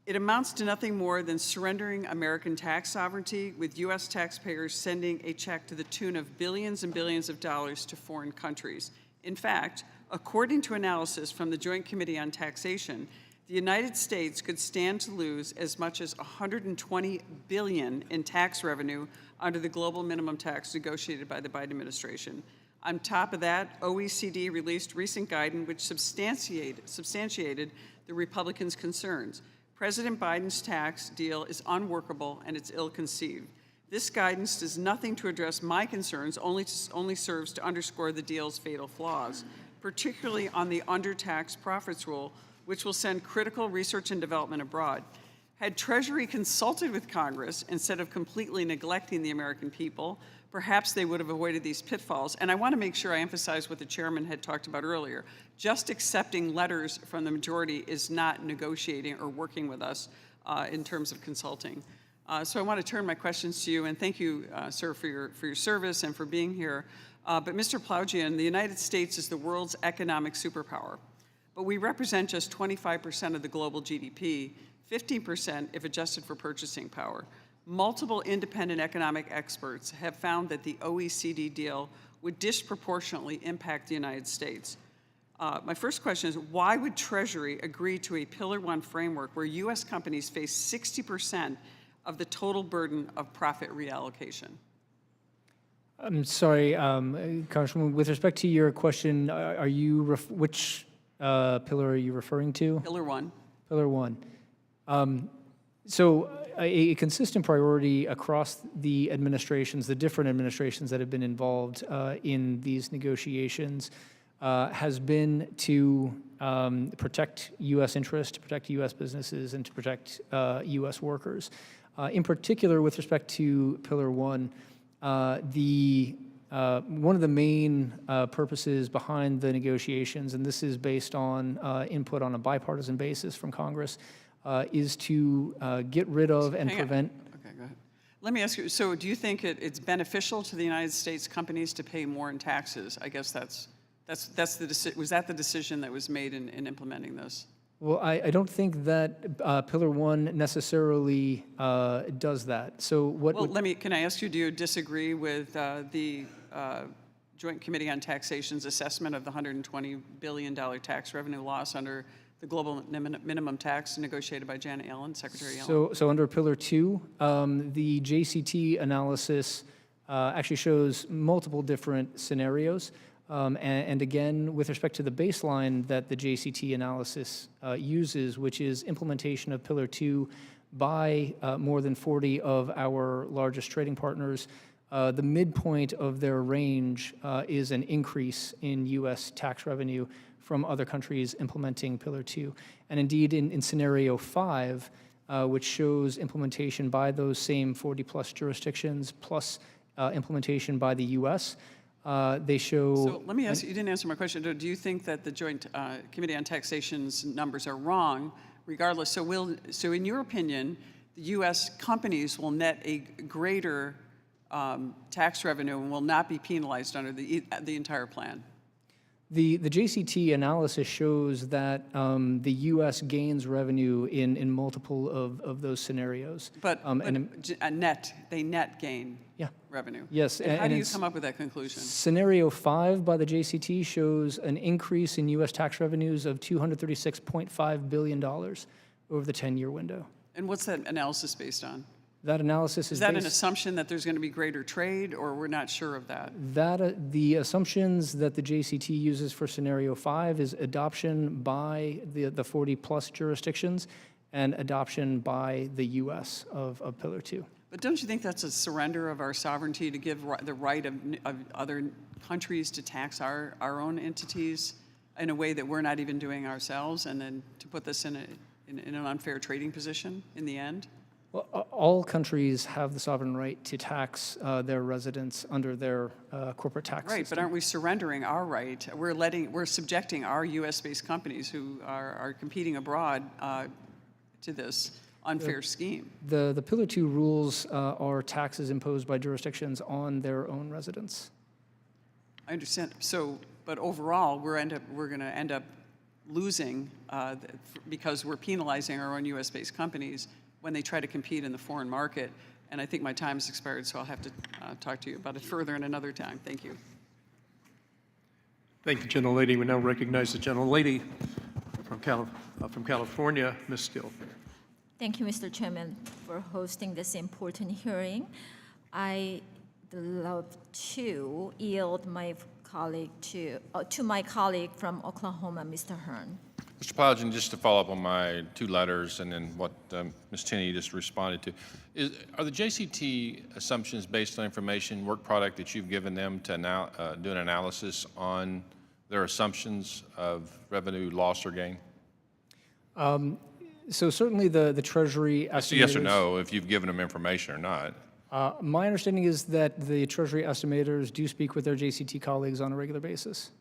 It amounts to nothing more than surrendering American tax sovereignty, with U.S. taxpayers sending a check to the tune of billions and billions of dollars to foreign countries. In fact, according to analysis from the Joint Committee on Taxation, the United States could stand to lose as much as $120 billion in tax revenue under the global minimum tax negotiated by the Biden administration. On top of that, OECD released recent guidance which substantiated the Republicans' concerns. President Biden's tax deal is unworkable and it's ill-conceived. This guidance does nothing to address my concerns, only serves to underscore the deal's fatal flaws. particularly on the undertaxed profits rule, which will send critical research and development abroad. Had Treasury consulted with Congress instead of completely neglecting the American people, perhaps they would have avoided these pitfalls. And I want to make sure I emphasize what the chairman had talked about earlier. Just accepting letters from the majority is not negotiating or working with us in terms of consulting. So I want to turn my questions to you, and thank you, sir, for your service and for being here. But Mr. Ploujian, the United States is the world's economic superpower, but we represent just 25% of the global GDP, 15% if adjusted for purchasing power. Multiple independent economic experts have found that the OECD deal would disproportionately impact the United States. My first question is, why would Treasury agree to a Pillar 1 framework where U.S. companies face 60% of the total burden of profit reallocation? I'm sorry, Congresswoman, with respect to your question, are you, which pillar are you referring to? Pillar 1. Pillar 1. So a consistent priority across the administrations, the different administrations that have been involved in these negotiations, has been to protect U.S. interests, to protect U.S. businesses, and to protect U.S. workers. In particular, with respect to Pillar 1, one of the main purposes behind the negotiations, and this is based on input on a bipartisan basis from Congress, is to get rid of and prevent. Okay, go ahead. Let me ask you, so do you think it's beneficial to the United States companies to pay more in taxes? I guess was that the decision that was made in implementing this? Well, I don't think that Pillar 1 necessarily does that. So what? Well, can I ask you, do you disagree with the Joint Committee on Taxation's assessment of the $120 billion tax revenue loss under the global minimum tax negotiated by Janet Yellen, Secretary Yellen? So under Pillar 2, the JCT analysis actually shows multiple different scenarios. And again, with respect to the baseline that the JCT analysis uses, which is implementation of Pillar 2 by more than 40 of our largest trading partners, the midpoint of their range is an increase in U.S. tax revenue from other countries implementing Pillar 2. And indeed, in Scenario 5, which shows implementation by those same 40-plus jurisdictions, plus implementation by the U.S., they show. So let me ask you, you didn't answer my question. Do you think that the Joint Committee on Taxation's numbers are wrong, regardless? So in your opinion, the U.S. companies will net a greater tax revenue and will not be penalized under the entire plan? The JCT analysis shows that the U.S. gains revenue in multiple of those scenarios. But they net gain revenue. Yes. And how do you come up with that conclusion? Scenario 5 by the JCT shows an increase in U.S. tax revenues of $236.5 billion over the 10-year window. And what's that analysis based on? That analysis is that an assumption that there's going to be greater trade, or we're not sure of that? The assumptions that the JCT uses for Scenario 5 is adoption by the 40-plus jurisdictions and adoption by the U.S. of Pillar 2. But don't you think that's a surrender of our sovereignty to give the right of other countries to tax our own entities in a way that we're not even doing ourselves, and then to put this in an unfair trading position in the end? Well, all countries have the sovereign right to tax their residents under their corporate tax system. Right, but aren't we surrendering our right? We're subjecting our U.S.-based companies who are competing abroad to this unfair scheme. The Pillar 2 rules are taxes imposed by jurisdictions on their own residents. I understand. So, but overall, we're going to end up losing because we're penalizing our own U.S.-based companies when they try to compete in the foreign market. And I think my time has expired, so I'll have to talk to you about it further in another time. Thank you. Thank you, gentlelady. We now recognize the gentlelady from California, Ms. Steele. Thank you, Mr. Chairman, for hosting this important hearing. I'd love to yield my colleague to my colleague from Oklahoma, Mr. Hearn. Mr. Ploujian, just to follow up on my two letters and then what Ms. Tenney just responded to, are the JCT assumptions based on information, work product that you've given them to do an analysis on their assumptions of revenue loss or gain? So certainly the Treasury It's a yes or estimators. no, if you've given them information or not. My understanding is that the Treasury estimators do speak with their JCT colleagues on a regular basis.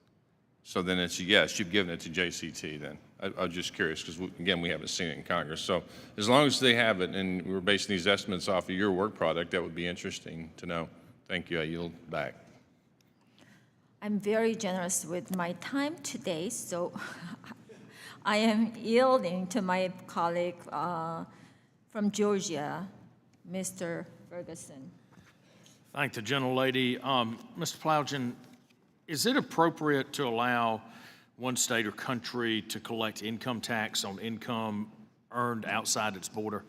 So then it's a yes, you've given it to JCT then. I was just curious, because again, we haven't seen it in Congress. So as long as they have it, and we're basing these estimates off of your work product, that would be interesting to know. Thank you, I yield back. I'm very generous with my time today, so I am yielding to my colleague from Georgia, Mr. Ferguson. Thank the gentlelady. Mr. Plowgen, is it appropriate to allow one state or country to collect income tax on income earned outside its border?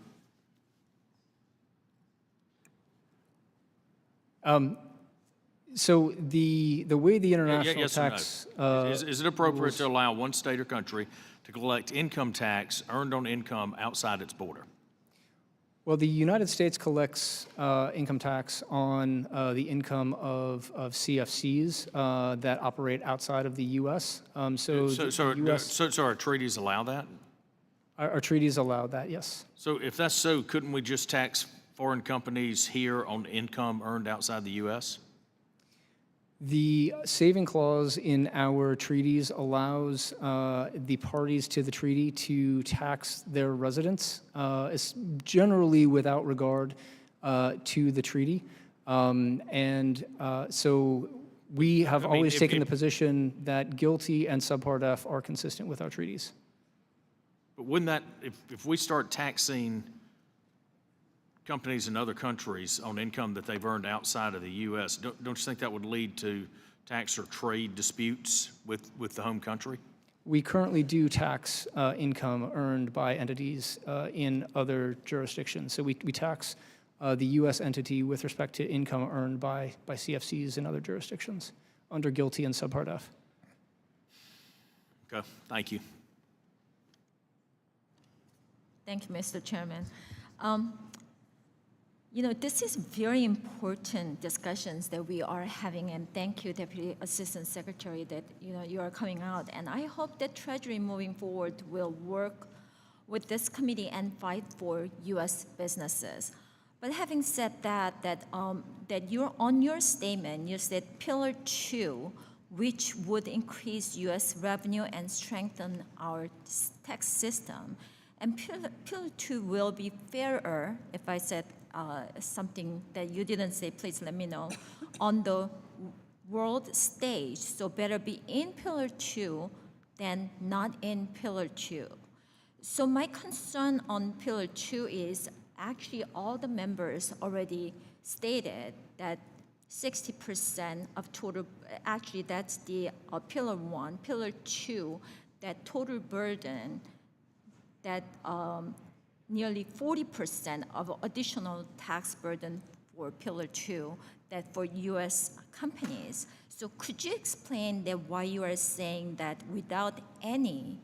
So the way the international Yes or tax no? Is it appropriate rules- to allow one state or country to collect income tax earned on income outside its border? Well, the United States collects income tax on the income of CFCs that operate outside of the U.S. So our treaties allow that? Our treaties allow that, yes. So if that's so, couldn't we just tax foreign companies here on income earned outside the U.S.? The saving clause in our treaties allows the parties to the treaty to tax their residents, it's generally without regard to the treaty. So we have always taken the position that guilty and subpart F are consistent with our treaties. But wouldn't that, if we start taxing companies in other countries on income that they've earned outside of the U.S., don't you think that would lead to tax or trade disputes with the home country? We currently do tax income earned by entities in other jurisdictions. So we tax the U.S. entity with respect to income earned by CFCs in other jurisdictions under guilty and subpart F. Okay, thank you. Thank you, Mr. Chairman. You know, this is very important discussions that we are having, and thank you, Deputy Assistant Secretary, that you are coming out. And I hope that Treasury moving forward will work with this committee and fight for U.S. businesses. But having said that, that you're on your statement, you said Pillar 2, which would increase U.S. revenue and strengthen our tax system. And Pillar 2 will be fairer, if I said something that you didn't say, please let me know, on the world stage. So better be in Pillar 2 than not in Pillar 2. So my concern on Pillar 2 is actually all the members already stated that 60% of total, actually that's the Pillar 1, Pillar 2, that total burden, that nearly 40% of additional tax burden for Pillar 2 that for U.S. companies. So could you explain that why you are saying that without any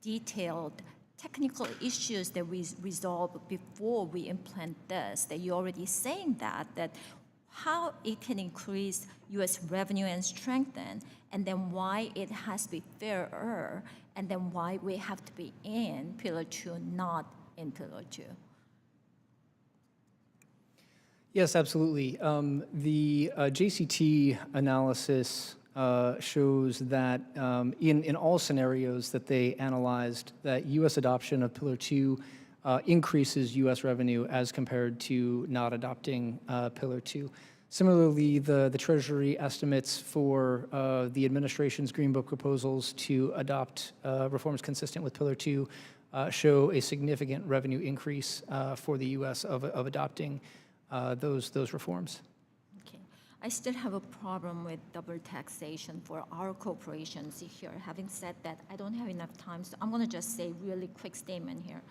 detailed technical issues that we resolve before we implement this, that you're already saying that how it can increase U.S. revenue and strengthen, and then why it has to be fairer, and then why we have to be in Pillar 2, not in Pillar 2? Yes, absolutely. The JCT analysis shows that in all scenarios that they analyzed, that U.S. adoption of Pillar 2 increases U.S. revenue as compared to not adopting Pillar 2. Similarly, the Treasury estimates for the administration's Green Book proposals to adopt reforms consistent with Pillar 2 show a significant revenue increase for the U.S. of adopting those reforms. Okay. I still have a problem with double taxation for our corporations here. Having said that, I don't have enough time, so I'm going to just say a really quick statement here.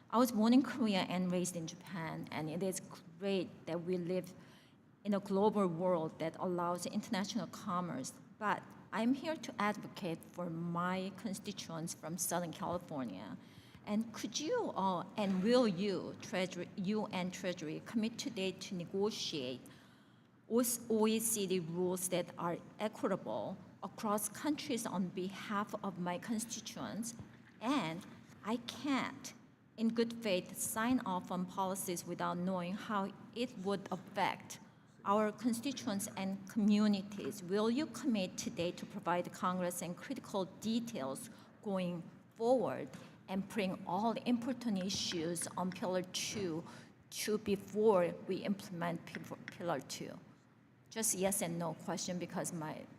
I was born in Korea and raised in Japan, and it is great that we live in a global world that allows international commerce, but I'm here to advocate for my constituents from Southern California. And could you, and will you, you and Treasury, commit today to negotiate OECD rules that are equitable across countries on behalf of my constituents, and I can't, in good faith, sign off on policies without knowing how it would affect our constituents and communities. Will you commit today to provide Congress and critical details going forward and bring all the important issues on Pillar 2 to before we implement Pillar 2? Just yes and no question because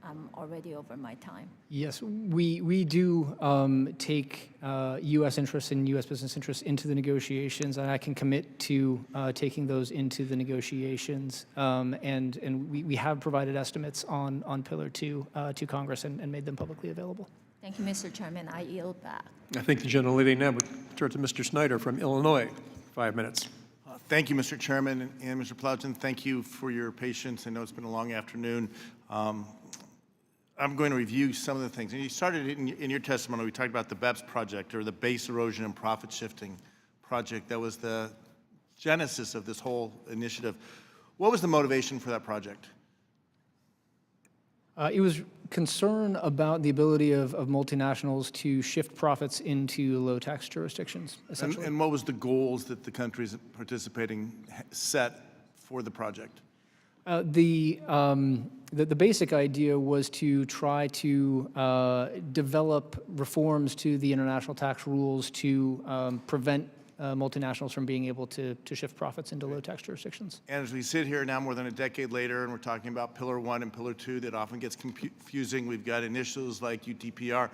I'm already over my time. Yes, we do take U.S. interests and U.S. business interests into the negotiations, and I can commit to taking those into the negotiations. And we have provided estimates on Pillar 2 to Congress and made them publicly available. Thank you, Mr. Chairman. I yield back. I think the gentlelady now would turn to Mr. Snyder from Illinois. 5 minutes. Thank you, Mr. Chairman, and Mr. Plowden, thank you for your patience. I know it's been a long afternoon. I'm going to review some of the things. And you started in your testimony, we talked about the BEPS project, or the Base Erosion and Profit Shifting project. That was the genesis of this whole initiative. What was the motivation for that project? It was concern about the ability of multinationals to shift profits into low-tax jurisdictions, essentially. And what was the goals that the countries participating set for the project? The basic idea was to try to develop reforms to the international tax rules to prevent multinationals from being able to shift profits into low-tax jurisdictions. And as we sit here now more than a decade later, and we're talking about Pillar 1 and Pillar 2, that often gets confusing. We've got initials like UTPR.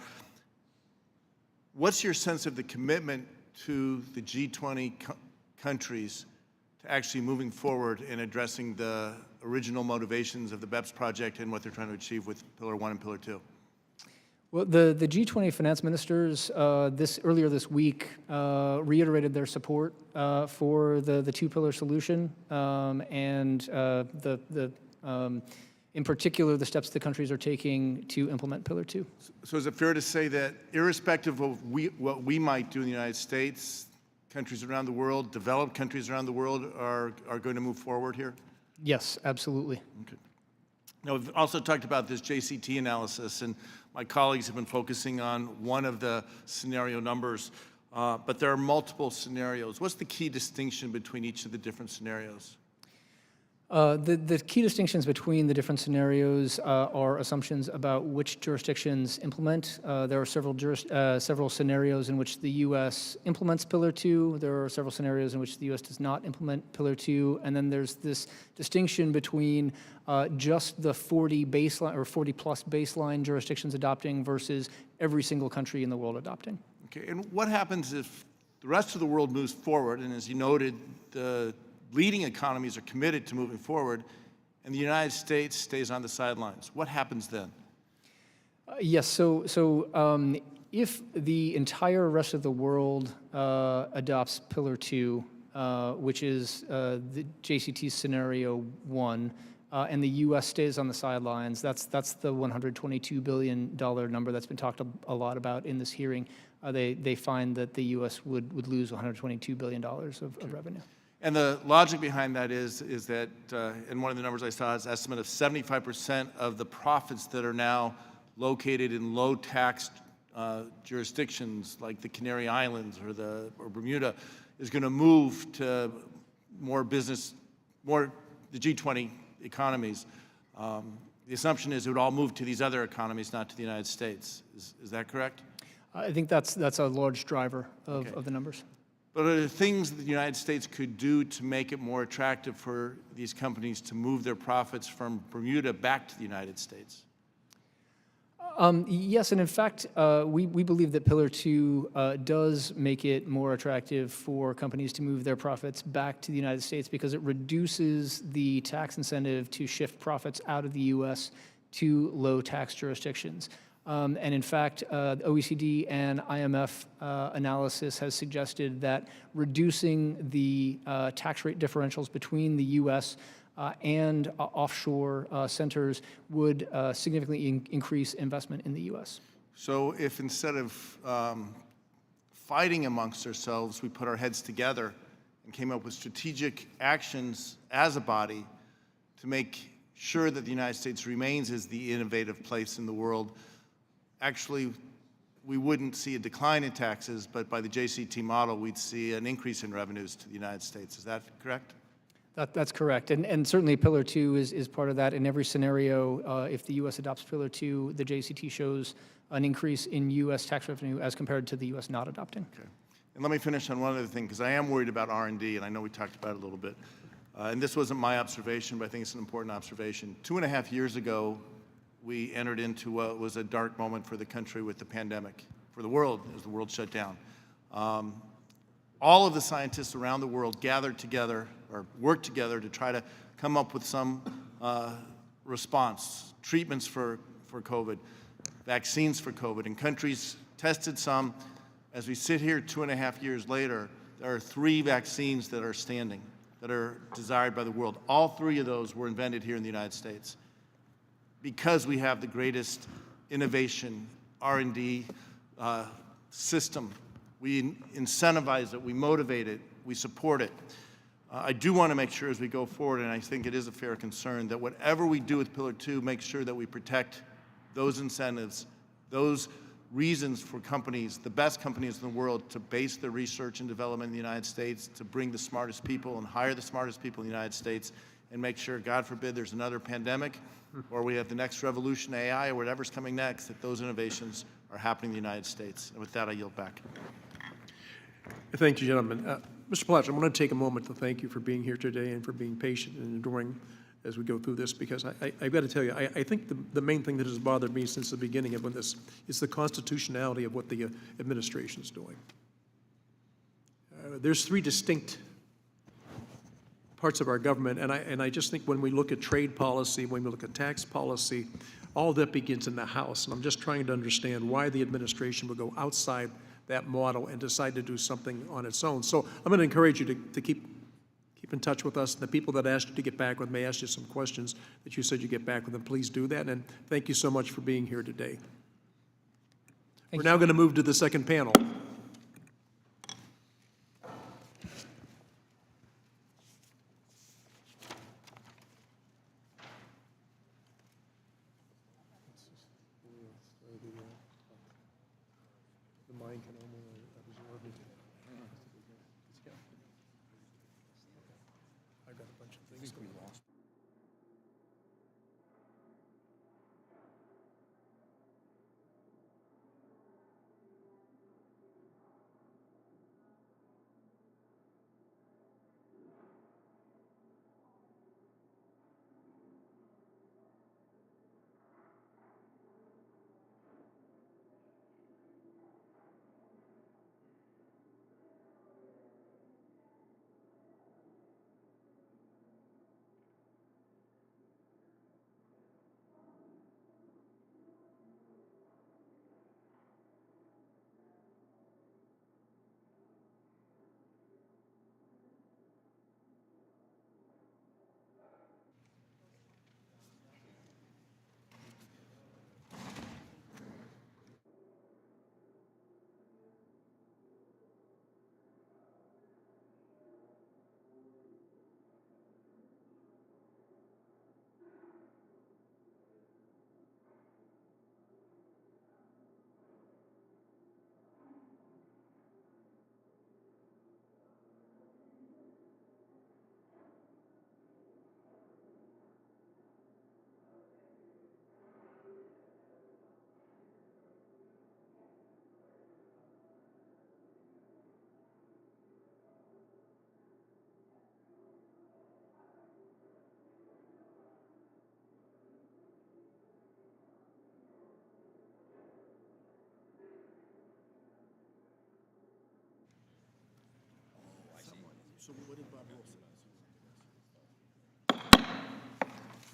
What's your sense of the commitment to the G20 countries to actually moving forward and addressing the original motivations of the BEPS project and what they're trying to achieve with Pillar 1 and Pillar 2? Well, the G20 finance ministers earlier this week reiterated their support for the two-pillar solution and in particular the steps the countries are taking to implement Pillar 2. So is it fair to say that irrespective of what we might do in the United States, countries around the world, developed countries around the world are going to move forward here? Yes, absolutely. Okay. Now, we've also talked about this JCT analysis, and my colleagues have been focusing on one of the scenario numbers, but there are multiple scenarios. What's the key distinction between each of the different scenarios? The key distinctions between the different scenarios are assumptions about which jurisdictions implement. There are several scenarios in which the U.S. implements Pillar 2. There are several scenarios in which the U.S. does not implement Pillar 2. And then there's this distinction between just the 40 baseline or 40-plus baseline jurisdictions adopting versus every single country in the world adopting. Okay, and what happens if the rest of the world moves forward, and as you noted, the leading economies are committed to moving forward, and the United States stays on the sidelines? What happens then? Yes, so if the entire rest of the world adopts Pillar 2, which is the JCT scenario 1, and the U.S. stays on the sidelines, that's the $122 billion number that's been talked a lot about in this hearing. They find that the U.S. would lose $122 billion of revenue. And the logic behind that is that, and one of the numbers I saw is an estimate of 75% of the profits that are now located in low-tax jurisdictions like the Canary Islands or Bermuda is going to move to more the G20 economies. The assumption is it would all move to these other economies, not to the United States. Is that correct? I think that's a large driver of the numbers. But are there things that the United States could do to make it more attractive for these companies to move their profits from Bermuda back to the United States? Yes, and in fact, we believe that Pillar 2 does make it more attractive for companies to move their profits back to the United States because it reduces the tax incentive to shift profits out of the U.S. to low-tax jurisdictions. And in fact, OECD and IMF analysis has suggested that reducing the tax rate differentials between the U.S. And offshore centers would significantly increase investment in the U.S. So if instead of fighting amongst ourselves, we put our heads together and came up with strategic actions as a body to make sure that the United States remains as the innovative place in the world, actually, we wouldn't see a decline in taxes, but by the JCT model, we'd see an increase in revenues to the United States. Is that correct? That's correct. And certainly Pillar 2 is part of that. In every scenario, if the U.S. adopts Pillar 2, the JCT shows an increase in U.S. tax revenue as compared to the U.S. not adopting. Okay. And let me finish on one other thing, because I am worried about R&D, and I know we talked about it a little bit. And this wasn't my observation, but I think it's an important observation. 2.5 years ago, we entered into what was a dark moment for the country with the pandemic, for the world, as the world shut down. All of the scientists around the world gathered together, or worked together, to try to come up with some response, treatments for COVID, vaccines for COVID, and countries tested some. As we sit here 2.5 years later, there are 3 vaccines that are standing, that are desired by the world. All 3 of those were invented here in the United States because we have the greatest innovation, R&D system. We incentivize it, we motivate it, we support it. I do want to make sure as we go forward, and I think it is a fair concern, that whatever we do with Pillar 2, make sure that we protect those incentives, those reasons for companies, the best companies in the world, to base their research and development in the United States, to bring the smartest people and hire the smartest people in the United States, and make sure, God forbid, there's another pandemic, or we have the next revolution, AI, or whatever's coming next, that those innovations are happening in the United States. And with that, I yield back. Thank you, gentlemen. Mr. Platts, I want to take a moment to thank you for being here today and for being patient and enduring as we go through this, because I've got to tell you, I think the main thing that has bothered me since the beginning of this is the constitutionality of what the administration is doing. There's 3 distinct parts of our government, and I just think when we look at trade policy, when we look at tax policy, all that begins in the House. And I'm just trying to understand why the administration would go outside that model and decide to do something on its own. So I'm going to encourage you to keep in touch with us. And the people that asked you to get back with may ask you some questions that you said you get back with them. Please do that. And thank you so much for being here today. We're now going to move to the second panel.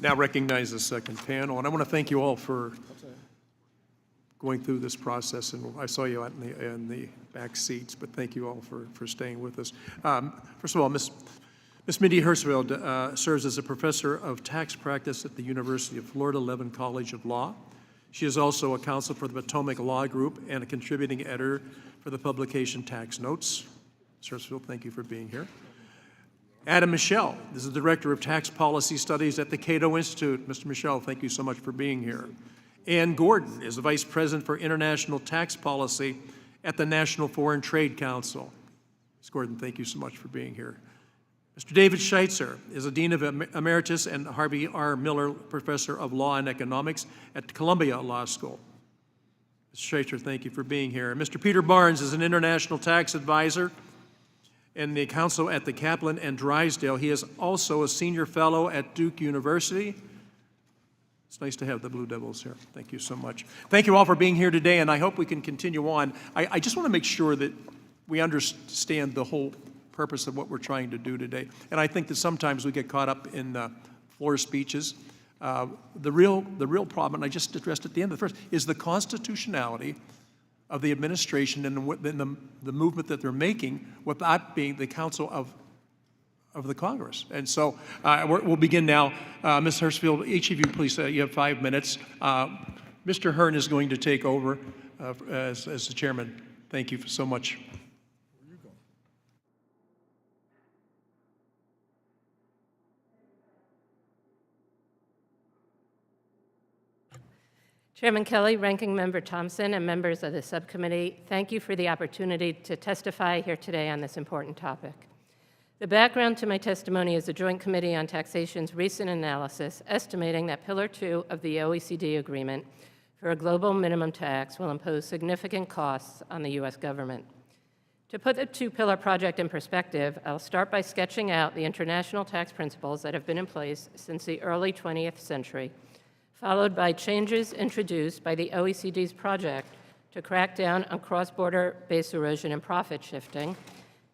Now recognize the second panel, and I want to thank you all for going through this process, and I saw you out in the back seats, but thank you all for staying with us. First of all, Ms. Mindy Hirschfeld serves as a professor of tax practice at the University of Florida Levin College of Law. She is also a counsel for the Potomac Law Group and a contributing editor for the publication Tax Notes. Ms. Hirschfeld, thank you for being here. Adam Michel is the Director of Tax Policy Studies at the Cato Institute. Mr. Michel, thank you so much for being here. Ann Gordon is the Vice President for International Tax Policy at the National Foreign Trade Council. Ms. Gordon, thank you so much for being here. Mr. David Scheitzer is a Dean of Emeritus and Harvey R. Miller Professor of Law and Economics at Columbia Law School. Mr. Scheitzer, thank you for being here. Mr. Peter Barnes is an International Tax Advisor in the Council at the Kaplan and Drysdale. He is also a Senior Fellow at Duke University. It's nice to have the Blue Devils here. Thank you so much. Thank you all for being here today, and I hope we can continue on. I just want to make sure that we understand the whole purpose of what we're trying to do today. And I think that sometimes we get caught up in floor speeches. The real problem, and I just addressed at the end of the first, is the constitutionality of the administration and the movement that they're making without being the counsel of the Congress. And so we'll begin now. Ms. Hirschfield, each of you, please, you have 5 minutes. Mr. Hearn is going to take over as the chairman. Thank you so much. Chairman Kelly, Ranking Member Thompson, and members of the subcommittee, thank you for the opportunity to testify here today on this important topic. The background to my testimony is the Joint Committee on Taxation's recent analysis estimating that Pillar 2 of the OECD agreement for a global minimum tax will impose significant costs on the U.S. government. To put the two-pillar project in perspective, I'll start by sketching out the international tax principles that have been in place since the early 20th century, followed by changes introduced by the OECD's project to crack down on cross-border base erosion and profit shifting,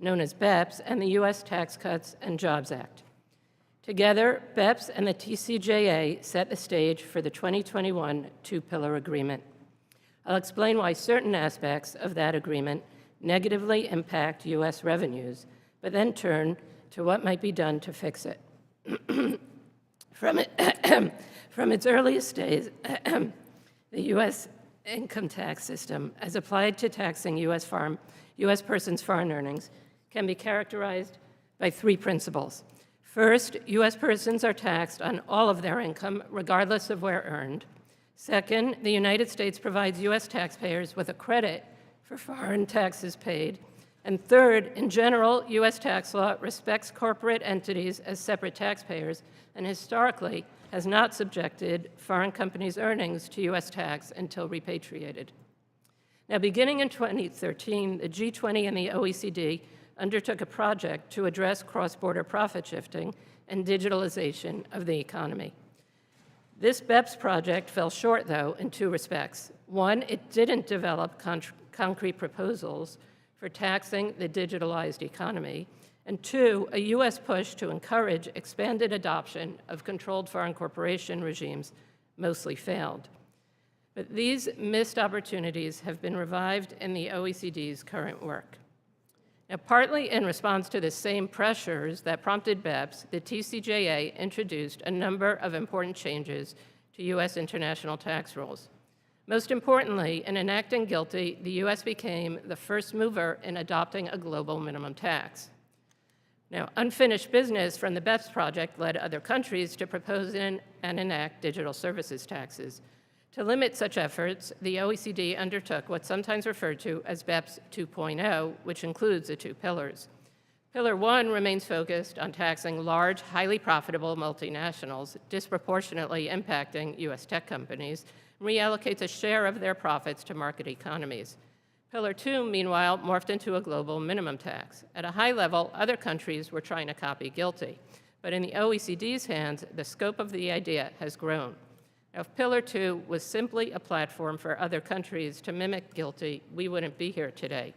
known as BEPS, and the U.S. Tax Cuts and Jobs Act. Together, BEPS and the TCJA set the stage for the 2021 two-pillar agreement. I'll explain why certain aspects of that agreement negatively impact U.S. revenues, but then turn to what might be done to fix it. From its earliest days, the U.S. income tax system, as applied to taxing U.S. persons' foreign earnings, can be characterized by 3 principles. First, U.S. persons are taxed on all of their income, regardless of where earned. Second, the United States provides U.S. taxpayers with a credit for foreign taxes paid. And third, in general, U.S. tax law respects corporate entities as separate taxpayers and historically has not subjected foreign companies' earnings to U.S. tax until repatriated. Now, beginning in 2013, the G20 and the OECD undertook a project to address cross-border profit shifting and digitalization of the economy. This BEPS project fell short, though, in 2 respects. One, it didn't develop concrete proposals for taxing the digitalized economy. And 2, a U.S. push to encourage expanded adoption of controlled foreign corporation regimes mostly failed. But these missed opportunities have been revived in the OECD's current work. Now, partly in response to the same pressures that prompted BEPS, the TCJA introduced a number of important changes to U.S. international tax rules. Most importantly, in enacting GILTI, the U.S. became the first mover in adopting a global minimum tax. Now, unfinished business from the BEPS project led other countries to propose and enact digital services taxes. To limit such efforts, the OECD undertook what's sometimes referred to as BEPS 2.0, which includes the 2 pillars. Pillar 1 remains focused on taxing large, highly profitable multinationals, disproportionately impacting U.S. tech companies, and reallocates a share of their profits to market economies. Pillar 2, meanwhile, morphed into a global minimum tax. At a high level, other countries were trying to copy GILTI, but in the OECD's hands, the scope of the idea has grown. Now, if Pillar 2 was simply a platform for other countries to mimic GILTI, we wouldn't be here today.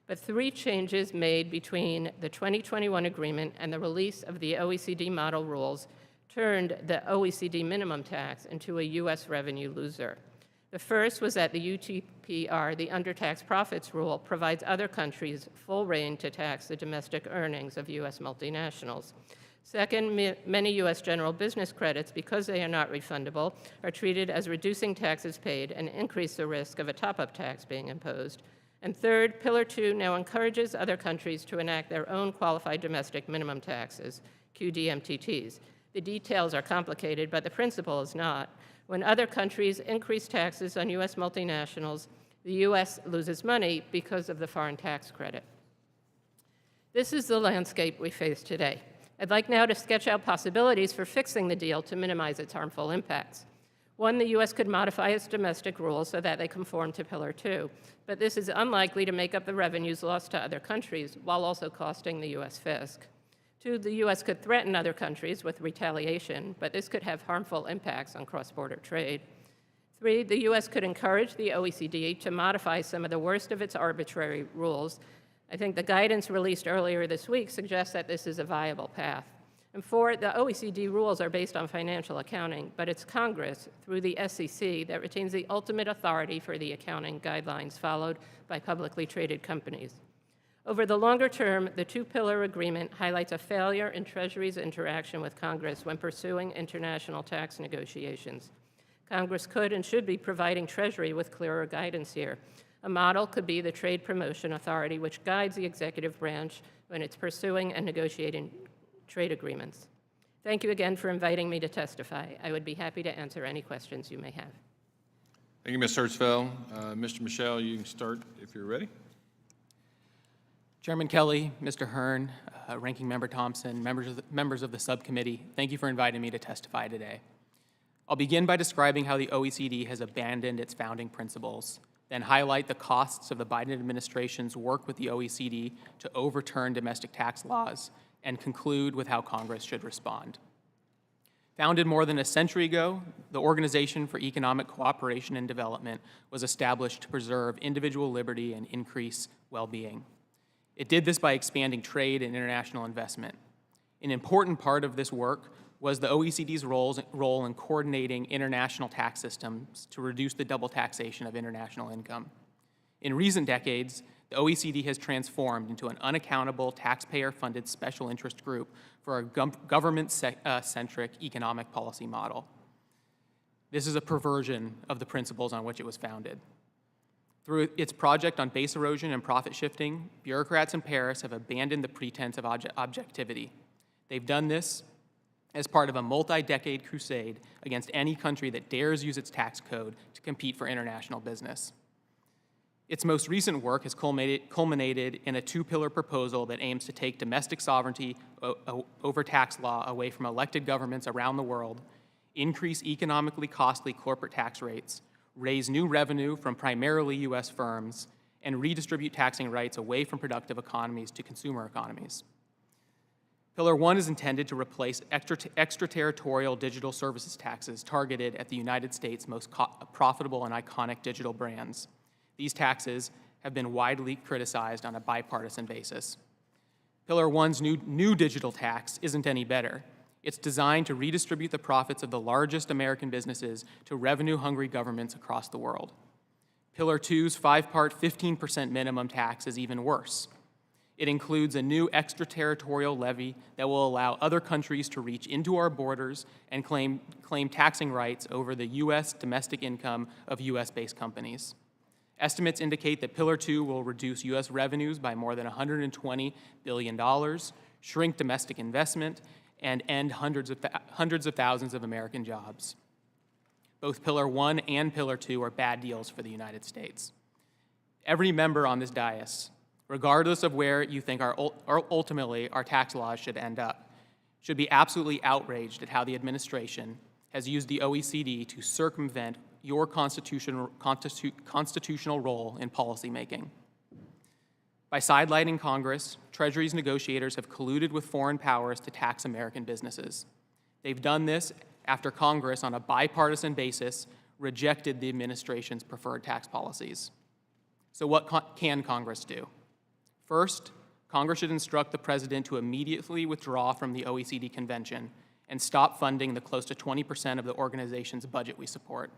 But 3 changes made between the 2021 agreement and the release of the OECD model rules turned the OECD minimum tax into a U.S. revenue loser. The first was that the UTPR, the undertax profits rule, provides other countries full rein to tax the domestic earnings of U.S. multinationals. Second, many U.S. general business credits, because they are not refundable, are treated as reducing taxes paid and increase the risk of a top-up tax being imposed. And third, Pillar 2 now encourages other countries to enact their own qualified domestic minimum taxes, QDMTTs. The details are complicated, but the principle is not. When other countries increase taxes on U.S. multinationals, the U.S. loses money because of the foreign tax credit. This is the landscape we face today. I'd like now to sketch out possibilities for fixing the deal to minimize its harmful impacts. One, the U.S. could modify its domestic rules so that they conform to Pillar 2, but this is unlikely to make up the revenues lost to other countries while also costing the U.S. fisc. Two, the U.S. could threaten other countries with retaliation, but this could have harmful impacts on cross-border trade. Three, the U.S. could encourage the OECD to modify some of the worst of its arbitrary rules. I think the guidance released earlier this week suggests that this is a viable path. And four, the OECD rules are based on financial accounting, but it's Congress, through the SEC, that retains the ultimate authority for the accounting guidelines followed by publicly traded companies. Over the longer term, the two-pillar agreement highlights a failure in Treasury's interaction with Congress when pursuing international tax negotiations. Congress could and should be providing Treasury with clearer guidance here. A model could be the Trade Promotion Authority, which guides the executive branch when it's pursuing and negotiating trade agreements. Thank you again for inviting me to testify. I would be happy to answer any questions you may have. Thank you, Ms. Hertzfeld. Mr. Michel, you can start if you're ready. Chairman Kelly, Mr. Hearn, Ranking Member Thompson, members of the subcommittee, thank you for inviting me to testify today. I'll begin by describing how the OECD has abandoned its founding principles, then highlight the costs of the Biden administration's work with the OECD to overturn domestic tax laws, and conclude with how Congress should respond. Founded more than a century ago, the Organization for Economic Cooperation and Development was established to preserve individual liberty and increase well-being. It did this by expanding trade and international investment. An important part of this work was the OECD's role in coordinating international tax systems to reduce the double taxation of international income. In recent decades, the OECD has transformed into an unaccountable, taxpayer-funded special interest group for a government-centric economic policy model. This is a perversion of the principles on which it was founded. Through its project on base erosion and profit shifting, bureaucrats in Paris have abandoned the pretense of objectivity. They've done this as part of a multi-decade crusade against any country that dares use its tax code to compete for international business. Its most recent work has culminated in a two-pillar proposal that aims to take domestic sovereignty over tax law away from elected governments around the world, increase economically costly corporate tax rates, raise new revenue from primarily U.S. firms, and redistribute taxing rights away from productive economies to consumer economies. Pillar 1 is intended to replace extraterritorial digital services taxes targeted at the United States' most profitable and iconic digital brands. These taxes have been widely criticized on a bipartisan basis. Pillar 1's new digital tax isn't any better. It's designed to redistribute the profits of the largest American businesses to revenue-hungry governments across the world. Pillar 2's five-part 15% minimum tax is even worse. It includes a new extraterritorial levy that will allow other countries to reach into our borders and claim taxing rights over the U.S. domestic income of U.S.-based companies. Estimates indicate that Pillar 2 will reduce U.S. revenues by more than $120 billion, shrink domestic investment, and end hundreds of thousands of American jobs. Both Pillar 1 and Pillar 2 are bad deals for the United States. Every member on this dais, regardless of where you think ultimately our tax laws should end up, should be absolutely outraged at how the administration has used the OECD to circumvent your constitutional role in policymaking. By sidelining Congress, Treasury's negotiators have colluded with foreign powers to tax American businesses. They've done this after Congress, on a bipartisan basis, rejected the administration's preferred tax policies. So what can Congress do? First, Congress should instruct the President to immediately withdraw from the OECD convention and stop funding the close to 20% of the organization's budget we support.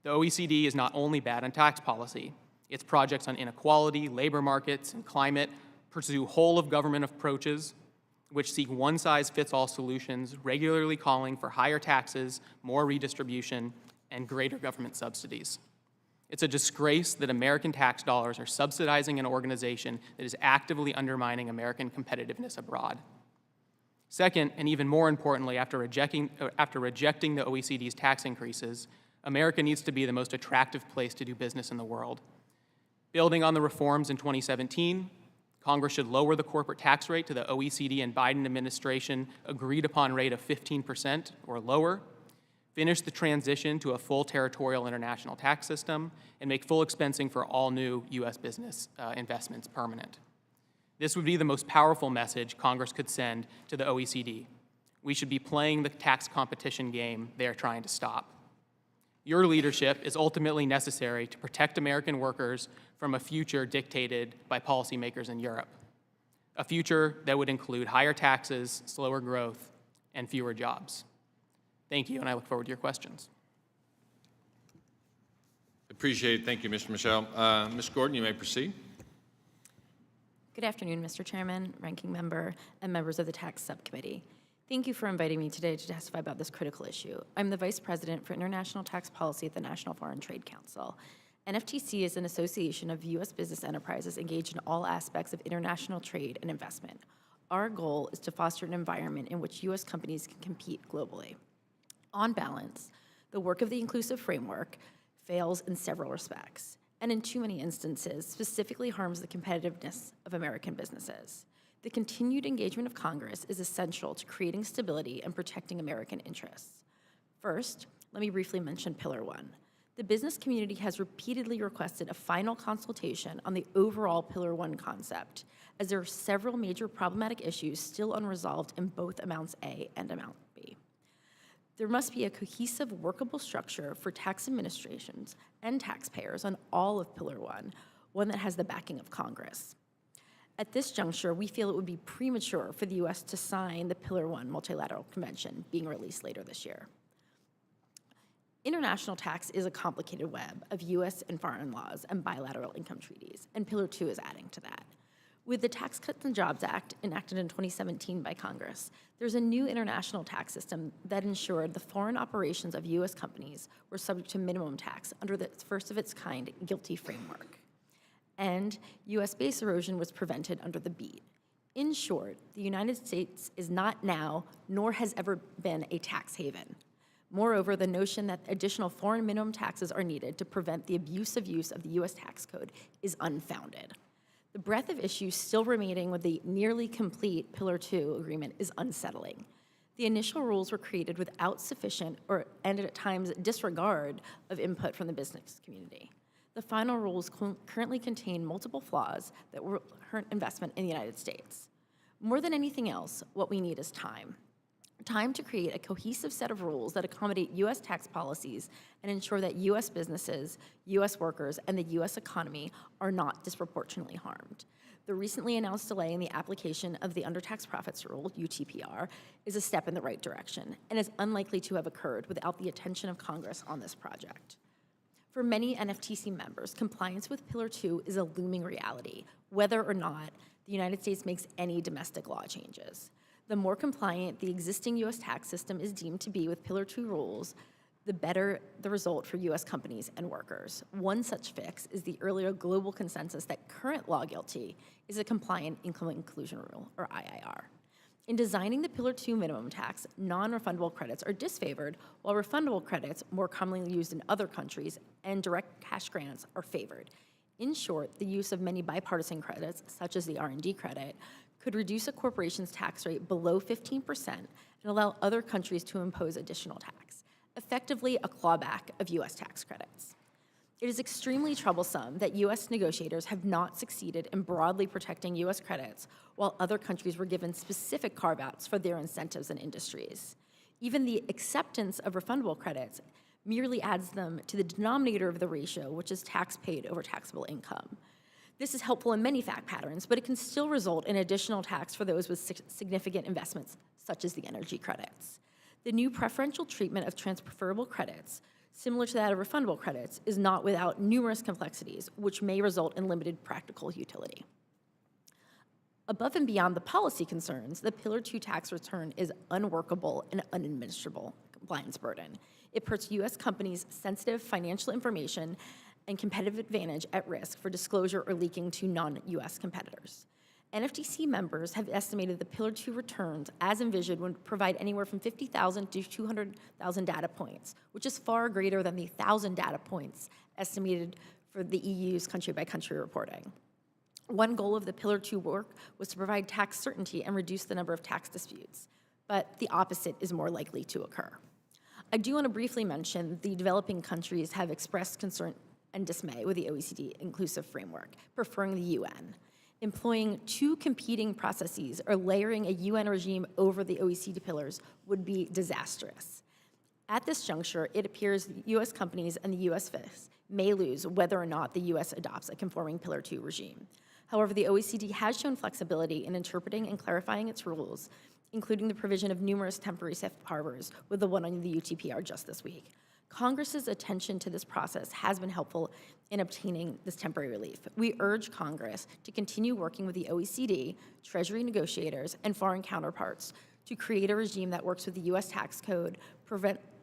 The OECD is not only bad on tax policy. Its projects on inequality, labor markets, and climate pursue whole-of-government approaches which seek one-size-fits-all solutions, regularly calling for higher taxes, more redistribution, and greater government subsidies. It's a disgrace that American tax dollars are subsidizing an organization that is actively undermining American competitiveness abroad. Second, and even more importantly, after rejecting the OECD's tax increases, America needs to be the most attractive place to do business in the world. Building on the reforms in 2017, Congress should lower the corporate tax rate to the OECD and Biden administration agreed upon rate of 15% or lower, finish the transition to a full territorial international tax system, and make full expensing for all new U.S. business investments permanent. This would be the most powerful message Congress could send to the OECD. We should be playing the tax competition game they are trying to stop. Your leadership is ultimately necessary to protect American workers from a future dictated by policymakers in Europe, a future that would include higher taxes, slower growth, and fewer jobs. Thank you, and I look forward to your questions. Appreciate it. Thank you, Mr. Michel. Ms. Gordon, you may proceed. Good afternoon, Mr. Chairman, Ranking Member, and members of the Tax Subcommittee. Thank you for inviting me today to testify about this critical issue. I'm the Vice President for International Tax Policy at the National Foreign Trade Council. NFTC is an association of U.S. business enterprises engaged in all aspects of international trade and investment. Our goal is to foster an environment in which U.S. companies can compete globally. On balance, the work of the inclusive framework fails in several respects, and in too many instances specifically harms the competitiveness of American businesses. The continued engagement of Congress is essential to creating stability and protecting American interests. First, let me briefly mention Pillar 1. The business community has repeatedly requested a final consultation on the overall Pillar 1 concept, as there are several major problematic issues still unresolved in both Amounts A and Amount B. There must be a cohesive, workable structure for tax administrations and taxpayers on all of Pillar 1, one that has the backing of Congress. At this juncture, we feel it would be premature for the U.S. to sign the Pillar 1 Multilateral Convention being released later this year. International tax is a complicated web of U.S. and foreign laws and bilateral income treaties, and Pillar 2 is adding to that. With the Tax Cuts and Jobs Act enacted in 2017 by Congress, there's a new international tax system that ensured the foreign operations of U.S. companies were subject to minimum tax under the first of its kind GILTI framework. And U.S. base erosion was prevented under the BEAT. In short, the United States is not now, nor has ever been, a tax haven. Moreover, the notion that additional foreign minimum taxes are needed to prevent the abusive use of the U.S. tax code is unfounded. The breadth of issues still remaining with the nearly complete Pillar 2 agreement is unsettling. The initial rules were created without sufficient and at times disregard of input from the business community. The final rules currently contain multiple flaws that will hurt investment in the United States. More than anything else, what we need is time. Time to create a cohesive set of rules that accommodate U.S. tax policies and ensure that U.S. businesses, U.S. workers, and the U.S. economy are not disproportionately harmed. The recently announced delay in the application of the Undertaxed Profits Rule, UTPR, is a step in the right direction and is unlikely to have occurred without the attention of Congress on this project. For many NFTC members, compliance with Pillar 2 is a looming reality, whether or not the United States makes any domestic law changes. The more compliant the existing U.S. tax system is deemed to be with Pillar 2 rules, the better the result for U.S. companies and workers. One such fix is the earlier global consensus that current law GILTI is a compliant income inclusion rule, or IIR. In designing the Pillar 2 minimum tax, non-refundable credits are disfavored, while refundable credits, more commonly used in other countries, and direct cash grants are favored. In short, the use of many bipartisan credits, such as the R&D credit, could reduce a corporation's tax rate below 15% and allow other countries to impose additional tax, effectively a clawback of U.S. tax credits. It is extremely troublesome that U.S. negotiators have not succeeded in broadly protecting U.S. credits, while other countries were given specific carve-outs for their incentives and industries. Even the acceptance of refundable credits merely adds them to the denominator of the ratio, which is tax paid over taxable income. This is helpful in many fact patterns, but it can still result in additional tax for those with significant investments, such as the energy credits. The new preferential treatment of transferable credits, similar to that of refundable credits, is not without numerous complexities, which may result in limited practical utility. Above and beyond the policy concerns, the Pillar 2 tax return is unworkable and unadministrable compliance burden. It puts U.S. companies' sensitive financial information and competitive advantage at risk for disclosure or leaking to non-US competitors. NFTC members have estimated the Pillar 2 returns, as envisioned, would provide anywhere from 50,000 to 200,000 data points, which is far greater than the 1,000 data points estimated for the EU's country-by-country reporting. One goal of the Pillar 2 work was to provide tax certainty and reduce the number of tax disputes, but the opposite is more likely to occur. I do want to briefly mention the developing countries have expressed concern and dismay with the OECD inclusive framework, preferring the UN. Employing two competing processes or layering a UN regime over the OECD pillars would be disastrous. At this juncture, it appears US companies and the US FIS may lose whether or not the US adopts a conforming Pillar 2 regime. However, the OECD has shown flexibility in interpreting and clarifying its rules, including the provision of numerous temporary safe harbors, with the one on the UTPR just this week. Congress's attention to this process has been helpful in obtaining this temporary relief. We urge Congress to continue working with the OECD, Treasury negotiators, and foreign counterparts to create a regime that works with the US tax code,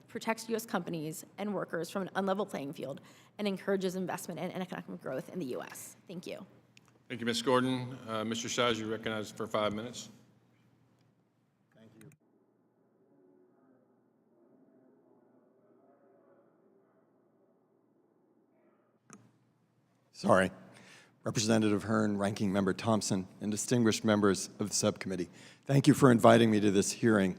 protects US companies and workers from an unlevel playing field, and encourages investment and economic growth in the US. Thank you. Thank you, Ms. Gordon. Mr. Shaw, you recognized for 5 minutes. Sorry. Representative Hearn, Ranking Member Thompson, and distinguished members of the subcommittee, thank you for inviting me to this hearing.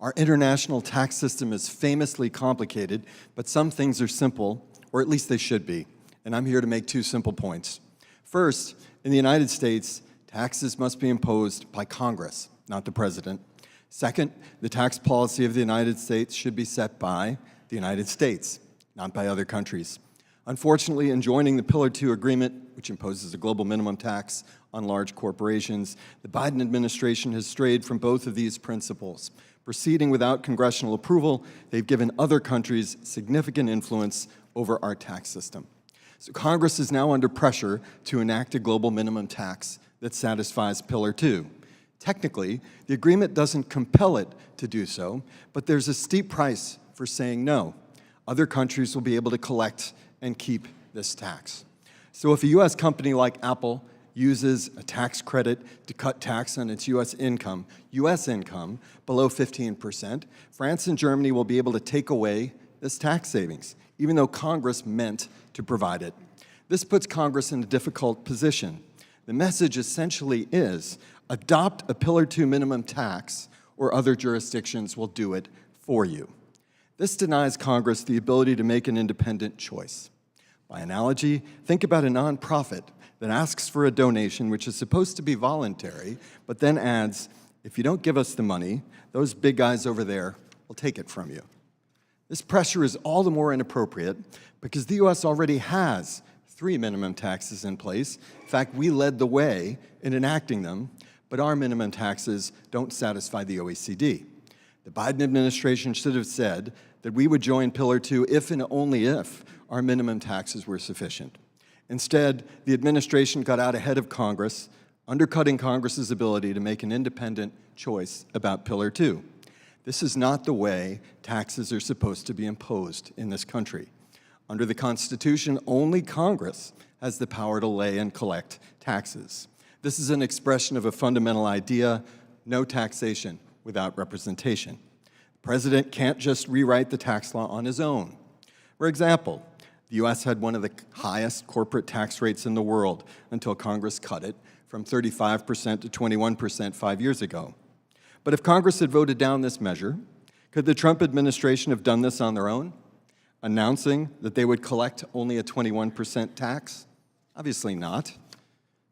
Our international tax system is famously complicated, but some things are simple, or at least they should be, and I'm here to make two simple points. First, in the United States, taxes must be imposed by Congress, not the President. Second, the tax policy of the United States should be set by the United States, not by other countries. Unfortunately, in joining the Pillar 2 agreement, which imposes a global minimum tax on large corporations, the Biden administration has strayed from both of these principles. Proceeding without congressional approval, they've given other countries significant influence over our tax system. So Congress is now under pressure to enact a global minimum tax that satisfies Pillar 2. Technically, the agreement doesn't compel it to do so, but there's a steep price for saying no. Other countries will be able to collect and keep this tax. So if a U.S. company like Apple uses a tax credit to cut tax on its U.S. income below 15%, France and Germany will be able to take away this tax savings, even though Congress meant to provide it. This puts Congress in a difficult position. The message essentially is, adopt a Pillar 2 minimum tax, or other jurisdictions will do it for you. This denies Congress the ability to make an independent choice. By analogy, think about a nonprofit that asks for a donation which is supposed to be voluntary, but then adds, if you don't give us the money, those big guys over there will take it from you. This pressure is all the more inappropriate because the U.S. already has 3 minimum taxes in place. In fact, we led the way in enacting them, but our minimum taxes don't satisfy the OECD. The Biden administration should have said that we would join Pillar 2 if and only if our minimum taxes were sufficient. Instead, the administration got out ahead of Congress, undercutting Congress's ability to make an independent choice about Pillar 2. This is not the way taxes are supposed to be imposed in this country. Under the Constitution, only Congress has the power to lay and collect taxes. This is an expression of a fundamental idea: no taxation without representation. The president can't just rewrite the tax law on his own. For example, the U.S. had one of the highest corporate tax rates in the world until Congress cut it from 35% to 21% 5 years ago. But if Congress had voted down this measure, could the Trump administration have done this on their own, announcing that they would collect only a 21% tax? Obviously not.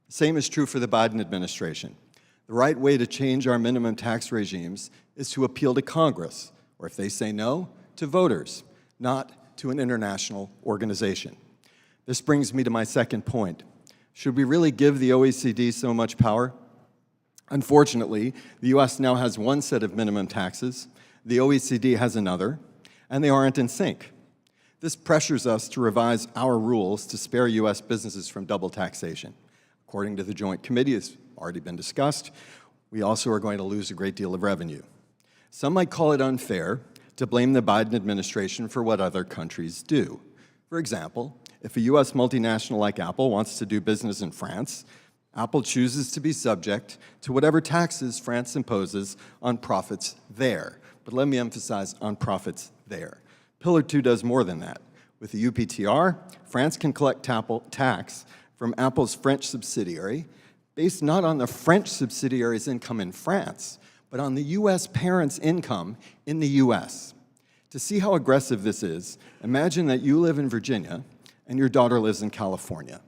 The same is true for the Biden administration. The right way to change our minimum tax regimes is to appeal to Congress, or if they say no, to voters, not to an international organization. This brings me to my second point. Should we really give the OECD so much power? Unfortunately, the U.S. now has one set of minimum taxes, the OECD has another, and they aren't in sync. This pressures us to revise our rules to spare U.S. businesses from double taxation. According to the Joint Committee, as already been discussed, we also are going to lose a great deal of revenue. Some might call it unfair to blame the Biden administration for what other countries do. For example, If a U.S. multinational like Apple wants to do business in France, Apple chooses to be subject to whatever taxes France imposes on profits there. But let me emphasize on profits there. Pillar 2 does more than that. With the UPTR, France can collect tax from Apple's French subsidiary based not on the French subsidiary's income in France, but on the U.S. parent's income in the U.S. To see how aggressive this is, imagine that you live in Virginia and your daughter lives in California.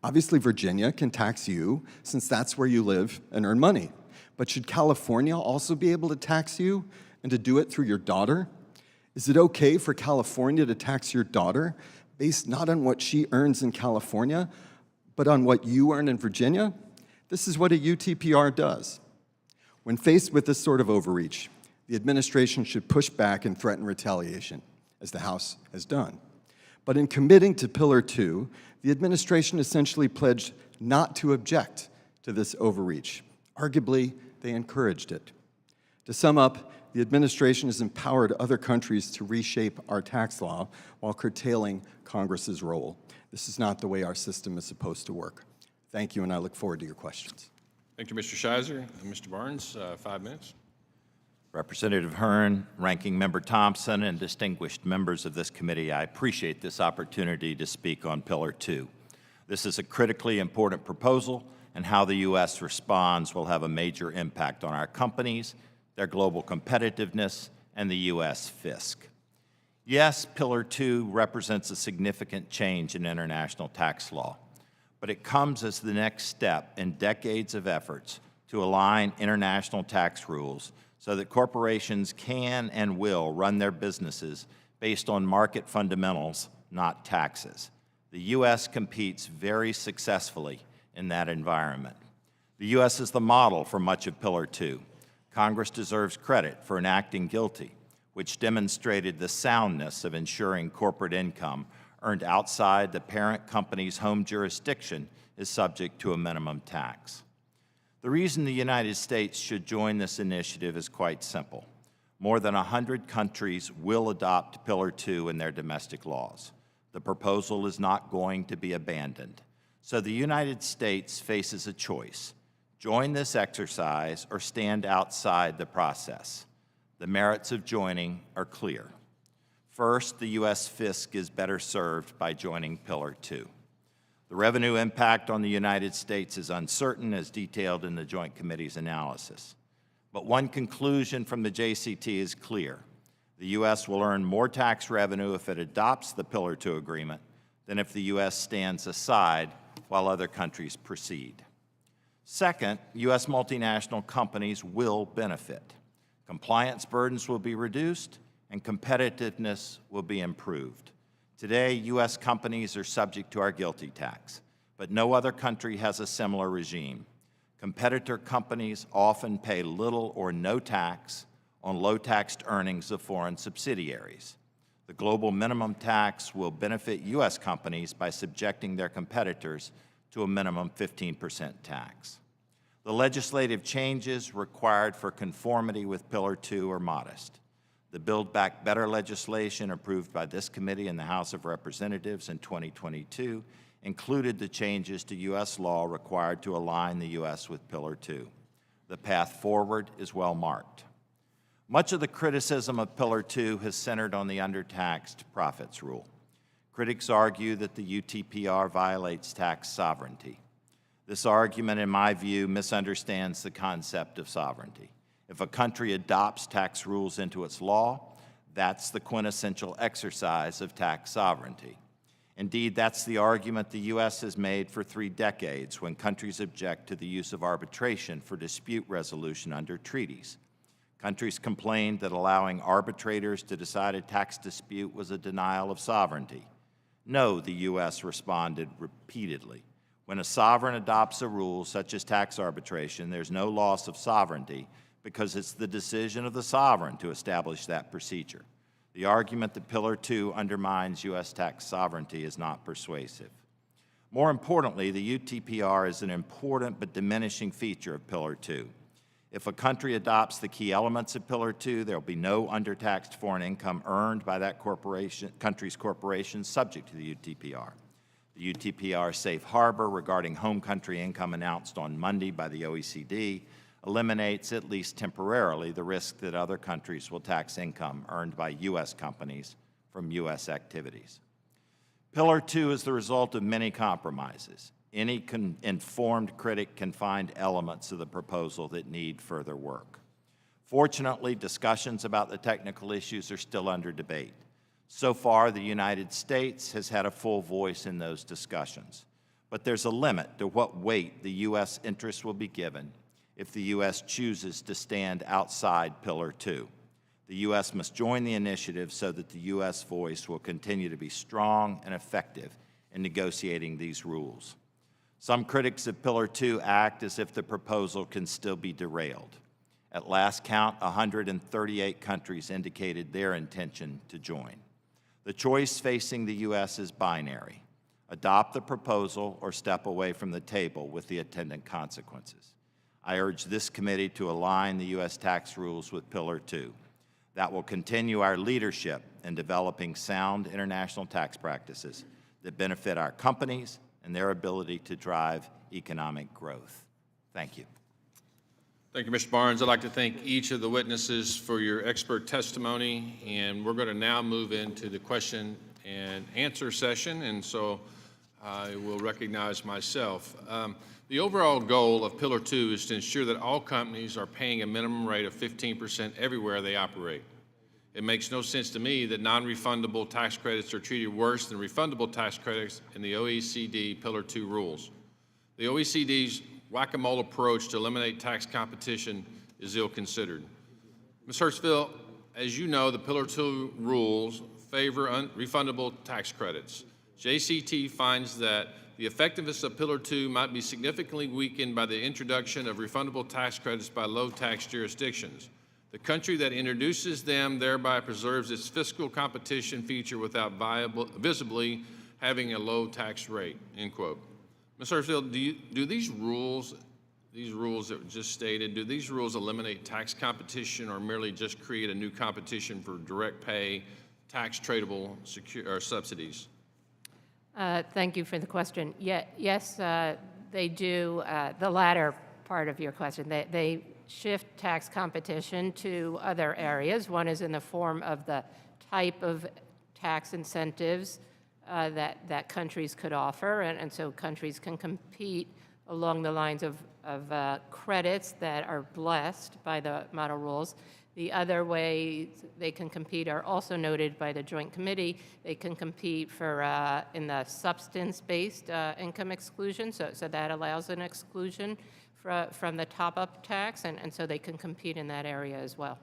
Obviously, Virginia can tax you since that's where you live and earn money. But should California also be able to tax you and to do it through your daughter? Is it okay for California to tax your daughter based not on what she earns in California, but on what you earn in Virginia? This is what a UTPR does. When faced with this sort of overreach, the administration should push back and threaten retaliation, as the House has done. But in committing to Pillar 2, the administration essentially pledged not to object to this overreach. Arguably, they encouraged it. To sum up, the administration has empowered other countries to reshape our tax law while curtailing Congress's role. This is not the way our system is supposed to work. Thank you, and I look forward to your questions. Thank you, Mr. Shizer. Mr. Barnes, 5 minutes. Representative Hearn, Ranking Member Thompson, and distinguished members of this committee, I appreciate this opportunity to speak on Pillar 2. This is a critically important proposal, and how the U.S. responds will have a major impact on our companies, their global competitiveness, and the U.S. fisc. Yes, Pillar 2 represents a significant change in international tax law, but it comes as the next step in decades of efforts to align international tax rules so that corporations can and will run their businesses based on market fundamentals, not taxes. The U.S. competes very successfully in that environment. The U.S. is the model for much of Pillar 2. Congress deserves credit for enacting GILTI, which demonstrated the soundness of ensuring corporate income earned outside the parent company's home jurisdiction is subject to a minimum tax. The reason the United States should join this initiative is quite simple. More than 100 countries will adopt Pillar 2 in their domestic laws. The proposal is not going to be abandoned. So the United States faces a choice: join this exercise or stand outside the process. The merits of joining are clear. First, the U.S. fisc is better served by joining Pillar 2. The revenue impact on the United States is uncertain, as detailed in the Joint Committee's analysis. But one conclusion from the JCT is clear. The U.S. will earn more tax revenue if it adopts the Pillar 2 agreement than if the U.S. stands aside while other countries proceed. Second, U.S. multinational companies will benefit. Compliance burdens will be reduced and competitiveness will be improved. Today, U.S. companies are subject to our GILTI tax, but no other country has a similar regime. Competitor companies often pay little or no tax on low-taxed earnings of foreign subsidiaries. The global minimum tax will benefit U.S. companies by subjecting their competitors to a minimum 15% tax. The legislative changes required for conformity with Pillar 2 are modest. The Build Back Better legislation approved by this committee in the House of Representatives in 2022 included the changes to U.S. law required to align the U.S. with Pillar 2. The path forward is well marked. Much of the criticism of Pillar 2 has centered on the undertaxed profits rule. Critics argue that the UTPR violates tax sovereignty. This argument, in my view, misunderstands the concept of sovereignty. If a country adopts tax rules into its law, that's the quintessential exercise of tax sovereignty. Indeed, that's the argument the U.S. has made for 3 decades when countries object to the use of arbitration for dispute resolution under treaties. Countries complained that allowing arbitrators to decide a tax dispute was a denial of sovereignty. No, the U.S. responded repeatedly. When a sovereign adopts a rule such as tax arbitration, there's no loss of sovereignty because it's the decision of the sovereign to establish that procedure. The argument that Pillar 2 undermines U.S. tax sovereignty is not persuasive. More importantly, the UTPR is an important but diminishing feature of Pillar 2. If a country adopts the key elements of Pillar 2, there will be no undertaxed foreign income earned by that country's corporations subject to the UTPR. The UTPR safe harbor regarding home country income announced on Monday by the OECD eliminates, at least temporarily, the risk that other countries will tax income earned by U.S. companies from U.S. activities. Pillar 2 is the result of many compromises. Any informed critic can find elements of the proposal that need further work. Fortunately, discussions about the technical issues are still under debate. So far, the United States has had a full voice in those discussions. But there's a limit to what weight the U.S. interest will be given if the U.S. chooses to stand outside Pillar 2. The U.S. must join the initiative so that the U.S. voice will continue to be strong and effective in negotiating these rules. Some critics of Pillar 2 act as if the proposal can still be derailed. At last count, 138 countries indicated their intention to join. The choice facing the U.S. is binary: adopt the proposal or step away from the table with the attendant consequences. I urge this committee to align the U.S. tax rules with Pillar 2. That will continue our leadership in developing sound international tax practices that benefit our companies and their ability to drive economic growth. Thank you. Thank you, Mr. Barnes. I'd like to thank each of the witnesses for your expert testimony, and we're going to now move into the question and answer session, and so I will recognize myself. The overall goal of Pillar 2 is to ensure that all companies are paying a minimum rate of 15% everywhere they operate. It makes no sense to me that non-refundable tax credits are treated worse than refundable tax credits in the OECD Pillar 2 rules. The OECD's whack-a-mole approach to eliminate tax competition is ill-considered. Ms. Hertzfeld, as you know, the Pillar 2 rules favor refundable tax credits. JCT finds that the effectiveness of Pillar 2 might be significantly weakened by the introduction of refundable tax credits by low-tax jurisdictions. The country that introduces them thereby preserves its fiscal competition feature without visibly having a low tax rate, end quote. Ms. Hertzfeld, do these rules that were just stated, do these rules eliminate tax competition or merely just create a new competition for direct pay, tax tradable subsidies? Thank you for the question. Yes, they do. The latter part of your question, they shift tax competition to other areas. One is in the form of the type of tax incentives that countries could offer, and so countries can compete along the lines of credits that are blessed by the model rules. The other way they can compete are also noted by the Joint Committee. They can compete for in the substance-based income exclusion, so that allows an exclusion from the top-up tax, and so they can compete in that area as well.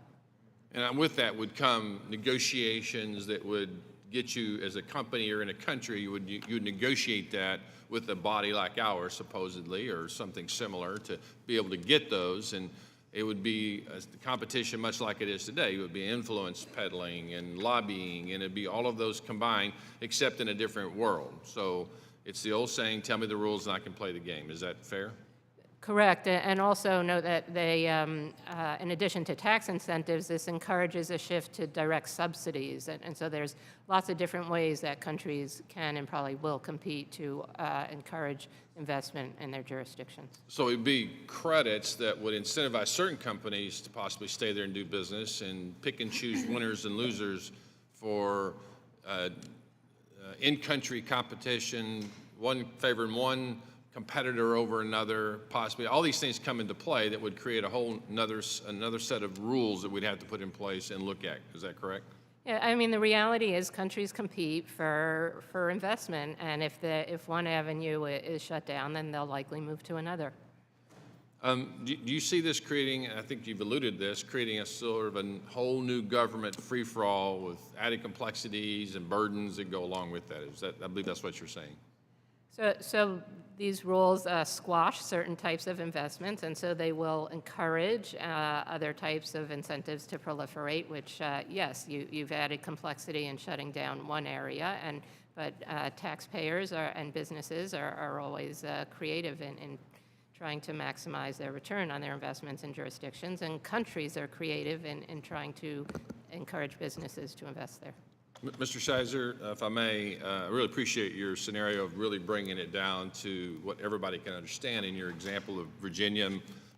And with that would come negotiations that would get you, as a company or in a country, you would negotiate that with a body like ours, supposedly, or something similar, to be able to get those. And it would be a competition much like it is today. It would be influence peddling and lobbying, and it'd be all of those combined, except in a different world. So it's the old saying, tell me the rules and I can play the game. Is that fair? Correct, and also note that they, in addition to tax incentives, this encourages a shift to direct subsidies, and so there's lots of different ways that countries can and probably will compete to encourage investment in their jurisdictions. So it'd be credits that would incentivize certain companies to possibly stay there and do business, and pick and choose winners and losers for in-country competition, one favoring one competitor over another, possibly. All these things come into play that would create a whole another set of rules that we'd have to put in place and look at. Is that correct? Yeah, I mean, the reality is countries compete for investment, and if one avenue is shut down, then they'll likely move to another. Do you see this creating, I think you've alluded to this, creating a sort of a whole new government free-for-all with added complexities and burdens that go along with that? I believe that's what you're saying. So these rules squash certain types of investments, and so they will encourage other types of incentives to proliferate, which, yes, you've added complexity in shutting down one area, but taxpayers and businesses are always creative in trying to maximize their return on their investments in jurisdictions, and countries are creative in trying to encourage businesses to invest there. Mr. Scheiser, if I may, I really appreciate your scenario of really bringing it down to what everybody can understand. In your example of Virginia,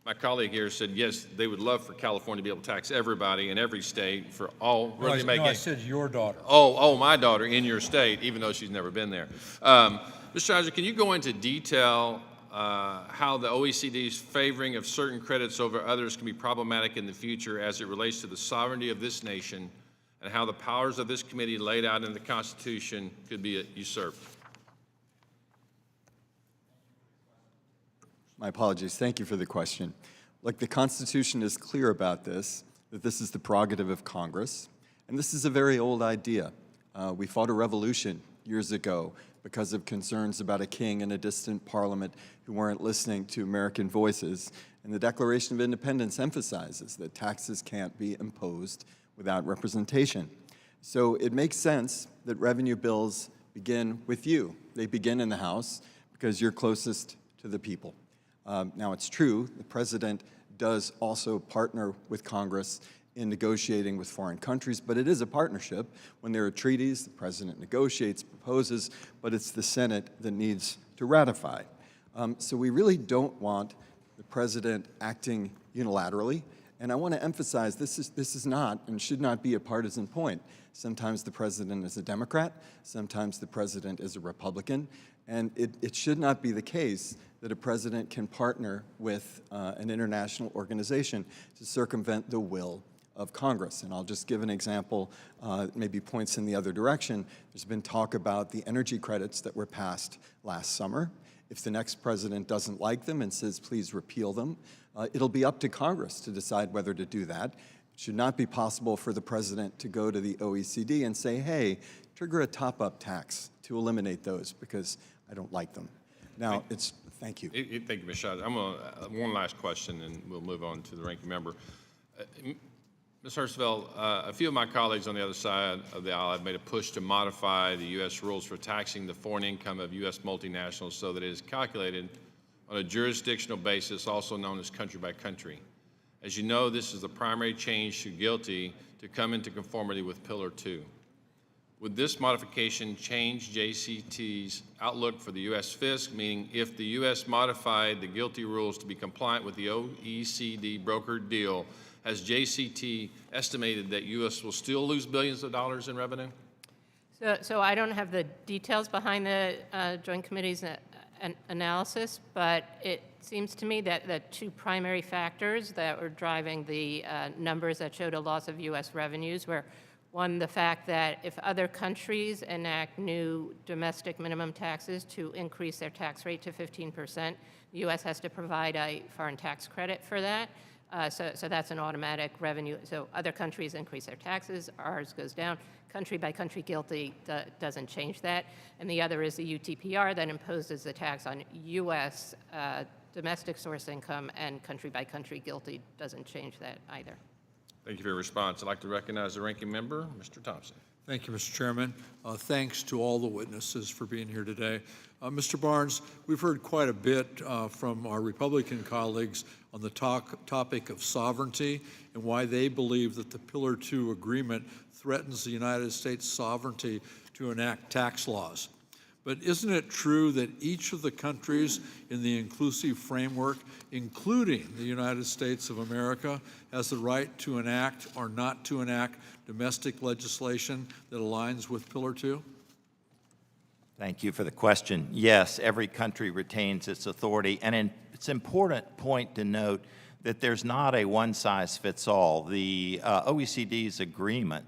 my colleague here said, yes, they would love for California to be able to tax everybody in every state for all. No, I said your daughter. Oh, my daughter in your state, even though she's never been there. Mr. Scheiser, can you go into detail how the OECD's favoring of certain credits over others can be problematic in the future as it relates to the sovereignty of this nation, and how the powers of this committee laid out in the Constitution could be usurped? My apologies. Thank you for the question. Look, the Constitution is clear about this, that this is the prerogative of Congress, and this is a very old idea. We fought a revolution years ago because of concerns about a king in a distant parliament who weren't listening to American voices, and the Declaration of Independence emphasizes that taxes can't be imposed without representation. So it makes sense that revenue bills begin with you. They begin in the House because you're closest to the people. Now, it's true, the president does also partner with Congress in negotiating with foreign countries, but it is a partnership. When there are treaties, the president negotiates, proposes, but it's the Senate that needs to ratify. So we really don't want the president acting unilaterally. And I want to emphasize this is not and should not be a partisan point. Sometimes the president is a Democrat, sometimes the president is a Republican, and it should not be the case that a president can partner with an international organization to circumvent the will of Congress. And I'll just give an example, maybe points in the other direction. There's been talk about the energy credits that were passed last summer. If the next president doesn't like them and says, please repeal them, it'll be up to Congress to decide whether to do that. It should not be possible for the president to go to the OECD and say, hey, trigger a top-up tax to eliminate those because I don't like them. Now, thank you. Thank you, Ms. Scheiser. I'm going to, one last question, and we'll move on to the ranking member. Ms. Hirschfeld, a few of my colleagues on the other side of the aisle have made a push to modify the U.S. rules for taxing the foreign income of U.S. multinationals so that it is calculated on a jurisdictional basis, also known as country by country. As you know, this is the primary change to GILTI to come into conformity with Pillar 2. Would this modification change JCT's outlook for the U.S. fisc, meaning if the U.S. modified the GILTI rules to be compliant with the OECD brokered deal, has JCT estimated that U.S. will still lose billions of dollars in revenue? So I don't have the details behind the Joint Committee's analysis, but it seems to me that the two primary factors that were driving the numbers that showed a loss of U.S. revenues were, one, the fact that if other countries enact new domestic minimum taxes to increase their tax rate to 15%, the U.S. has to provide a foreign tax credit for that. So that's an automatic revenue. So other countries increase their taxes, ours goes down. Country by country GILTI doesn't change that. And the other is the UTPR that imposes the tax on U.S. Domestic source income, and country by country GILTI doesn't change that either. Thank you for your response. I'd like to recognize the ranking member, Mr. Thompson. Thank you, Mr. Chairman. Thanks to all the witnesses for being here today. Mr. Barnes, we've heard quite a bit from our Republican colleagues on the topic of sovereignty and why they believe that the Pillar 2 agreement threatens the United States' sovereignty to enact tax laws. But isn't it true that each of the countries in the inclusive framework, including the United States of America, has the right to enact or not to enact domestic legislation that aligns with Pillar 2? Thank you for the question. Yes, every country retains its authority, and it's an important point to note that there's not a one-size-fits-all. The OECD's agreement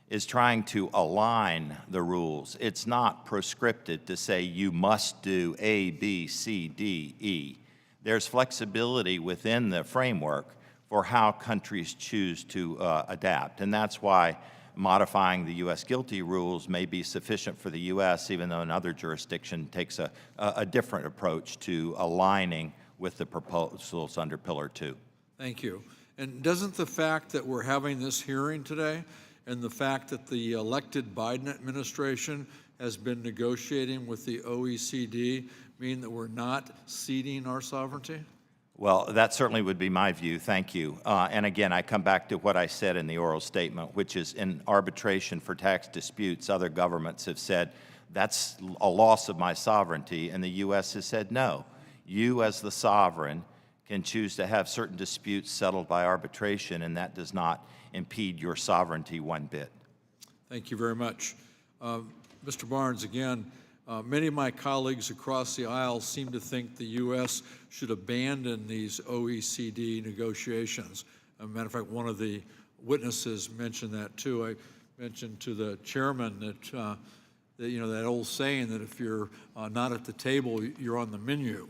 is trying to align the rules. It's not prescriptive to say you must do A, B, C, D, E. There's flexibility within the framework for how countries choose to adapt, and that's why modifying the U.S. GILTI rules may be sufficient for the U.S., even though another jurisdiction takes a different approach to aligning with the proposals under Pillar 2. Thank you. And doesn't the fact that we're having this hearing today and the fact that the elected Biden administration has been negotiating with the OECD mean that we're not ceding our sovereignty? Well, that certainly would be my view. Thank you. And again, I come back to what I said in the oral statement, which is in arbitration for tax disputes, other governments have said, that's a loss of my sovereignty, and the U.S. has said, no. You, as the sovereign, can choose to have certain disputes settled by arbitration, and that does not impede your sovereignty one bit. Thank you very much. Mr. Barnes, again, many of my colleagues across the aisle seem to think the U.S. should abandon these OECD negotiations. As a matter of fact, one of the witnesses mentioned that too. I mentioned to the chairman that, that old saying that if you're not at the table, you're on the menu.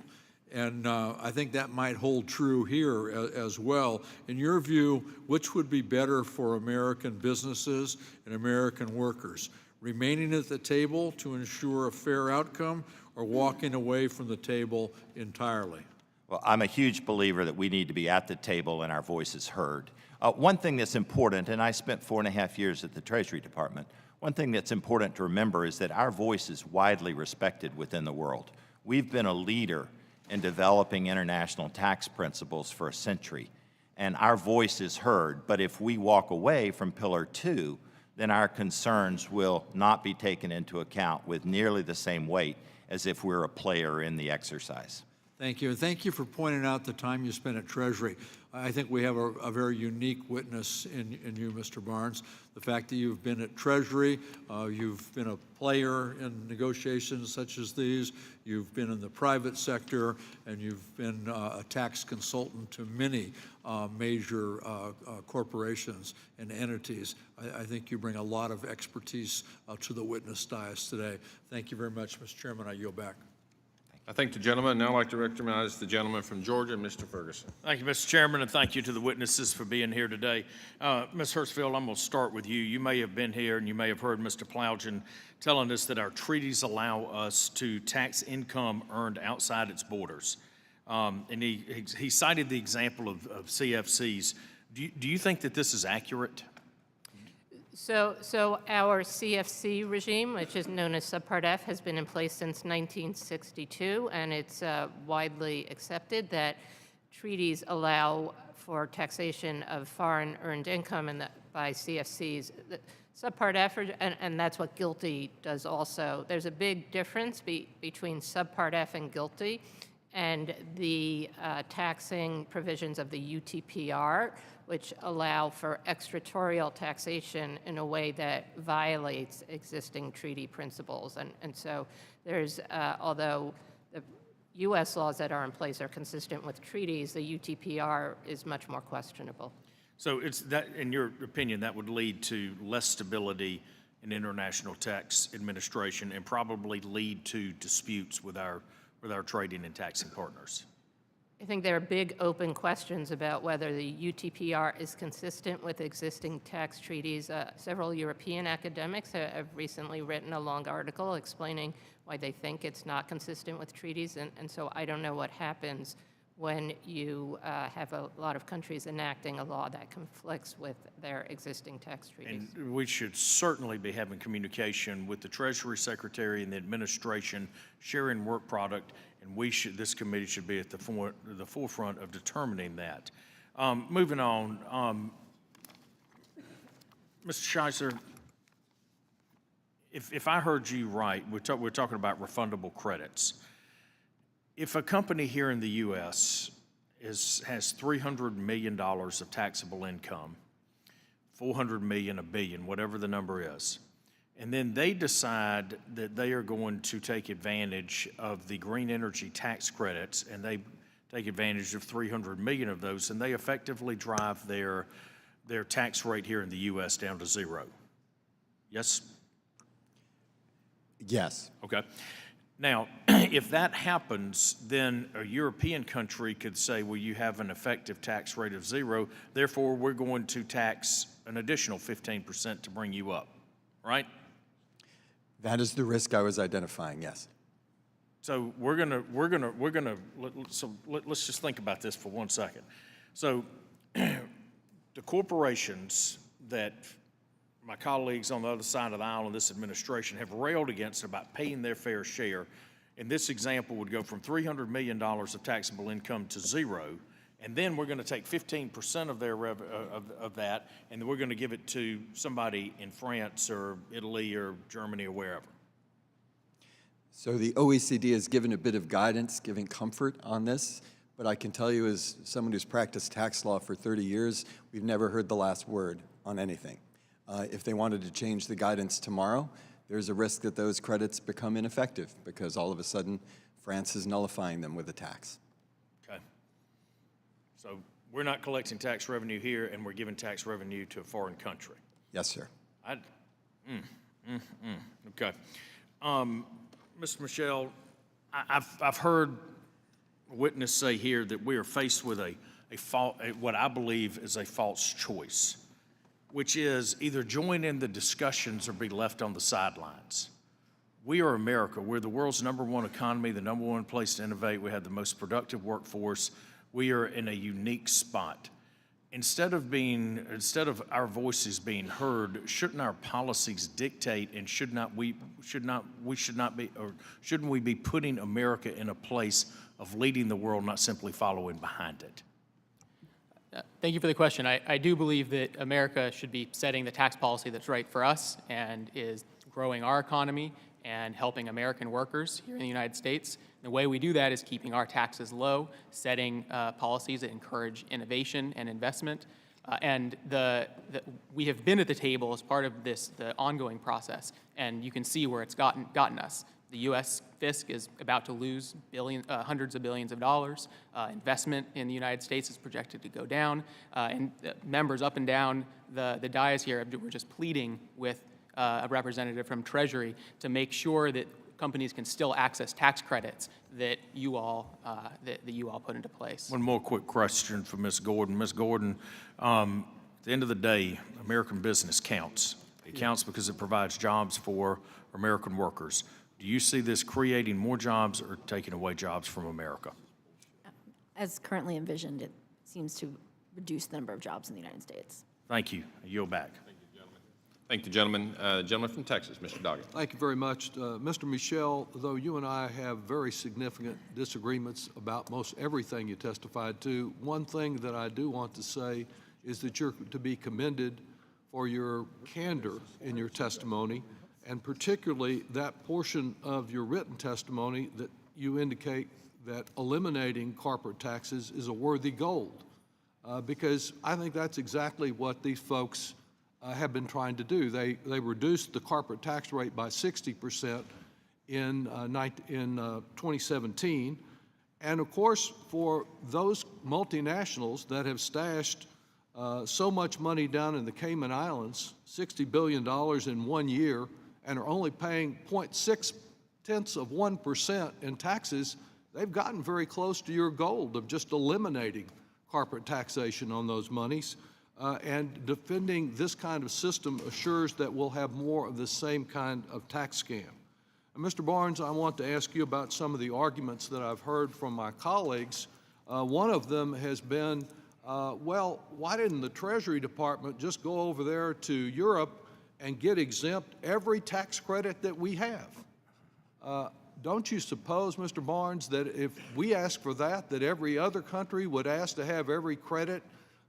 And I think that might hold true here as well. In your view, which would be better for American businesses and American workers? Remaining at the table to ensure a fair outcome, or walking away from the table entirely? Well, I'm a huge believer that we need to be at the table and our voices heard. One thing that's important, and I spent 4.5 years at the Treasury Department, one thing that's important to remember is that our voice is widely respected within the world. We've been a leader in developing international tax principles for a century, and our voice is heard. But if we walk away from Pillar 2, then our concerns will not be taken into account with nearly the same weight as if we're a player in the exercise. Thank you. And thank you for pointing out the time you spent at Treasury. I think we have a very unique witness in you, Mr. Barnes. The fact that you've been at Treasury, you've been a player in negotiations such as these, you've been in the private sector, and you've been a tax consultant to many major corporations and entities. I think you bring a lot of expertise to the witness dais today. Thank you very much, Mr. Chairman. I yield back. I thank the gentleman. Now I'd like to recognize the gentleman from Georgia, Mr. Ferguson. Thank you, Mr. Chairman, and thank you to the witnesses for being here today. Ms. Hirschfield, I'm going to start with you. You may have been here and you may have heard Mr. Plowgen telling us that our treaties allow us to tax income earned outside its borders. And he cited the example of CFCs. Do you think that this is accurate? So our CFC regime, which is known as Subpart F, has been in place since 1962, and it's widely accepted that treaties allow for taxation of foreign earned income and by CFCs. Subpart F, and that's what GILTI does also. There's a big difference between Subpart F and GILTI and the taxing provisions of the UTPR, which allow for extraterritorial taxation in a way that violates existing treaty principles. And so there's, although the U.S. laws that are in place are consistent with treaties, the UTPR is much more questionable. So it's that, in your opinion, that would lead to less stability in international tax administration and probably lead to disputes with our trading and taxing partners. I think there are big open questions about whether the UTPR is consistent with existing tax treaties. Several European academics have recently written a long article explaining why they think it's not consistent with treaties, and so I don't know what happens when you have a lot of countries enacting a law that conflicts with their existing tax treaties. And we should certainly be having communication with the Treasury Secretary and the administration, sharing work product, and this committee should be at the forefront of determining that. Moving on, Mr. Scheisser, if I heard you right, we're talking about refundable credits. If a company here in the U.S. has $300 million of taxable income, 400 million, $1 billion, whatever the number is, and then they decide that they are going to take advantage of the green energy tax credits, and they take advantage of 300 million of those, and they effectively drive their tax rate here in the U.S. down to zero. Yes? Yes. Okay. Now, if that happens, then a European country could say, well, you have an effective tax rate of zero, therefore we're going to tax an additional 15% to bring you up, right? That is the risk I was identifying, yes. So let's just think about this for 1 second. So the corporations that my colleagues on the other side of the aisle in this administration have railed against about paying their fair share in this example, would go from $300 million of taxable income to zero, and then we're going to take 15% of their of that, and then we're going to give it to somebody in France or Italy or Germany or wherever. So the OECD has given a bit of guidance, giving comfort on this, but I can tell you as someone who's practiced tax law for 30 years, we've never heard the last word on anything. If they wanted to change the guidance tomorrow, there's a risk that those credits become ineffective because all of a sudden France is nullifying them with a tax. Okay. So we're not collecting tax revenue here, and we're giving tax revenue to a foreign country. Yes, sir. Okay. Mr. Michel, I've heard a witness say here that we are faced with what I believe is a false choice, which is either join in the discussions or be left on the sidelines. We are America. We're the world's #1 economy, the #1 place to innovate. We have the most productive workforce. We are in a unique spot. Instead of our voices being heard, shouldn't our policies dictate, and shouldn't we be putting America in a place of leading the world, not simply following behind it? Thank you for the question. I do believe that America should be setting the tax policy that's right for us and is growing our economy and helping American workers here in the United States. The way we do that is keeping our taxes low, setting policies that encourage innovation and investment. We have been at the table as part of the ongoing process, and you can see where it's gotten us. The U.S. fisc is about to lose hundreds of billions of dollars. Investment in the United States is projected to go down. And members up and down the dais here were just pleading with a representative from Treasury to make sure that companies can still access tax credits that you all put into place. One more quick question for Ms. Gordon. Ms. Gordon, at the end of the day, American business counts. It counts because it provides jobs for American workers. Do you see this creating more jobs or taking away jobs from America? As currently envisioned, it seems to reduce the number of jobs in the United States. Thank you. I yield back. Thank you, gentlemen. Gentleman from Texas, Mr. Doggett. Thank you very much. Mr. Michel, though you and I have very significant disagreements about most everything you testified to, one thing that I do want to say is that you're to be commended for your candor in your testimony, and particularly that portion of your written testimony that you indicate that eliminating corporate taxes is a worthy goal, because I think that's exactly what these folks have been trying to do. They reduced the corporate tax rate by 60% in 2017, and of course, for those multinationals that have stashed so much money down in the Cayman Islands, $60 billion in 1 year, and are only paying 0.6% in taxes, they've gotten very close to your goal of just eliminating corporate taxation on those monies. And defending this kind of system assures that we'll have more of the same kind of tax scam. And Mr. Barnes, I want to ask you about some of the arguments that I've heard from my colleagues. One of them has been, well, why didn't the Treasury Department just go over there to Europe and get exempt every tax credit that we have? Don't you suppose, Mr. Barnes, that if we ask for that every other country would ask to have every credit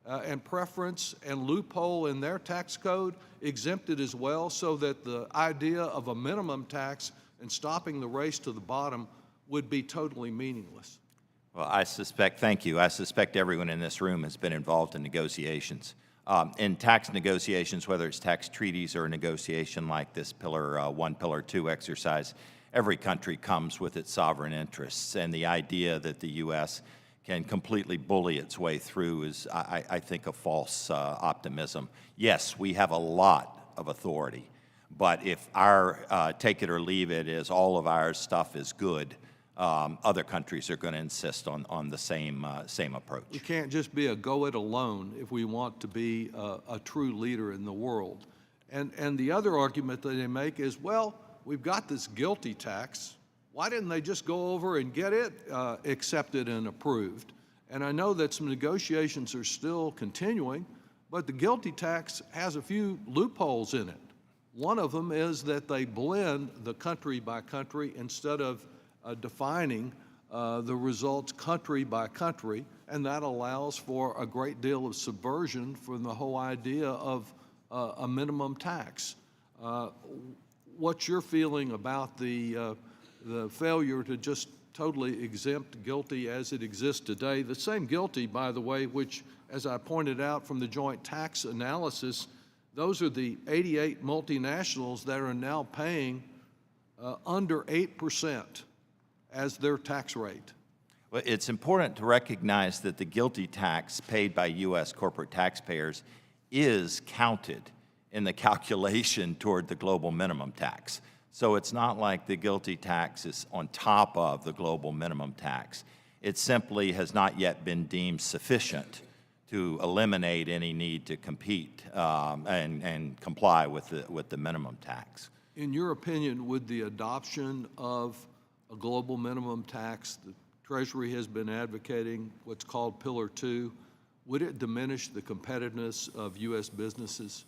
and preference and loophole in their tax code exempted as well, so that the idea of a minimum tax and stopping the race to the bottom would be totally meaningless? Well, thank you. I suspect everyone in this room has been involved in negotiations. In tax negotiations, whether it's tax treaties or a negotiation like this Pillar 1, Pillar 2 exercise, every country comes with its sovereign interests, and the idea that the U.S. can completely bully its way through is, I think, a false optimism. Yes, we have a lot of authority, but if our take it or leave it is all of our stuff is good, other countries are going to insist on the same approach. We can't just be a go it alone if we want to be a true leader in the world. And the other argument that they make is, well, we've got this guilty tax. Why didn't they just go over and get it accepted and approved? And I know that some negotiations are still continuing, but the guilty tax has a few loopholes in it. One of them is that they blend the country by country instead of defining the results country by country, and that allows for a great deal of subversion from the whole idea of a minimum tax. What's your feeling about the failure to just totally exempt guilty as it exists today? The same guilty, by the way, which, as I pointed out from the joint tax analysis, those are the 88 multinationals that are now paying under 8% as their tax rate. Well, it's important to recognize that the guilty tax paid by U.S. corporate taxpayers is counted in the calculation toward the global minimum tax. So it's not like the guilty tax is on top of the global minimum tax. It simply has not yet been deemed sufficient to eliminate any need to compete and comply with the minimum tax. In your opinion, would the adoption of a global minimum tax, the Treasury has been advocating what's called Pillar 2, would it diminish the competitiveness of U.S. businesses?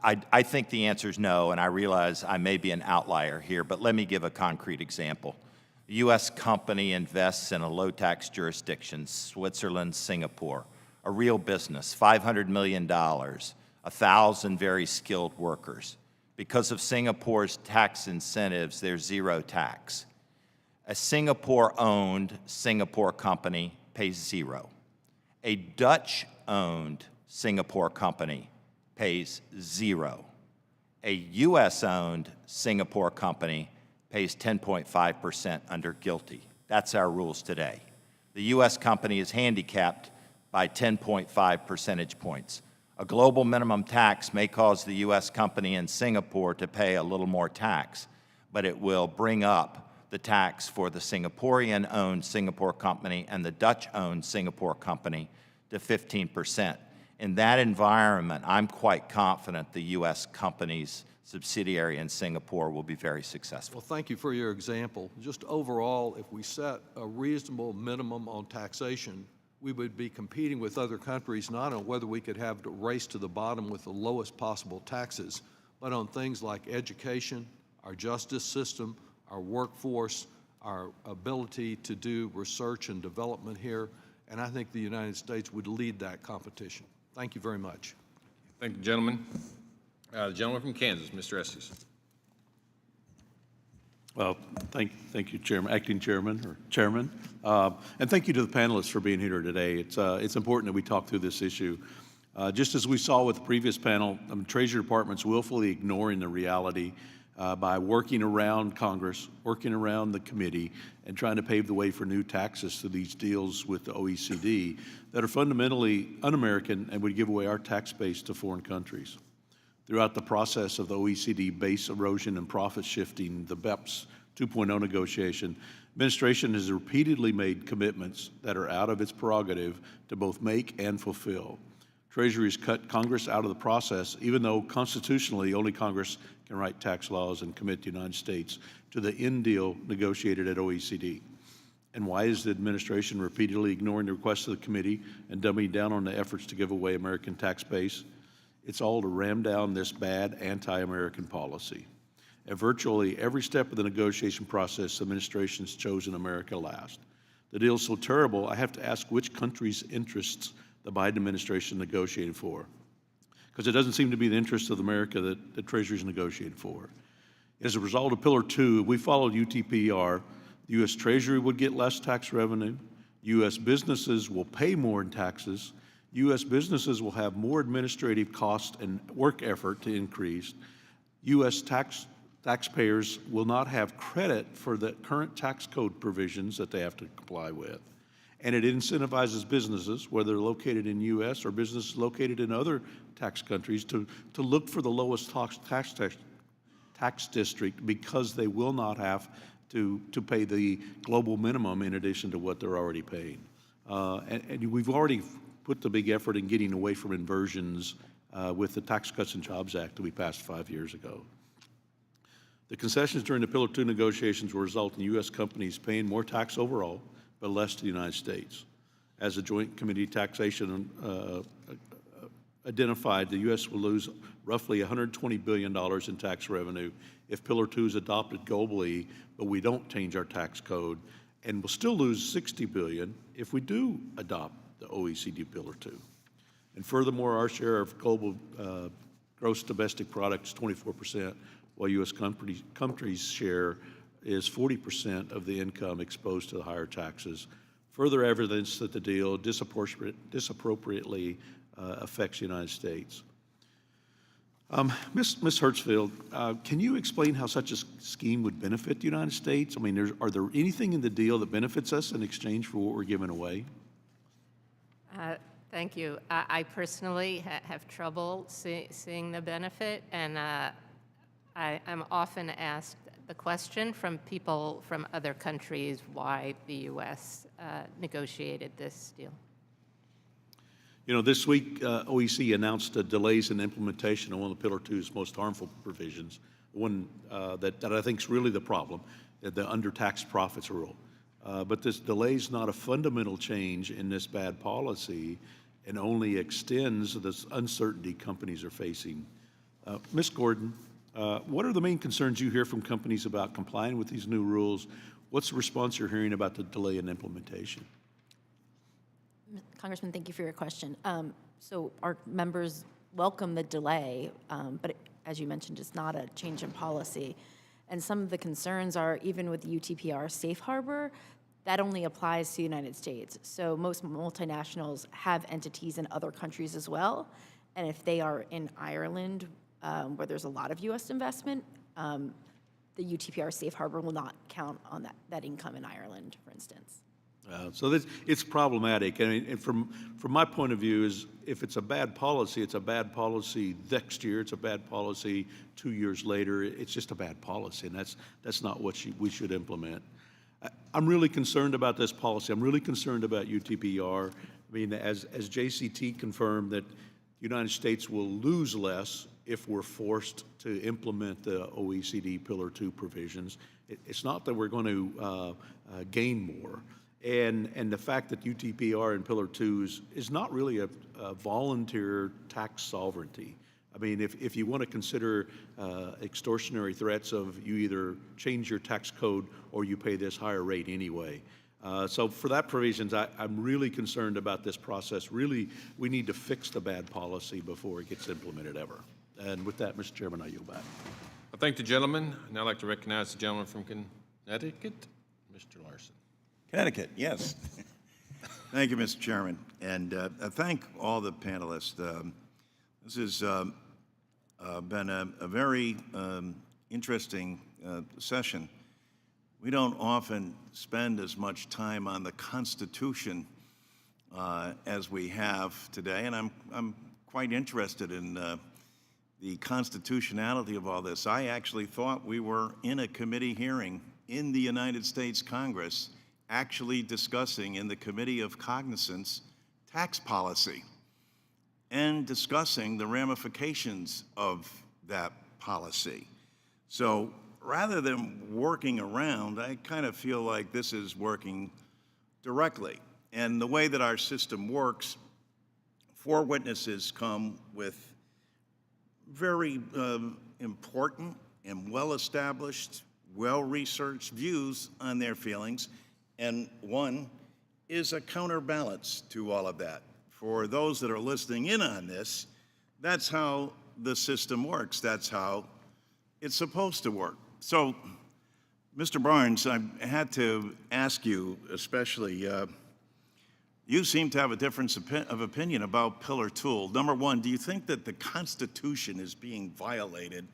I think the answer is no, and I realize I may be an outlier here, but let me give a concrete example. A U.S. company invests in a low-tax jurisdiction, Switzerland, Singapore, a real business, $500 million, 1,000 very skilled workers. Because of Singapore's tax incentives, there's zero tax. A Singapore-owned Singapore company pays zero. A Dutch-owned Singapore company pays zero. A U.S.-owned Singapore company pays 10.5% under guilty. That's our rules today. The U.S. company is handicapped by 10.5 percentage points. A global minimum tax may cause the U.S. company in Singapore to pay a little more tax, but it will bring up the tax for the Singaporean-owned Singapore company and the Dutch-owned Singapore company to 15%. In that environment, I'm quite confident the U.S. company's subsidiary in Singapore will be very successful. Well, thank you for your example. Just overall, if we set a reasonable minimum on taxation, we would be competing with other countries not on whether we could have a race to the bottom with the lowest possible taxes, but on things like education, our justice system, our workforce, our ability to do research and development here, and I think the United States would lead that competition. Thank you very much. Thank you, gentlemen. The gentleman from Kansas, Mr. Estes. Well, thank you, Chairman, Acting Chairman, or Chairman. And thank you to the panelists for being here today. It's important that we talk through this issue. Just as we saw with the previous panel, Treasury Department's willfully ignoring the reality by working around Congress, working around the committee, and trying to pave the way for new taxes to these deals with the OECD that are fundamentally un-American and would give away our tax base to foreign countries. Throughout the process of the OECD base erosion and profit shifting, the BEPS 2.0 negotiation, administration has repeatedly made commitments that are out of its prerogative to both make and fulfill. Treasury has cut Congress out of the process, even though constitutionally only Congress can write tax laws and commit the United States to the end deal negotiated at OECD. And why is the administration repeatedly ignoring the requests of the committee and dumbing down on the efforts to give away American tax base? It's all to ram down this bad anti-American policy. At virtually every step of the negotiation process, the administration's chosen America last. The deal is so terrible, I have to ask which country's interests the Biden administration negotiated for, because it doesn't seem to be the interests of America that the Treasury's negotiated for. As a result of Pillar 2, if we followed UTPR, the U.S. Treasury would get less tax revenue, U.S. businesses will pay more in taxes, U.S. businesses will have more administrative cost and work effort to increase, U.S. taxpayers will not have credit for the current tax code provisions that they have to comply with, and it incentivizes businesses, whether they're located in U.S. or businesses located in other tax countries, to look for the lowest tax district because they will not have to pay the global minimum in addition to what they're already paying. And we've already put the big effort in getting away from inversions with the Tax Cuts and Jobs Act that we passed 5 years ago. The concessions during the Pillar 2 negotiations will result in U.S. companies paying more tax overall, but less to the United States. As the Joint Committee Taxation identified the U.S. will lose roughly $120 billion in tax revenue if Pillar 2 is adopted globally, but we don't change our tax code, and we'll still lose $60 billion if we do adopt the OECD Pillar 2. And furthermore, our share of global gross domestic product is 24%, while U.S. countries' share is 40% of the income exposed to the higher taxes. Further evidence that the deal disappropriately affects the United States. Ms. Hertzfield, can you explain how such a scheme would benefit the United States? I mean, are there anything in the deal that benefits us in exchange for what we're giving away? Thank you. I personally have trouble seeing the benefit, and I'm often asked the question from people from other countries why the U.S. negotiated this deal. You know, this week, OECD announced delays in implementation of one of Pillar 2's most harmful provisions, the one that I think is really the problem, the undertaxed profits rule. But this delay is not a fundamental change in this bad policy and only extends this uncertainty companies are facing. Ms. Gordon, what are the main concerns you hear from companies about complying with these new rules? What's the response you're hearing about the delay in implementation? Congressman, thank you for your question. So our members welcome the delay, but as you mentioned, it's not a change in policy. And some of the concerns are, even with UTPR safe harbor, that only applies to the United States. So most multinationals have entities in other countries as well. And if they are in Ireland, where there's a lot of U.S. investment, the UTPR safe harbor will not count on that income in Ireland, for instance. So it's problematic. I mean, and from my point of view, is if it's a bad policy, it's a bad policy next year. It's a bad policy 2 years later. It's just a bad policy, and that's not what we should implement. I'm really concerned about this policy. I'm really concerned about UTPR. I mean, as JCT confirmed, that the United States will lose less if we're forced to implement the OECD Pillar 2 provisions. It's not that we're going to gain more. And the fact that UTPR and Pillar 2 is not really a volunteer tax sovereignty. I mean, if you want to consider extortionary threats of you either change your tax code or you pay this higher rate anyway. So for that provisions, I'm really concerned about this process. Really, we need to fix the bad policy before it gets implemented ever. And with that, Mr. Chairman, I yield back. I thank the gentleman. And I'd like to recognize the gentleman from Connecticut, Mr. Larson. Connecticut, yes. Thank you, Mr. Chairman. And I thank all the panelists. This has been a very interesting session. We don't often spend as much time on the Constitution as we have today, and I'm quite interested in the constitutionality of all this. I actually thought we were in a committee hearing in the United States Congress actually discussing in the Committee of Cognizance tax policy and discussing the ramifications of that policy. So rather than working around, I kind of feel like this is working directly. And the way that our system works, 4 witnesses come with very important and well-established, well-researched views on their feelings, and 1 is a counterbalance to all of that. For those that are listening in on this, that's how the system works. That's how it's supposed to work. So, Mr. Barnes, I had to ask you, especially, you seem to have a difference of opinion about Pillar 2. Number 1, do you think that the Constitution is being violated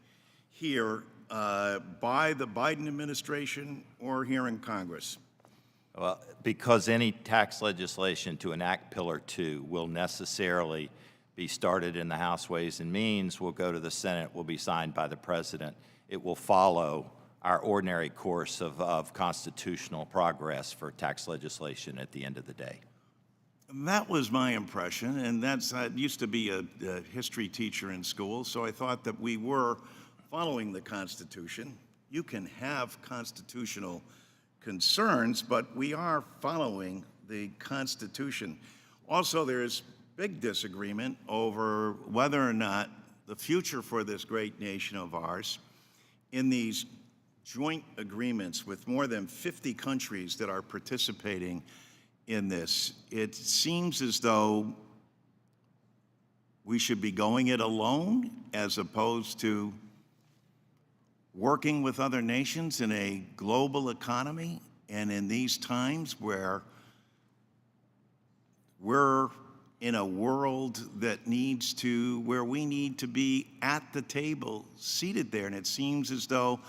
here by the Biden administration or here in Congress? Well, because any tax legislation to enact Pillar 2 will necessarily be started in the House Ways and Means, will go to the Senate, will be signed by the President. It will follow our ordinary course of constitutional progress for tax legislation at the end of the day. That was my impression, and I used to be a history teacher in school, so I thought that we were following the Constitution. You can have constitutional concerns, but we are following the Constitution. Also, there's big disagreement over whether or not the future for this great nation of ours in these joint agreements with more than 50 countries that are participating in this, it seems as though we should be going it alone as opposed to working with other nations in a global economy. And in these times where we're in a world that where we need to be at the table, seated there. And it seems as though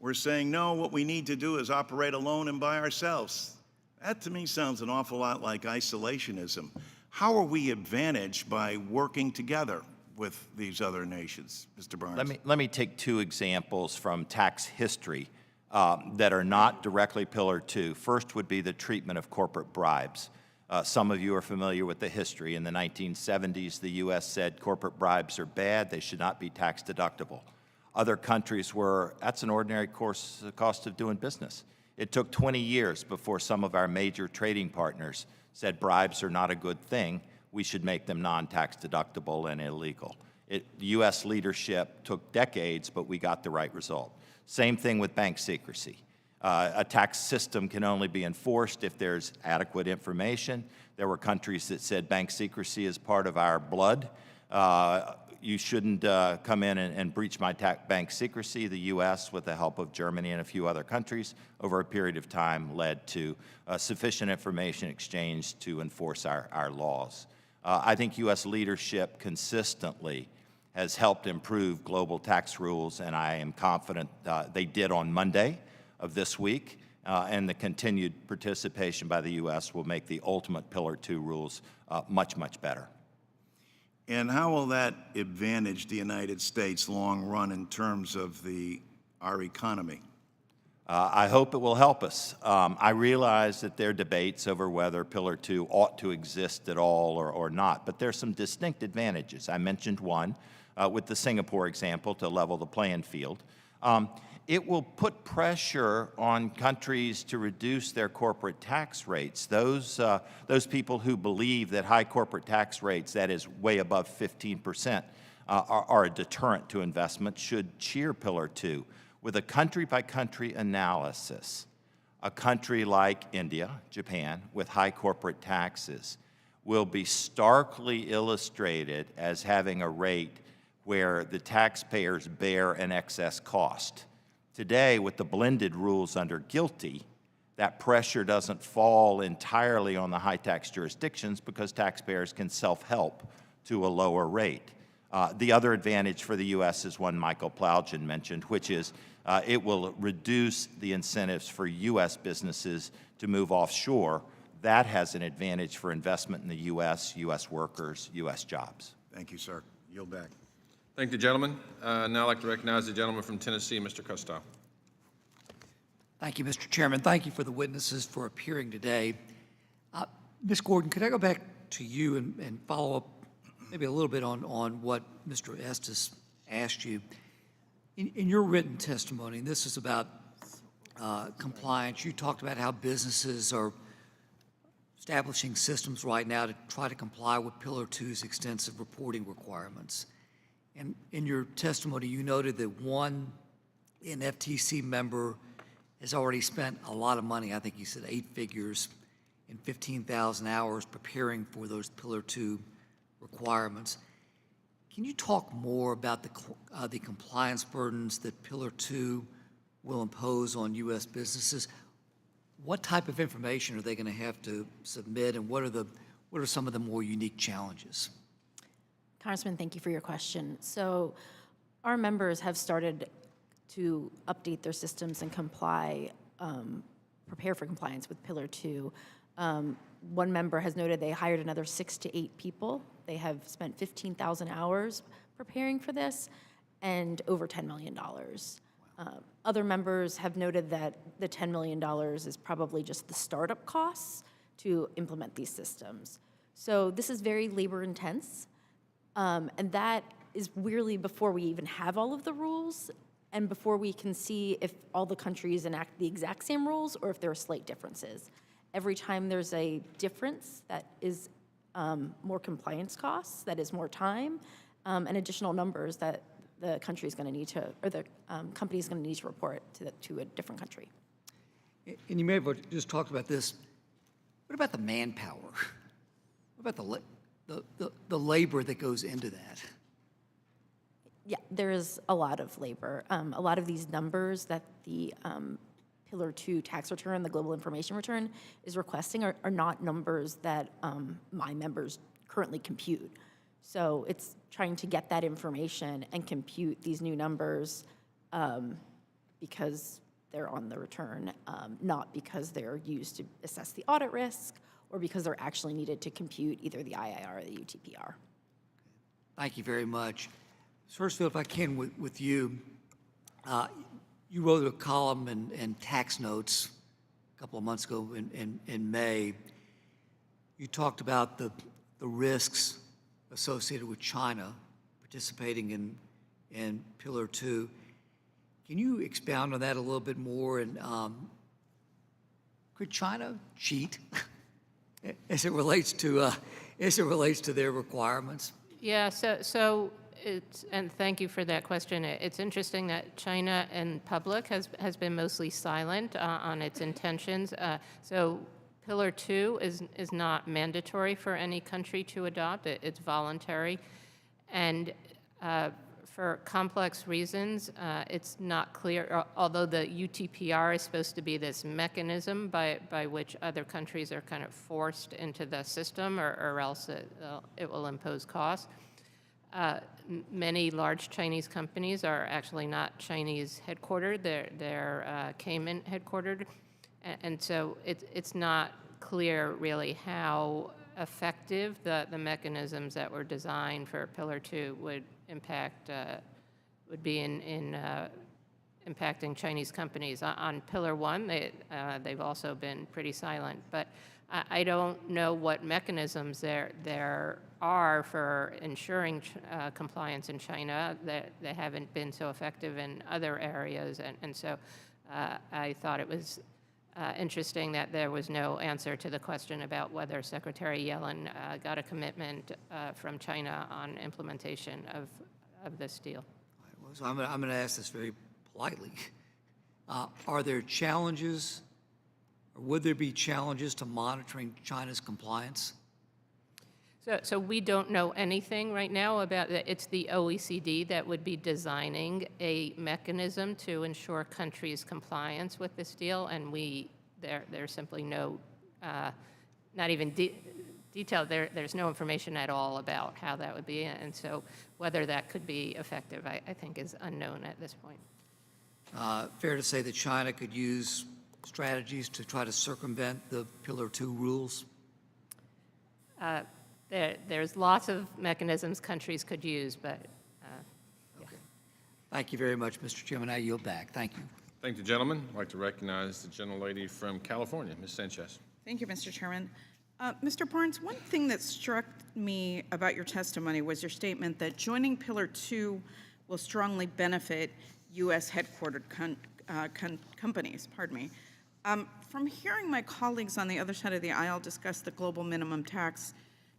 we're saying, no, what we need to do is operate alone and by ourselves. That to me sounds an awful lot like isolationism. How are we advantaged by working together with these other nations, Mr. Barnes? Let me take two examples from tax history that are not directly Pillar 2. First would be the treatment of corporate bribes. Some of you are familiar with the history. In the 1970s, the U.S. said corporate bribes are bad, they should not be tax deductible. Other countries were, that's an ordinary cost of doing business. It took 20 years before some of our major trading partners said bribes are not a good thing, we should make them non-tax deductible and illegal. U.S. leadership took decades, but we got the right result. Same thing with bank secrecy. A tax system can only be enforced if there's adequate information. There were countries that said bank secrecy is part of our blood. You shouldn't come in and breach my bank secrecy. The U.S., with the help of Germany and a few other countries, over a period of time led to sufficient information exchange to enforce our laws. I think U.S. leadership consistently has helped improve global tax rules, and I am confident they did on Monday of this week, and the continued participation by the U.S. will make the ultimate Pillar 2 rules much, much better. And how will that advantage the United States long run in terms of our economy? I hope it will help us. I realize that there are debates over whether Pillar 2 ought to exist at all or not, but there's some distinct advantages. I mentioned one with the Singapore example to level the playing field. It will put pressure on countries to reduce their corporate tax rates. Those people who believe that high corporate tax rates, that is way above 15%, are a deterrent to investment should cheer Pillar 2. With a country-by-country analysis, a country like India, Japan, with high corporate taxes, will be starkly illustrated as having a rate where the taxpayers bear an excess cost. Today, with the blended rules under GILTI, that pressure doesn't fall entirely on the high-tax jurisdictions because taxpayers can self-help to a lower rate. The other advantage for the U.S. is one Michael Plowgen mentioned, which is it will reduce the incentives for U.S. businesses to move offshore. That has an advantage for investment in the U.S., U.S. workers, U.S. jobs. Thank you, sir. Yield back. Thank you, gentlemen. Now I'd like to recognize the gentleman from Tennessee, Mr. Costello. Thank you, Mr. Chairman. Thank you for the witnesses for appearing today. Ms. Gordon, could I go back to you and follow up maybe a little bit on what Mr. Estes asked you? In your written testimony, and this is about compliance, you talked about how businesses are establishing systems right now to try to comply with Pillar 2's extensive reporting requirements. And in your testimony, you noted that an FTC member has already spent a lot of money, I think you said 8 figures, in 15,000 hours preparing for those Pillar 2 requirements. Can you talk more about the compliance burdens that Pillar 2 will impose on U.S. businesses? What type of information are they going to have to submit, and what are some of the more unique challenges? Congressman, thank you for your question. So our members have started to update their systems and prepare for compliance with Pillar 2. One member has noted they hired another 6 to 8 people. They have spent 15,000 hours preparing for this and over $10 million. Other members have noted that the $10 million is probably just the startup costs to implement these systems. So this is very labor intense, and that is really before we even have all of the rules and before we can see if all the countries enact the exact same rules or if there are slight differences. Every time there's a difference that is more compliance costs, that is more time, and additional numbers that the country is going to need to, or the company is going to need to report to a different country. And you may have just talked about this. What about the manpower? What about the labor that goes into that? Yeah, there is a lot of labor. A lot of these numbers that the Pillar 2 tax return, the global information return, is requesting are not numbers that my members currently compute. So it's trying to get that information and compute these new numbers because they're on the return, not because they're used to assess the audit risk or because they're actually needed to compute either the IIR or the UTPR. Thank you very much. First, Phil, if I can, with you, you wrote a column in Tax Notes a couple of months ago in May. You talked about the risks associated with China participating in Pillar 2. Can you expound on that a little bit more? And could China cheat as it relates to their requirements? Yeah, so it's, and thank you for that question. It's interesting that China in public has been mostly silent on its intentions. So Pillar 2 is not mandatory for any country to adopt. It's voluntary. And for complex reasons, it's not clear, although the UTPR is supposed to be this mechanism by which other countries are kind of forced into the system or else it will impose costs. Many large Chinese companies are actually not Chinese headquartered, they're Cayman headquartered, and so it's not clear really how effective the mechanisms that were designed for Pillar 2 would be in impacting Chinese companies. On Pillar 1, they've also been pretty silent, but I don't know what mechanisms there are for ensuring compliance in China that they haven't been so effective in other areas, and so I thought it was interesting that there was no answer to the question about whether Secretary Yellen got a commitment from China on implementation of this deal. So I'm going to ask this very politely. Are there challenges, or would there be challenges to monitoring China's compliance? So we don't know anything right now about it. It's the OECD that would be designing a mechanism to ensure countries' compliance with this deal, and there's simply no, not even detailed. There's no information at all about how that would be, and so whether that could be effective, I think, is unknown at this point. Fair to say that China could use strategies to try to circumvent the Pillar 2 rules? There's lots of mechanisms countries could use, but yeah. Okay. Thank you very much, Mr. Chairman. I yield back. Thank you. Thank you, gentlemen. I'd like to recognize the gentlelady from California, Ms. Sanchez. Thank you, Mr. Chairman. Mr. Barnes, one thing that struck me about your testimony was your statement that joining Pillar 2 will strongly benefit U.S. headquartered companies. Pardon me. From hearing my colleagues on the other side of the aisle discuss the global minimum tax,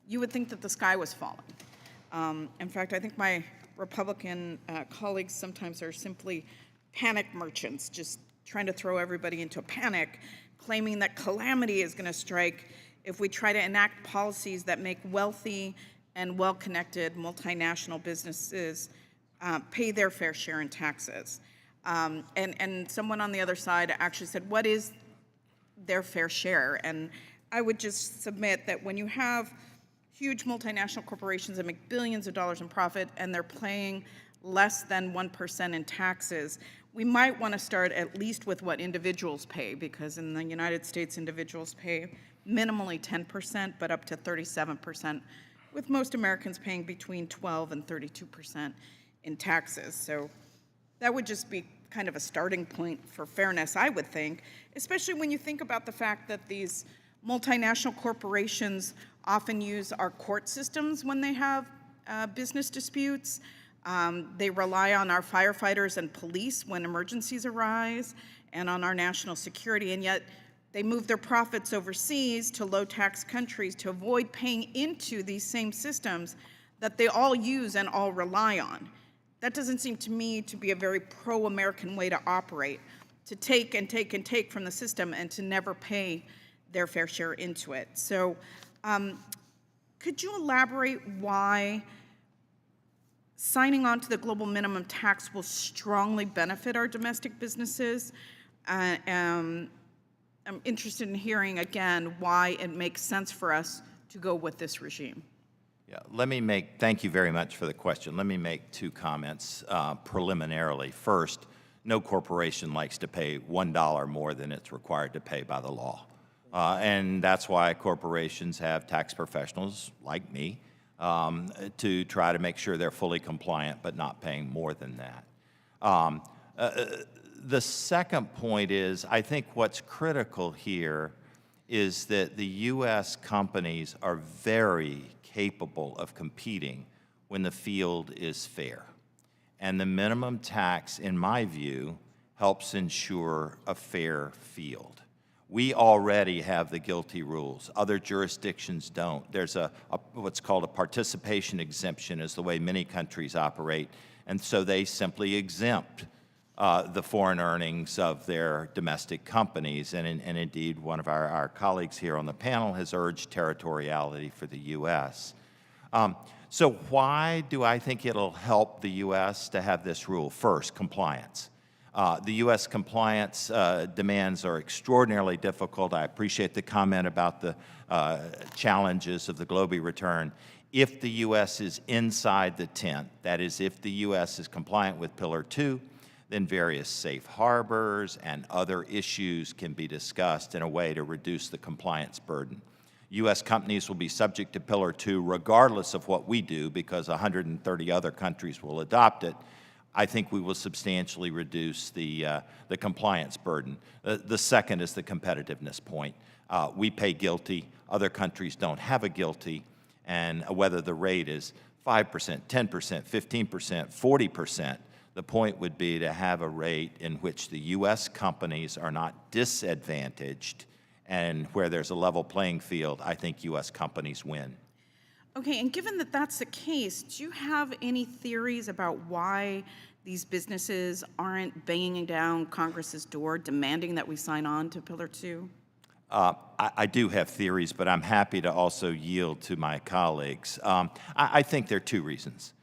you would think that the sky was falling. In fact, I think my Republican colleagues sometimes are simply panic merchants, just trying to throw everybody into a panic, claiming that calamity is going to strike if we try to enact policies that make wealthy and well-connected multinational businesses pay their fair share in taxes. And someone on the other side actually said, what is their fair share? And I would just submit that when you have huge multinational corporations that make billions of dollars in profit and they're paying less than 1% in taxes, we might want to start at least with what individuals pay, because in the United States, individuals pay minimally 10%, but up to 37%, with most Americans paying between 12 and 32% in taxes. So that would just be kind of a starting point for fairness, I would think, especially when you think about the fact that these multinational corporations often use our court systems when they have business disputes. They rely on our firefighters and police when emergencies arise, and on our national security, and yet They move their profits overseas to low-tax countries to avoid paying into these same systems that they all use and all rely on. That doesn't seem to me to be a very pro-American way to operate, to take and take and take from the system and to never pay their fair share into it. So could you elaborate why signing on to the global minimum tax will strongly benefit our domestic businesses? I'm interested in hearing again why it makes sense for us to go with this regime. Yeah, thank you very much for the question. Let me make two comments preliminarily. First, no corporation likes to pay $1 more than it's required to pay by the law. And that's why corporations have tax professionals like me to try to make sure they're fully compliant but not paying more than that. The second point is, I think what's critical here is that the U.S. companies are very capable of competing when the field is fair. And the minimum tax, in my view, helps ensure a fair field. We already have the GILTI rules. Other jurisdictions don't. There's what's called a participation exemption is the way many countries operate, and so they simply exempt the foreign earnings of their domestic companies. And indeed, one of our colleagues here on the panel has urged territoriality for the U.S. So why do I think it'll help the U.S. to have this rule? First, compliance. The U.S. compliance demands are extraordinarily difficult. I appreciate the comment about the challenges of the Globee return. If the U.S. is inside the tent, that is, if the U.S. is compliant with Pillar 2, then various safe harbors and other issues can be discussed in a way to reduce the compliance burden. U.S. companies will be subject to Pillar 2 regardless of what we do because 130 other countries will adopt it. I think we will substantially reduce the compliance burden. The second is the competitiveness point. We pay GILTI. Other countries don't have a GILTI, and whether the rate is 5%, 10%, 15%, 40%, the point would be to have a rate in which the U.S. companies are not disadvantaged, and where there's a level playing field, I think U.S. companies win. Okay, and given that that's the case, do you have any theories about why these businesses aren't banging down Congress's door demanding that we sign on to Pillar 2? I do have theories, but I'm happy to also yield to my colleagues. I think there are two reasons.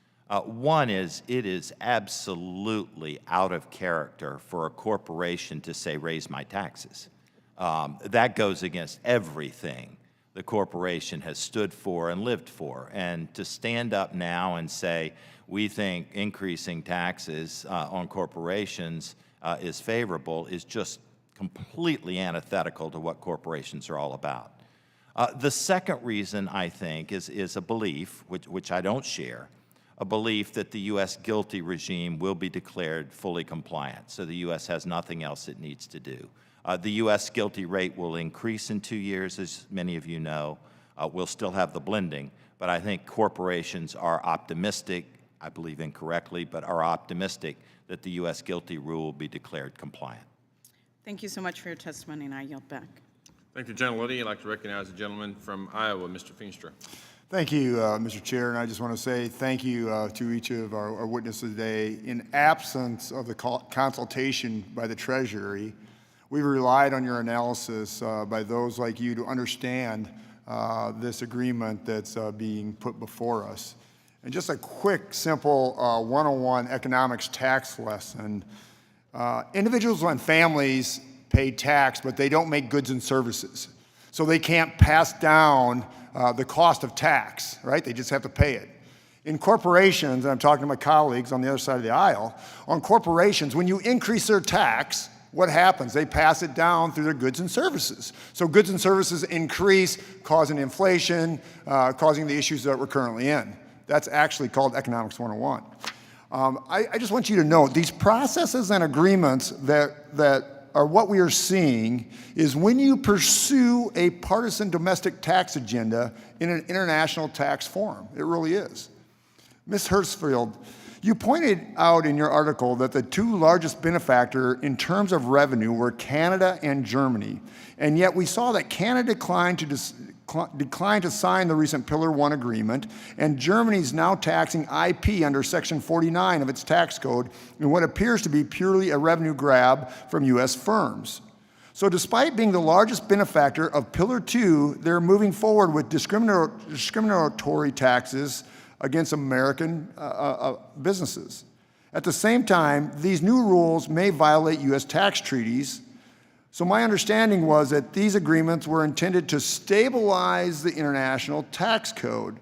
One is it is absolutely out of character for a corporation to say, raise my taxes. That goes against everything the corporation has stood for and lived for. And to stand up now and say, we think increasing taxes on corporations is favorable is just completely antithetical to what corporations are all about. The second reason, I think, is a belief, which I don't share, a belief that the U.S. GILTI regime will be declared fully compliant, so the U.S. has nothing else it needs to do. The U.S. GILTI rate will increase in 2 years, as many of you know. We'll still have the blending, but I think corporations are optimistic, I believe incorrectly, but are optimistic that the U.S. GILTI rule will be declared compliant. Thank you so much for your testimony, and I yield back. Thank you, gentlelady. I'd like to recognize the gentleman from Iowa, Mr. Feenstra. Thank you, Mr. Chair, and I just want to say thank you to each of our witnesses today. In absence of the consultation by the Treasury, we've relied on your analysis by those like you to understand this agreement that's being put before us. And just a quick, simple 101 economics tax lesson. Individuals and families pay tax, but they don't make goods and services. So they can't pass down the cost of tax, right? They just have to pay it. In corporations, and I'm talking to my colleagues on the other side of the aisle, on corporations, when you increase their tax, what happens? They pass it down through their goods and services. So goods and services increase, causing inflation, causing the issues that we're currently in. That's actually called Economics 101. I just want you to know, these processes and agreements that are what we are seeing is when you pursue a partisan domestic tax agenda in an international tax forum. It really is. Ms. Hertzfeld, You pointed out in your article that the two largest benefactors in terms of revenue were Canada and Germany, and yet we saw that Canada declined to sign the recent Pillar 1 agreement, and Germany's now taxing IP under Section 49 of its tax code in what appears to be purely a revenue grab from U.S. firms. So despite being the largest benefactor of Pillar 2, they're moving forward with discriminatory taxes against American businesses. At the same time, these new rules may violate U.S. tax treaties. So my understanding was that these agreements were intended to stabilize the international tax code.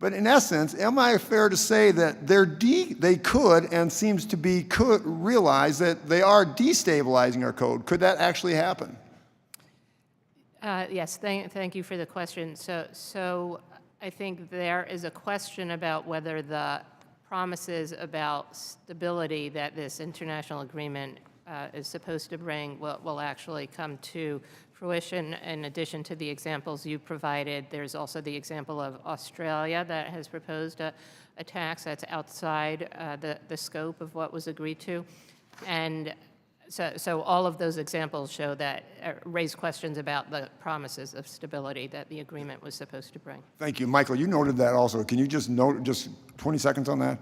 But in essence, am I fair to say that they could and seems to be could realize that they are destabilizing our code? Could that actually happen? Yes, thank you for the question. So I think there is a question about whether the promises about stability that this international agreement is supposed to bring will actually come to fruition. In addition to the examples you provided, there's also the example of Australia that has proposed a tax that's outside the scope of what was agreed to. And so all of those examples show that, raise questions about the promises of stability that the agreement was supposed to bring. Thank you. Michael, you noted that also. Can you just note just 20 seconds on that?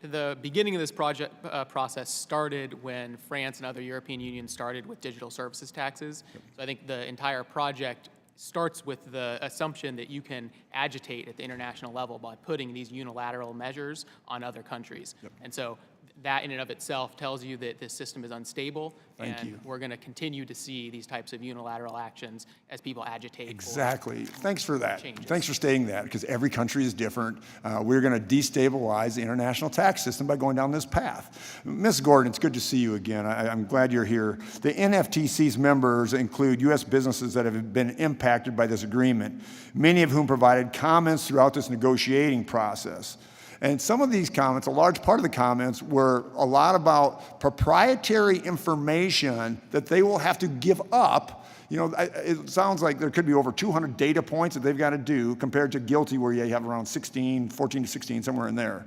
The beginning of this process started when France and other European unions started with digital services taxes. So I think the entire project starts with the assumption that you can agitate at the international level by putting these unilateral measures on other countries. And so that in and of itself tells you that this system is unstable, and we're going to continue to see these types of unilateral actions as people agitate. Exactly. Thanks for that. Changes. Thanks for stating that, because every country is different. We're going to destabilize the international tax system by going down this path. Ms. Gordon, it's good to see you again. I'm glad you're here. The NFTC's members include U.S. businesses that have been impacted by this agreement, many of whom provided comments throughout this negotiating process. And some of these comments, a large part of the comments, were a lot about proprietary information that they will have to give up. You know, it sounds like there could be over 200 data points that they've got to do compared to guilty where you have around 14 to 16, somewhere in there.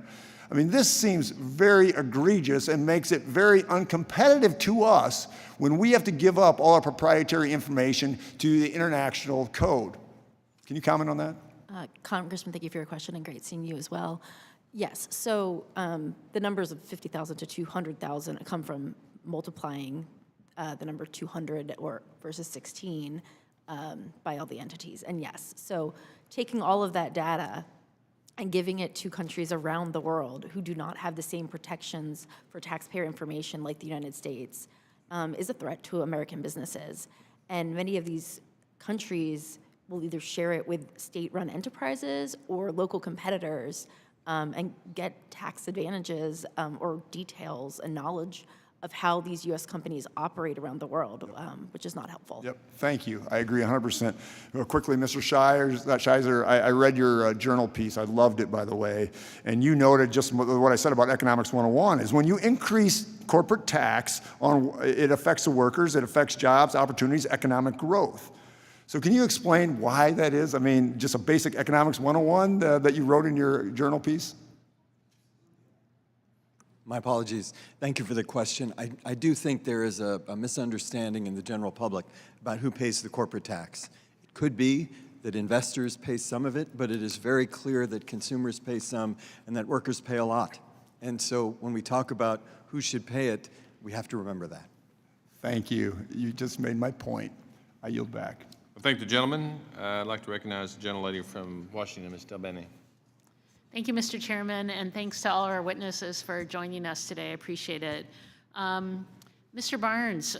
I mean, this seems very egregious and makes it very uncompetitive to us when we have to give up all our proprietary information to the international code. Can you comment on that? Congressman, thank you for your question, and great seeing you as well. Yes, so the numbers of 50,000 to 200,000 come from multiplying the number 200 versus 16 by all the entities. And yes, so taking all of that data and giving it to countries around the world who do not have the same protections for taxpayer information like the United States is a threat to American businesses. And many of these countries will either share it with state-run enterprises or local competitors and get tax advantages or details and knowledge of how these U.S. companies operate around the world, which is not helpful. Yep, thank you. I agree 100%. Quickly, Mr. Shizer, I read your journal piece. I loved it, by the way. And you noted just what I said about Economics 101 is when you increase corporate tax, it affects the workers, it affects jobs, opportunities, economic growth. So can you explain why that is? I mean, just a basic Economics 101 that you wrote in your journal piece? My apologies. Thank you for the question. I do think there is a misunderstanding in the general public about who pays the corporate tax. It could be that investors pay some of it, but it is very clear that consumers pay some and that workers pay a lot. And so when we talk about who should pay it, we have to remember that. Thank you. You just made my point. I yield back. Well, thank the gentleman. I'd like to recognize the gentlelady from Washington, Ms. Delbene. Thank you, Mr. Chairman, and thanks to all our witnesses for joining us today. I appreciate it. Mr. Barnes,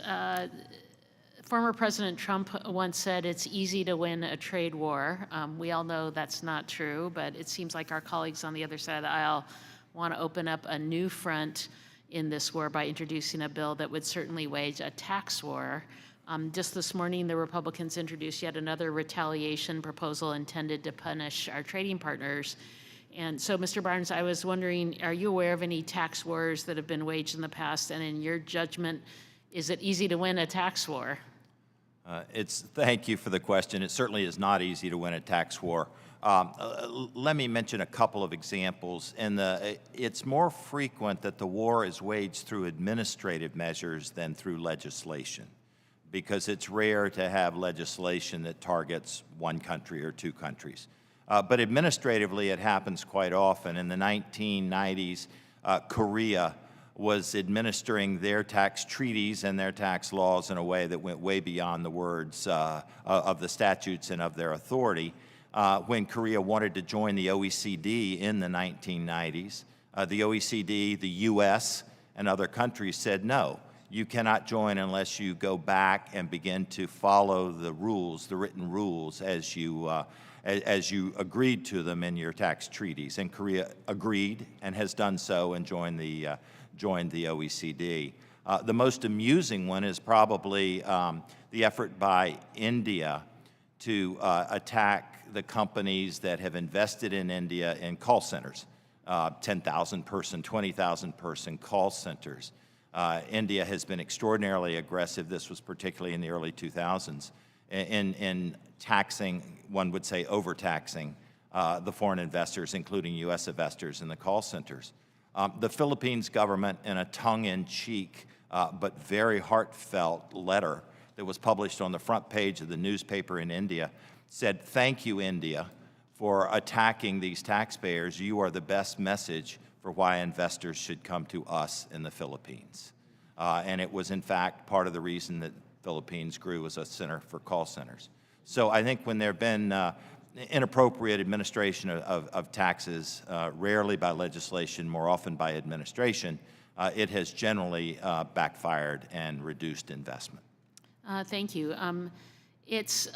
former President Trump once said it's easy to win a trade war. We all know that's not true, but it seems like our colleagues on the other side of the aisle want to open up a new front in this war by introducing a bill that would certainly wage a tax war. Just this morning, the Republicans introduced yet another retaliation proposal intended to punish our trading partners. And so, Mr. Barnes, I was wondering, are you aware of any tax wars that have been waged in the past? And in your judgment, is it easy to win a tax war? Thank you for the question. It certainly is not easy to win a tax war. Let me mention a couple of examples. It's more frequent that the war is waged through administrative measures than through legislation, because it's rare to have legislation that targets one country or two countries. But administratively, it happens quite often. In the 1990s, Korea was administering their tax treaties and their tax laws in a way that went way beyond the words of the statutes and of their authority. When Korea wanted to join the OECD in the 1990s, the OECD, the US, and other countries said, no, you cannot join unless you go back and begin to follow the rules, the written rules, as you agreed to them in your tax treaties. And Korea agreed and has done so and joined the OECD. The most amusing one is probably the effort by India to attack the companies that have invested in India in call centers, 10,000 person, 20,000 person call centers. India has been extraordinarily aggressive. This was particularly in the early 2000s in taxing, one would say overtaxing, the foreign investors, including U.S. investors in the call centers. The Philippines government, in a tongue-in-cheek but very heartfelt letter that was published on the front page of the newspaper in India, said, thank you, India, for attacking these taxpayers. You are the best message for why investors should come to us in the Philippines. And it was, in fact, part of the reason that Philippines grew as a center for call centers. So I think when there have been inappropriate administration of taxes, rarely by legislation, more often by administration, it has generally backfired and reduced investment. Thank you. It's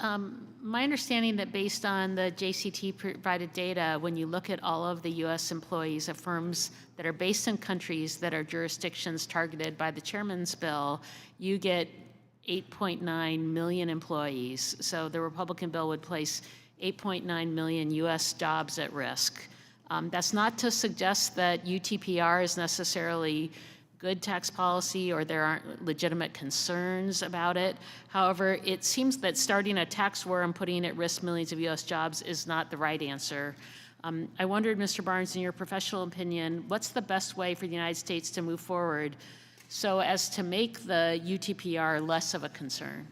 my understanding that based on the JCT provided data, when you look at all of the U.S. employees of firms that are based in countries that are jurisdictions targeted by the chairman's bill, you get 8.9 million employees. So the Republican bill would place 8.9 million U.S. jobs at risk. That's not to suggest that UTPR is necessarily good tax policy or there aren't legitimate concerns about it. However, it seems that starting a tax war and putting at risk millions of U.S. jobs is not the right answer. I wondered, Mr. Barnes, in your professional opinion, what's the best way for the United States to move forward so as to make the UTPR less of a concern?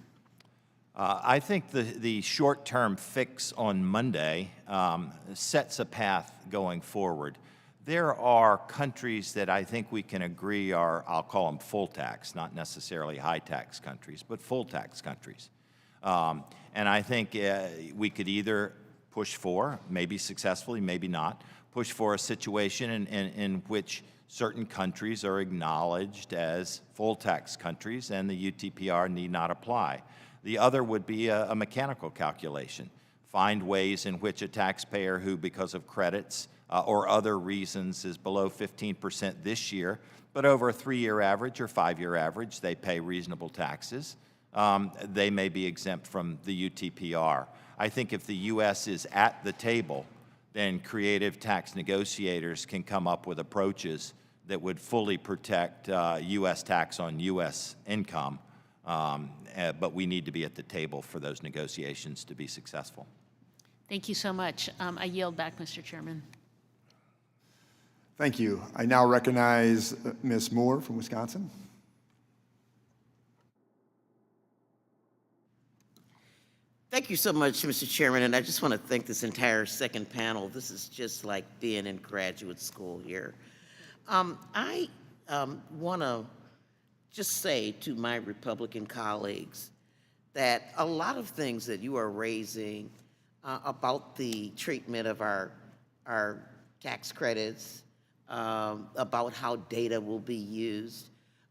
I think the short-term fix on Monday sets a path going forward. There are countries that I think we can agree are, I'll call them full tax, not necessarily high tax countries, but full tax countries. And I think we could either push for, maybe successfully, maybe not, push for a situation in which certain countries are acknowledged as full tax countries and the UTPR need not apply. The other would be a mechanical calculation. Find ways in which a taxpayer who, because of credits or other reasons, is below 15% this year, but over a 3-year average or 5-year average, they pay reasonable taxes. They may be exempt from the UTPR. I think if the U.S. is at the table, then creative tax negotiators can come up with approaches that would fully protect U.S. tax on U.S. income. But we need to be at the table for those negotiations to be successful. Thank you so much. I yield back, Mr. Chairman. Thank you. I now recognize Ms. Moore from Wisconsin. Thank you so much, Mr. Chairman, and I just want to thank this entire second panel. This is just like being in graduate school here. I want to just say to my Republican colleagues that a lot of things that you are raising about the treatment of our tax credits, about how data will be used,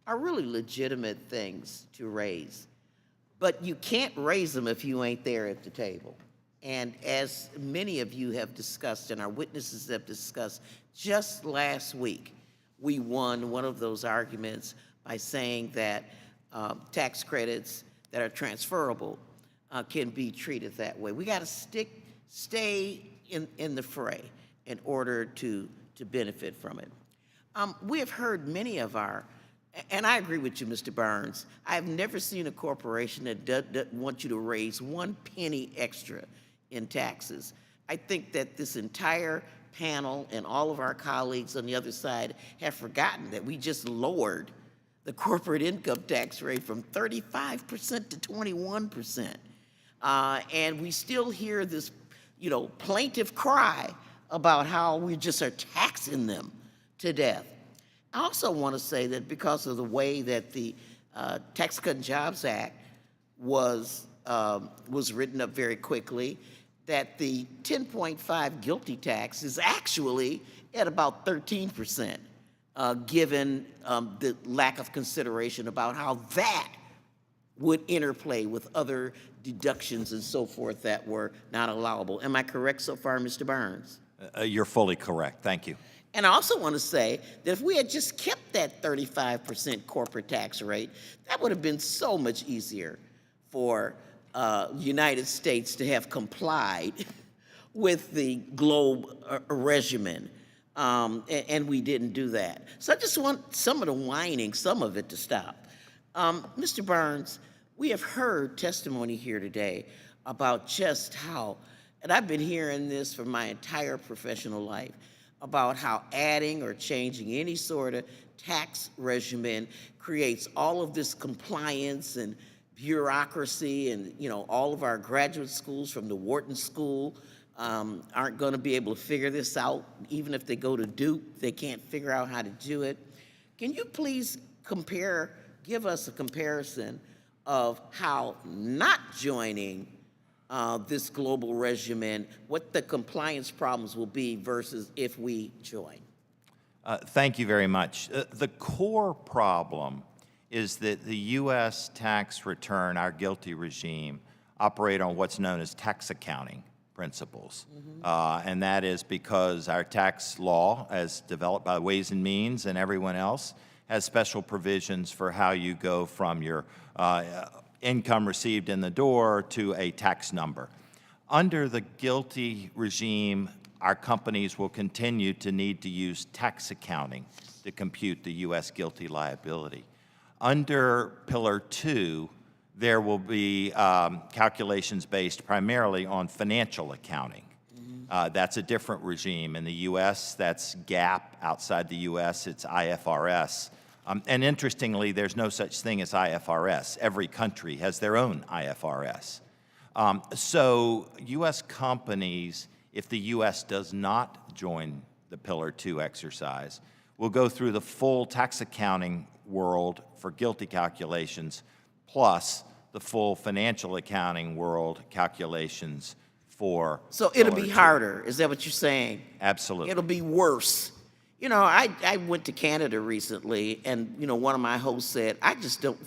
are really legitimate things to raise. But you can't raise them if you ain't there at the table. And as many of you have discussed and our witnesses have discussed, just last week, we won one of those arguments by saying that tax credits that are transferable can be treated that way. We got to stay in the fray in order to benefit from it. We have heard many of our, and I agree with you, Mr. Barnes, I've never seen a corporation that doesn't want you to raise 1 penny extra in taxes. I think that this entire panel and all of our colleagues on the other side have forgotten that we just lowered the corporate income tax rate from 35% to 21%. And we still hear this, plaintive cry about how we just are taxing them to death. I also want to say that because of the way that the Tax Cut and Jobs Act was written up very quickly, that the 10.5 GILTI tax is actually at about 13%, given the lack of consideration about how that would interplay with other deductions and so forth that were not allowable. Am I correct so far, Mr. Barnes? You're fully correct. Thank you. And I also want to say that if we had just kept that 35% corporate tax rate, that would have been so much easier for United States to have complied with the globe regimen, and we didn't do that. So I just want some of the whining, some of it to stop. Mr. Barnes, we have heard testimony here today about just how, and I've been hearing this for my entire professional life, about how adding or changing any sort of tax regimen creates all of this compliance and bureaucracy, and all of our graduate schools from the Wharton School aren't going to be able to figure this out. Even if they go to Duke, they can't figure out how to do it. Can you please give us a comparison of how not joining this global regimen, what the compliance problems will be versus if we join? Thank you very much. The core problem is that the U.S. tax return, our GILTI regime, operate on what's known as tax accounting principles. And that is because our tax law, as developed by Ways and Means and everyone else, has special provisions for how you go from your income received in the door to a tax number. Under the GILTI regime, our companies will continue to need to use tax accounting to compute the U.S. GILTI liability. Under Pillar 2, there will be calculations based primarily on financial accounting. That's a different regime. In the U.S., that's GAAP. Outside the U.S., it's IFRS. And interestingly, there's no such thing as IFRS. Every country has their own IFRS. So U.S. companies, if the U.S. does not join the Pillar 2 exercise, will go through the full tax accounting world for GILTI calculations, plus the full financial accounting world calculations for So it'll be Pillar 2. harder, is that what you're saying? Absolutely. It'll be worse. I went to Canada recently, and, one of my hosts said, I just don't,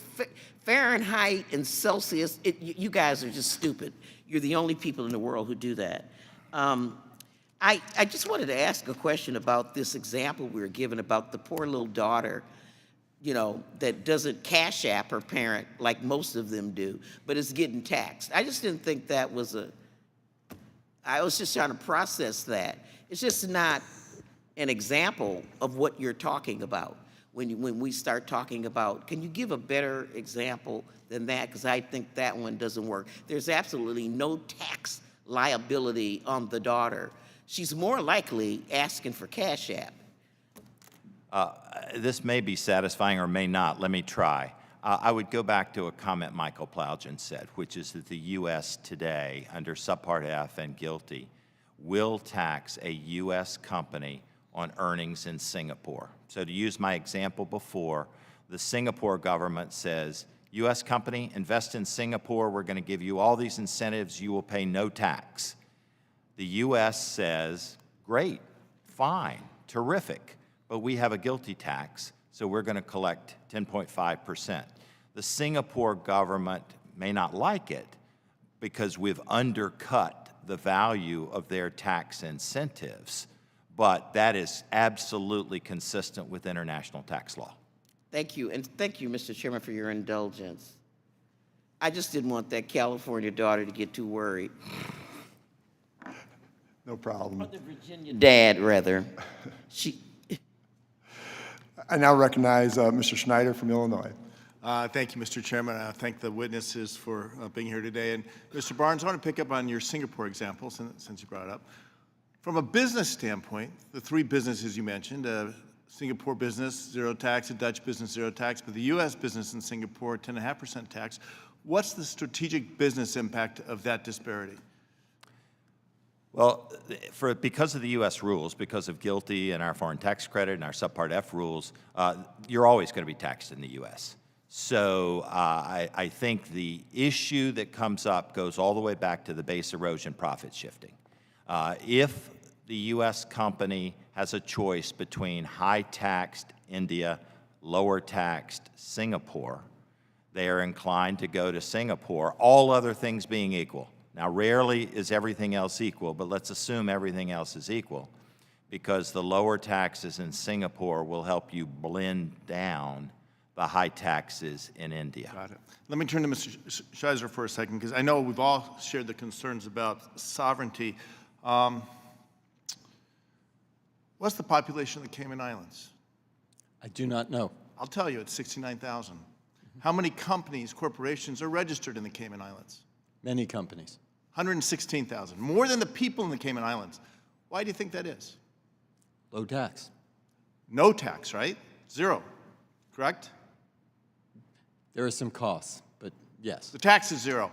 Fahrenheit and Celsius, you guys are just stupid. You're the only people in the world who do that. I just wanted to ask a question about this example we were given about the poor little daughter, that doesn't cash app her parent like most of them do, but is getting taxed. I just didn't think that was I was just trying to process that. It's just not an example of what you're talking about when we start talking about, can you give a better example than that? Because I think that one doesn't work. There's absolutely no tax liability on the daughter. She's more likely asking for cash app. This may be satisfying or may not. Let me try. I would go back to a comment Michael Plowgen said, which is that the U.S. today, under Subpart F and GILTI, will tax a U.S. company on earnings in Singapore. So to use my example before, the Singapore government says, U.S. company, invest in Singapore, we're going to give you all these incentives, you will pay no tax. The U.S. says, great, fine, terrific, but we have a GILTI tax, so we're going to collect 10.5%. The Singapore government may not like it because we've undercut the value of their tax incentives, but that is absolutely consistent with international tax law. Thank you, and thank you, Mr. Chairman, for your indulgence. I just didn't want that California daughter to get too worried. No problem. Or the Virginia dad, rather. I now recognize Mr. Schneider from Illinois. Thank you, Mr. Chairman. I thank the witnesses for being here today. And Mr. Barnes, I want to pick up on your Singapore example since you brought it up. From a business standpoint, the three businesses you mentioned, Singapore business, zero tax, a Dutch business, zero tax, but the U.S. business in Singapore, 10.5% tax. What's the strategic business impact of that disparity? Well, because of the U.S. rules, because of GILTI and our foreign tax credit and our Subpart F rules, you're always going to be taxed in the U.S. So I think the issue that comes up goes all the way back to the base erosion profit shifting. If the U.S. company has a choice between high-taxed India, lower-taxed Singapore, they are inclined to go to Singapore, all other things being equal. Now, rarely is everything else equal, but let's assume everything else is equal, because the lower taxes in Singapore will help you blend down the high taxes in India. Got it. Let me turn to Mr. Scheiser for a second, because I know we've all shared the concerns about sovereignty. What's the population of the Cayman Islands? I do not know. I'll tell you, it's 69,000. How many companies, corporations are registered in the Cayman Islands? Many companies. 116,000, more than the people in the Cayman Islands. Why do you think that is? Low tax. No tax, right? Zero, correct? There are some costs, but yes. The tax is zero.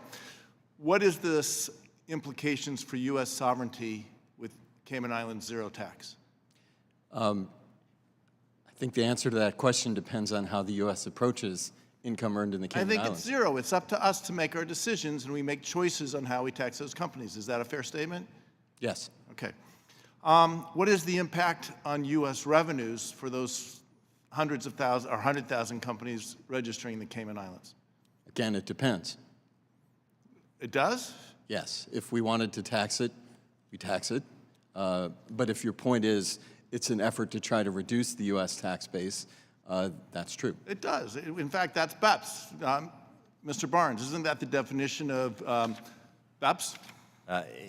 What is the implications for U.S. sovereignty with Cayman Islands zero tax? I think the answer to that question depends on how the U.S. approaches income earned in the Cayman Islands. I think it's zero. It's up to us to make our decisions, and we make choices on how we tax those companies. Is that a fair statement? Yes. Okay. What is the impact on U.S. revenues for those hundreds of thousands or 100,000 companies registering in the Cayman Islands? Again, it depends. It does? Yes. If we wanted to tax it, we tax it. But if your point is it's an effort to try to reduce the U.S. tax base, that's true. It does. In fact, that's BEPS. Mr. Barnes, isn't that the definition of BEPS?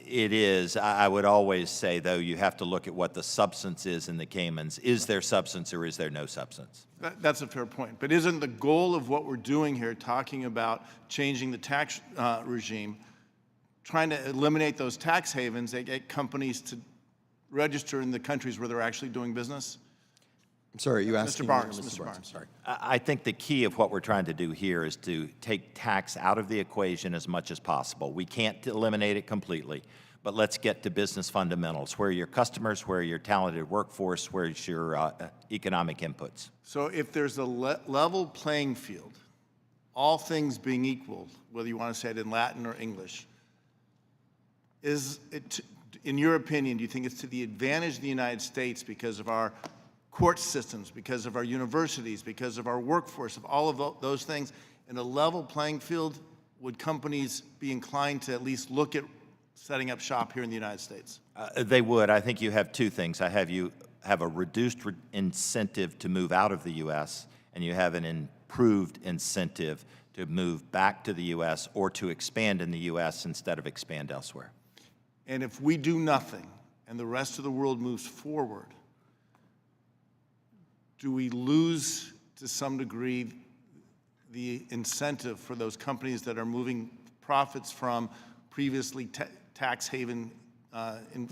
It is. I would always say, though, you have to look at what the substance is in the Caymans. Is there substance or is there no substance? That's a fair point. But isn't the goal of what we're doing here, talking about changing the tax regime, trying to eliminate those tax havens that get companies to register in the countries where they're actually doing business? I'm sorry, you asked Mr. Barnes. Mr. Barnes. Sorry. I think the key of what we're trying to do here is to take tax out of the equation as much as possible. We can't eliminate it completely, but let's get to business fundamentals. Where are your customers? Where are your talented workforce? Where's your economic inputs? So if there's a level playing field, all things being equal, whether you want to say it in Latin or English, is it, in your opinion, do you think it's to the advantage of the United States because of our court systems, because of our universities, because of our workforce, of all of those things, in a level playing field, would companies be inclined to at least look at setting up shop here in the United States? They would. I think you have two things. You have a reduced incentive to move out of the U.S., and you have an improved incentive to move back to the U.S. or to expand in the U.S. instead of expand elsewhere. And if we do nothing and the rest of the world moves forward, do we lose, to some degree, the incentive for those companies that are moving profits from previously tax haven in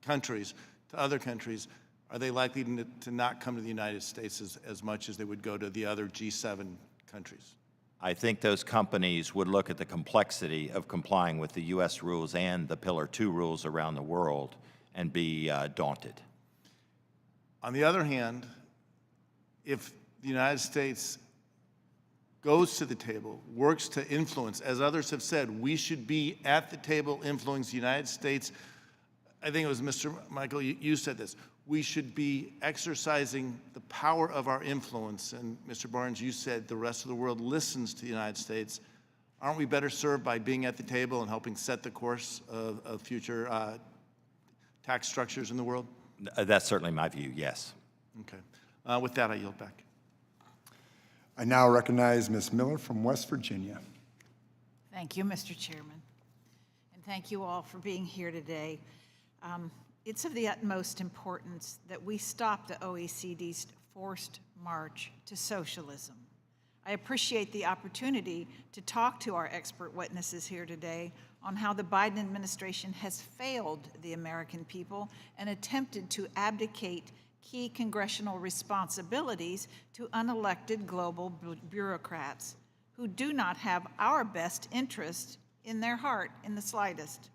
countries to other countries? Are they likely to not come to the United States as much as they would go to the other G7 countries? I think those companies would look at the complexity of complying with the U.S. rules and the Pillar 2 rules around the world and be daunted. On the other hand, if the United States goes to the table, works to influence, as others have said, we should be at the table influencing the United States. I think it was Mr. Michael, you said this. We should be exercising the power of our influence. And Mr. Barnes, you said the rest of the world listens to the United States. Aren't we better served by being at the table and helping set the course of future tax structures in the world? That's certainly my view, yes. Okay. With that, I yield back. I now recognize Ms. Miller from West Virginia. Thank you, Mr. Chairman. And thank you all for being here today. It's of the utmost importance that we stop the OECD's forced march to socialism. I appreciate the opportunity to talk to our expert witnesses here today on how the Biden administration has failed the American people and attempted to abdicate key congressional responsibilities to unelected global bureaucrats who do not have our best interest in their heart in the slightest.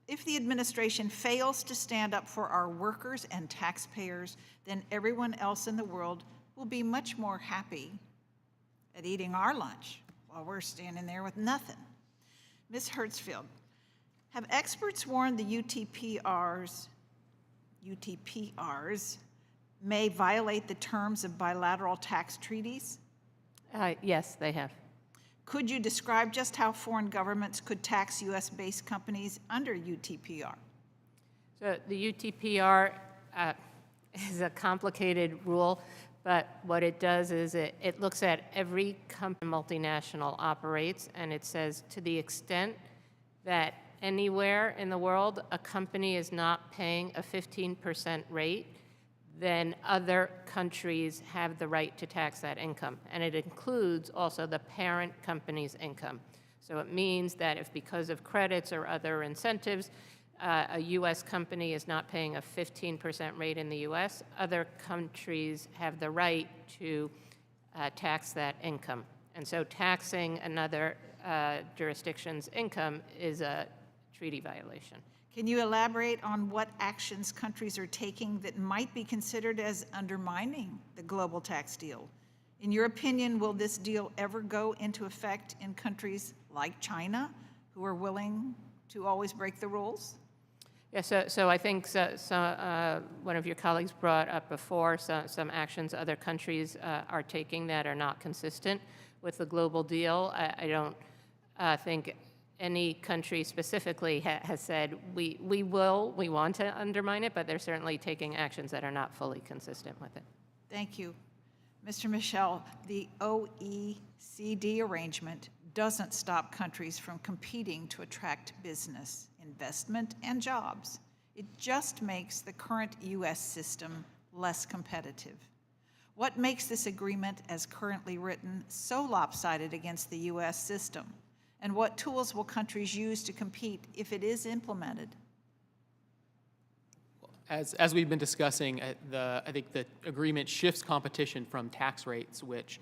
If the administration fails to stand up for our workers and taxpayers, then everyone else in the world will be much more happy at eating our lunch while we're standing there with nothing. Ms. Hertzfield, have experts warned the UTPRs may violate the terms of bilateral tax treaties? Yes, they have. Could you describe just how foreign governments could tax U.S.-based companies under UTPR? So the UTPR is a complicated rule, but what it does is it looks at every company multinational operates, and it says to the extent that anywhere in the world a company is not paying a 15% rate, then other countries have the right to tax that income. And it includes also the parent company's income. So it means that if because of credits or other incentives, a U.S. company is not paying a 15% rate in the U.S., other countries have the right to tax that income. And so taxing another jurisdiction's income is a treaty violation. Can you elaborate on what actions countries are taking that might be considered as undermining the global tax deal? In your opinion, will this deal ever go into effect in countries like China, who are willing to always break the rules? Yeah, so I think one of your colleagues brought up before some actions other countries are taking that are not consistent with the global deal. I don't think any country specifically has said we want to undermine it, but they're certainly taking actions that are not fully consistent with it. Thank you. Mr. Michel, the OECD arrangement doesn't stop countries from competing to attract business, investment, and jobs. It just makes the current U.S. system less competitive. What makes this agreement, as currently written, so lopsided against the U.S. system? And what tools will countries use to compete if it is implemented? As we've been discussing, I think the agreement shifts competition from tax rates, which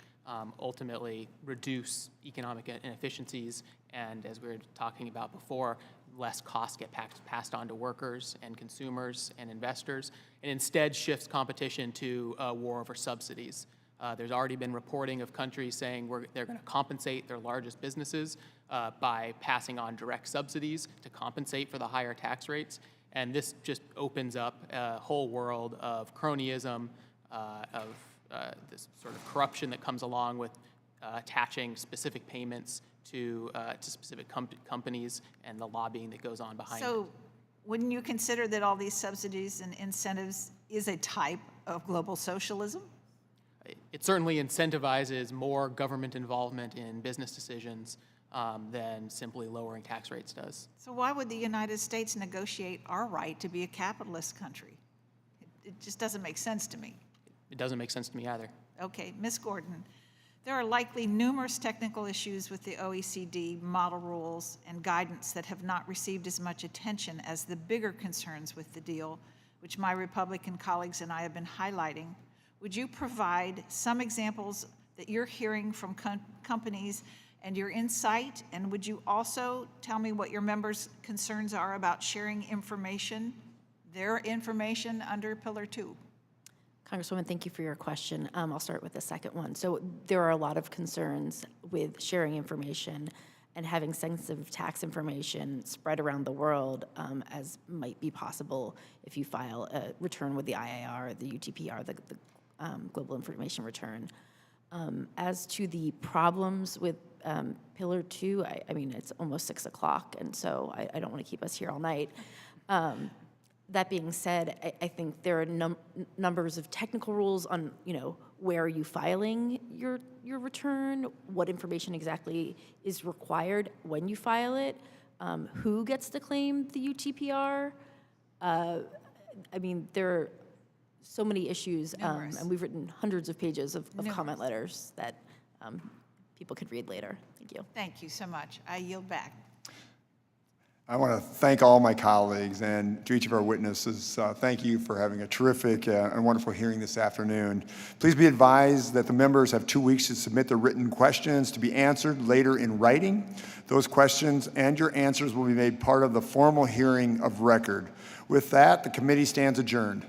ultimately reduce economic inefficiencies, and as we were talking about before, less costs get passed on to workers and consumers and investors, and instead shifts competition to a war over subsidies. There's already been reporting of countries saying they're going to compensate their largest businesses by passing on direct subsidies to compensate for the higher tax rates. And this just opens up a whole world of cronyism, of this sort of corruption that comes along with attaching specific payments to specific companies and the lobbying that goes on behind it. So wouldn't you consider that all these subsidies and incentives is a type of global socialism? It certainly incentivizes more government involvement in business decisions than simply lowering tax rates does. So why would the United States negotiate our right to be a capitalist country? It just doesn't make sense to me. It doesn't make sense to me either. Okay, Ms. Gordon, there are likely numerous technical issues with the OECD model rules and guidance that have not received as much attention as the bigger concerns with the deal, which my Republican colleagues and I have been highlighting. Would you provide some examples that you're hearing from companies and your insight? And would you also tell me what your members' concerns are about sharing information, their information under Pillar 2? Congresswoman, thank you for your question. I'll start with the second one. So there are a lot of concerns with sharing information and having sensitive tax information spread around the world as might be possible if you file a return with the IIR, the UTPR, the Global Information Return. As to the problems with Pillar 2, I mean, it's almost 6 o'clock, and so I don't want to keep us here all night. That being said, I think there are numbers of technical rules on, where are you filing your return, what information exactly is required when you file it, who gets to claim the UTPR. I mean, there are so many issues, and we've written hundreds of pages of comment letters that people could read later. Thank you. Thank you so much. I yield back. I want to thank all my colleagues and to each of our witnesses. Thank you for having a terrific and wonderful hearing this afternoon. Please be advised that the members have 2 weeks to submit their written questions to be answered later in writing. Those questions and your answers will be made part of the formal hearing of record. With that, the committee stands adjourned.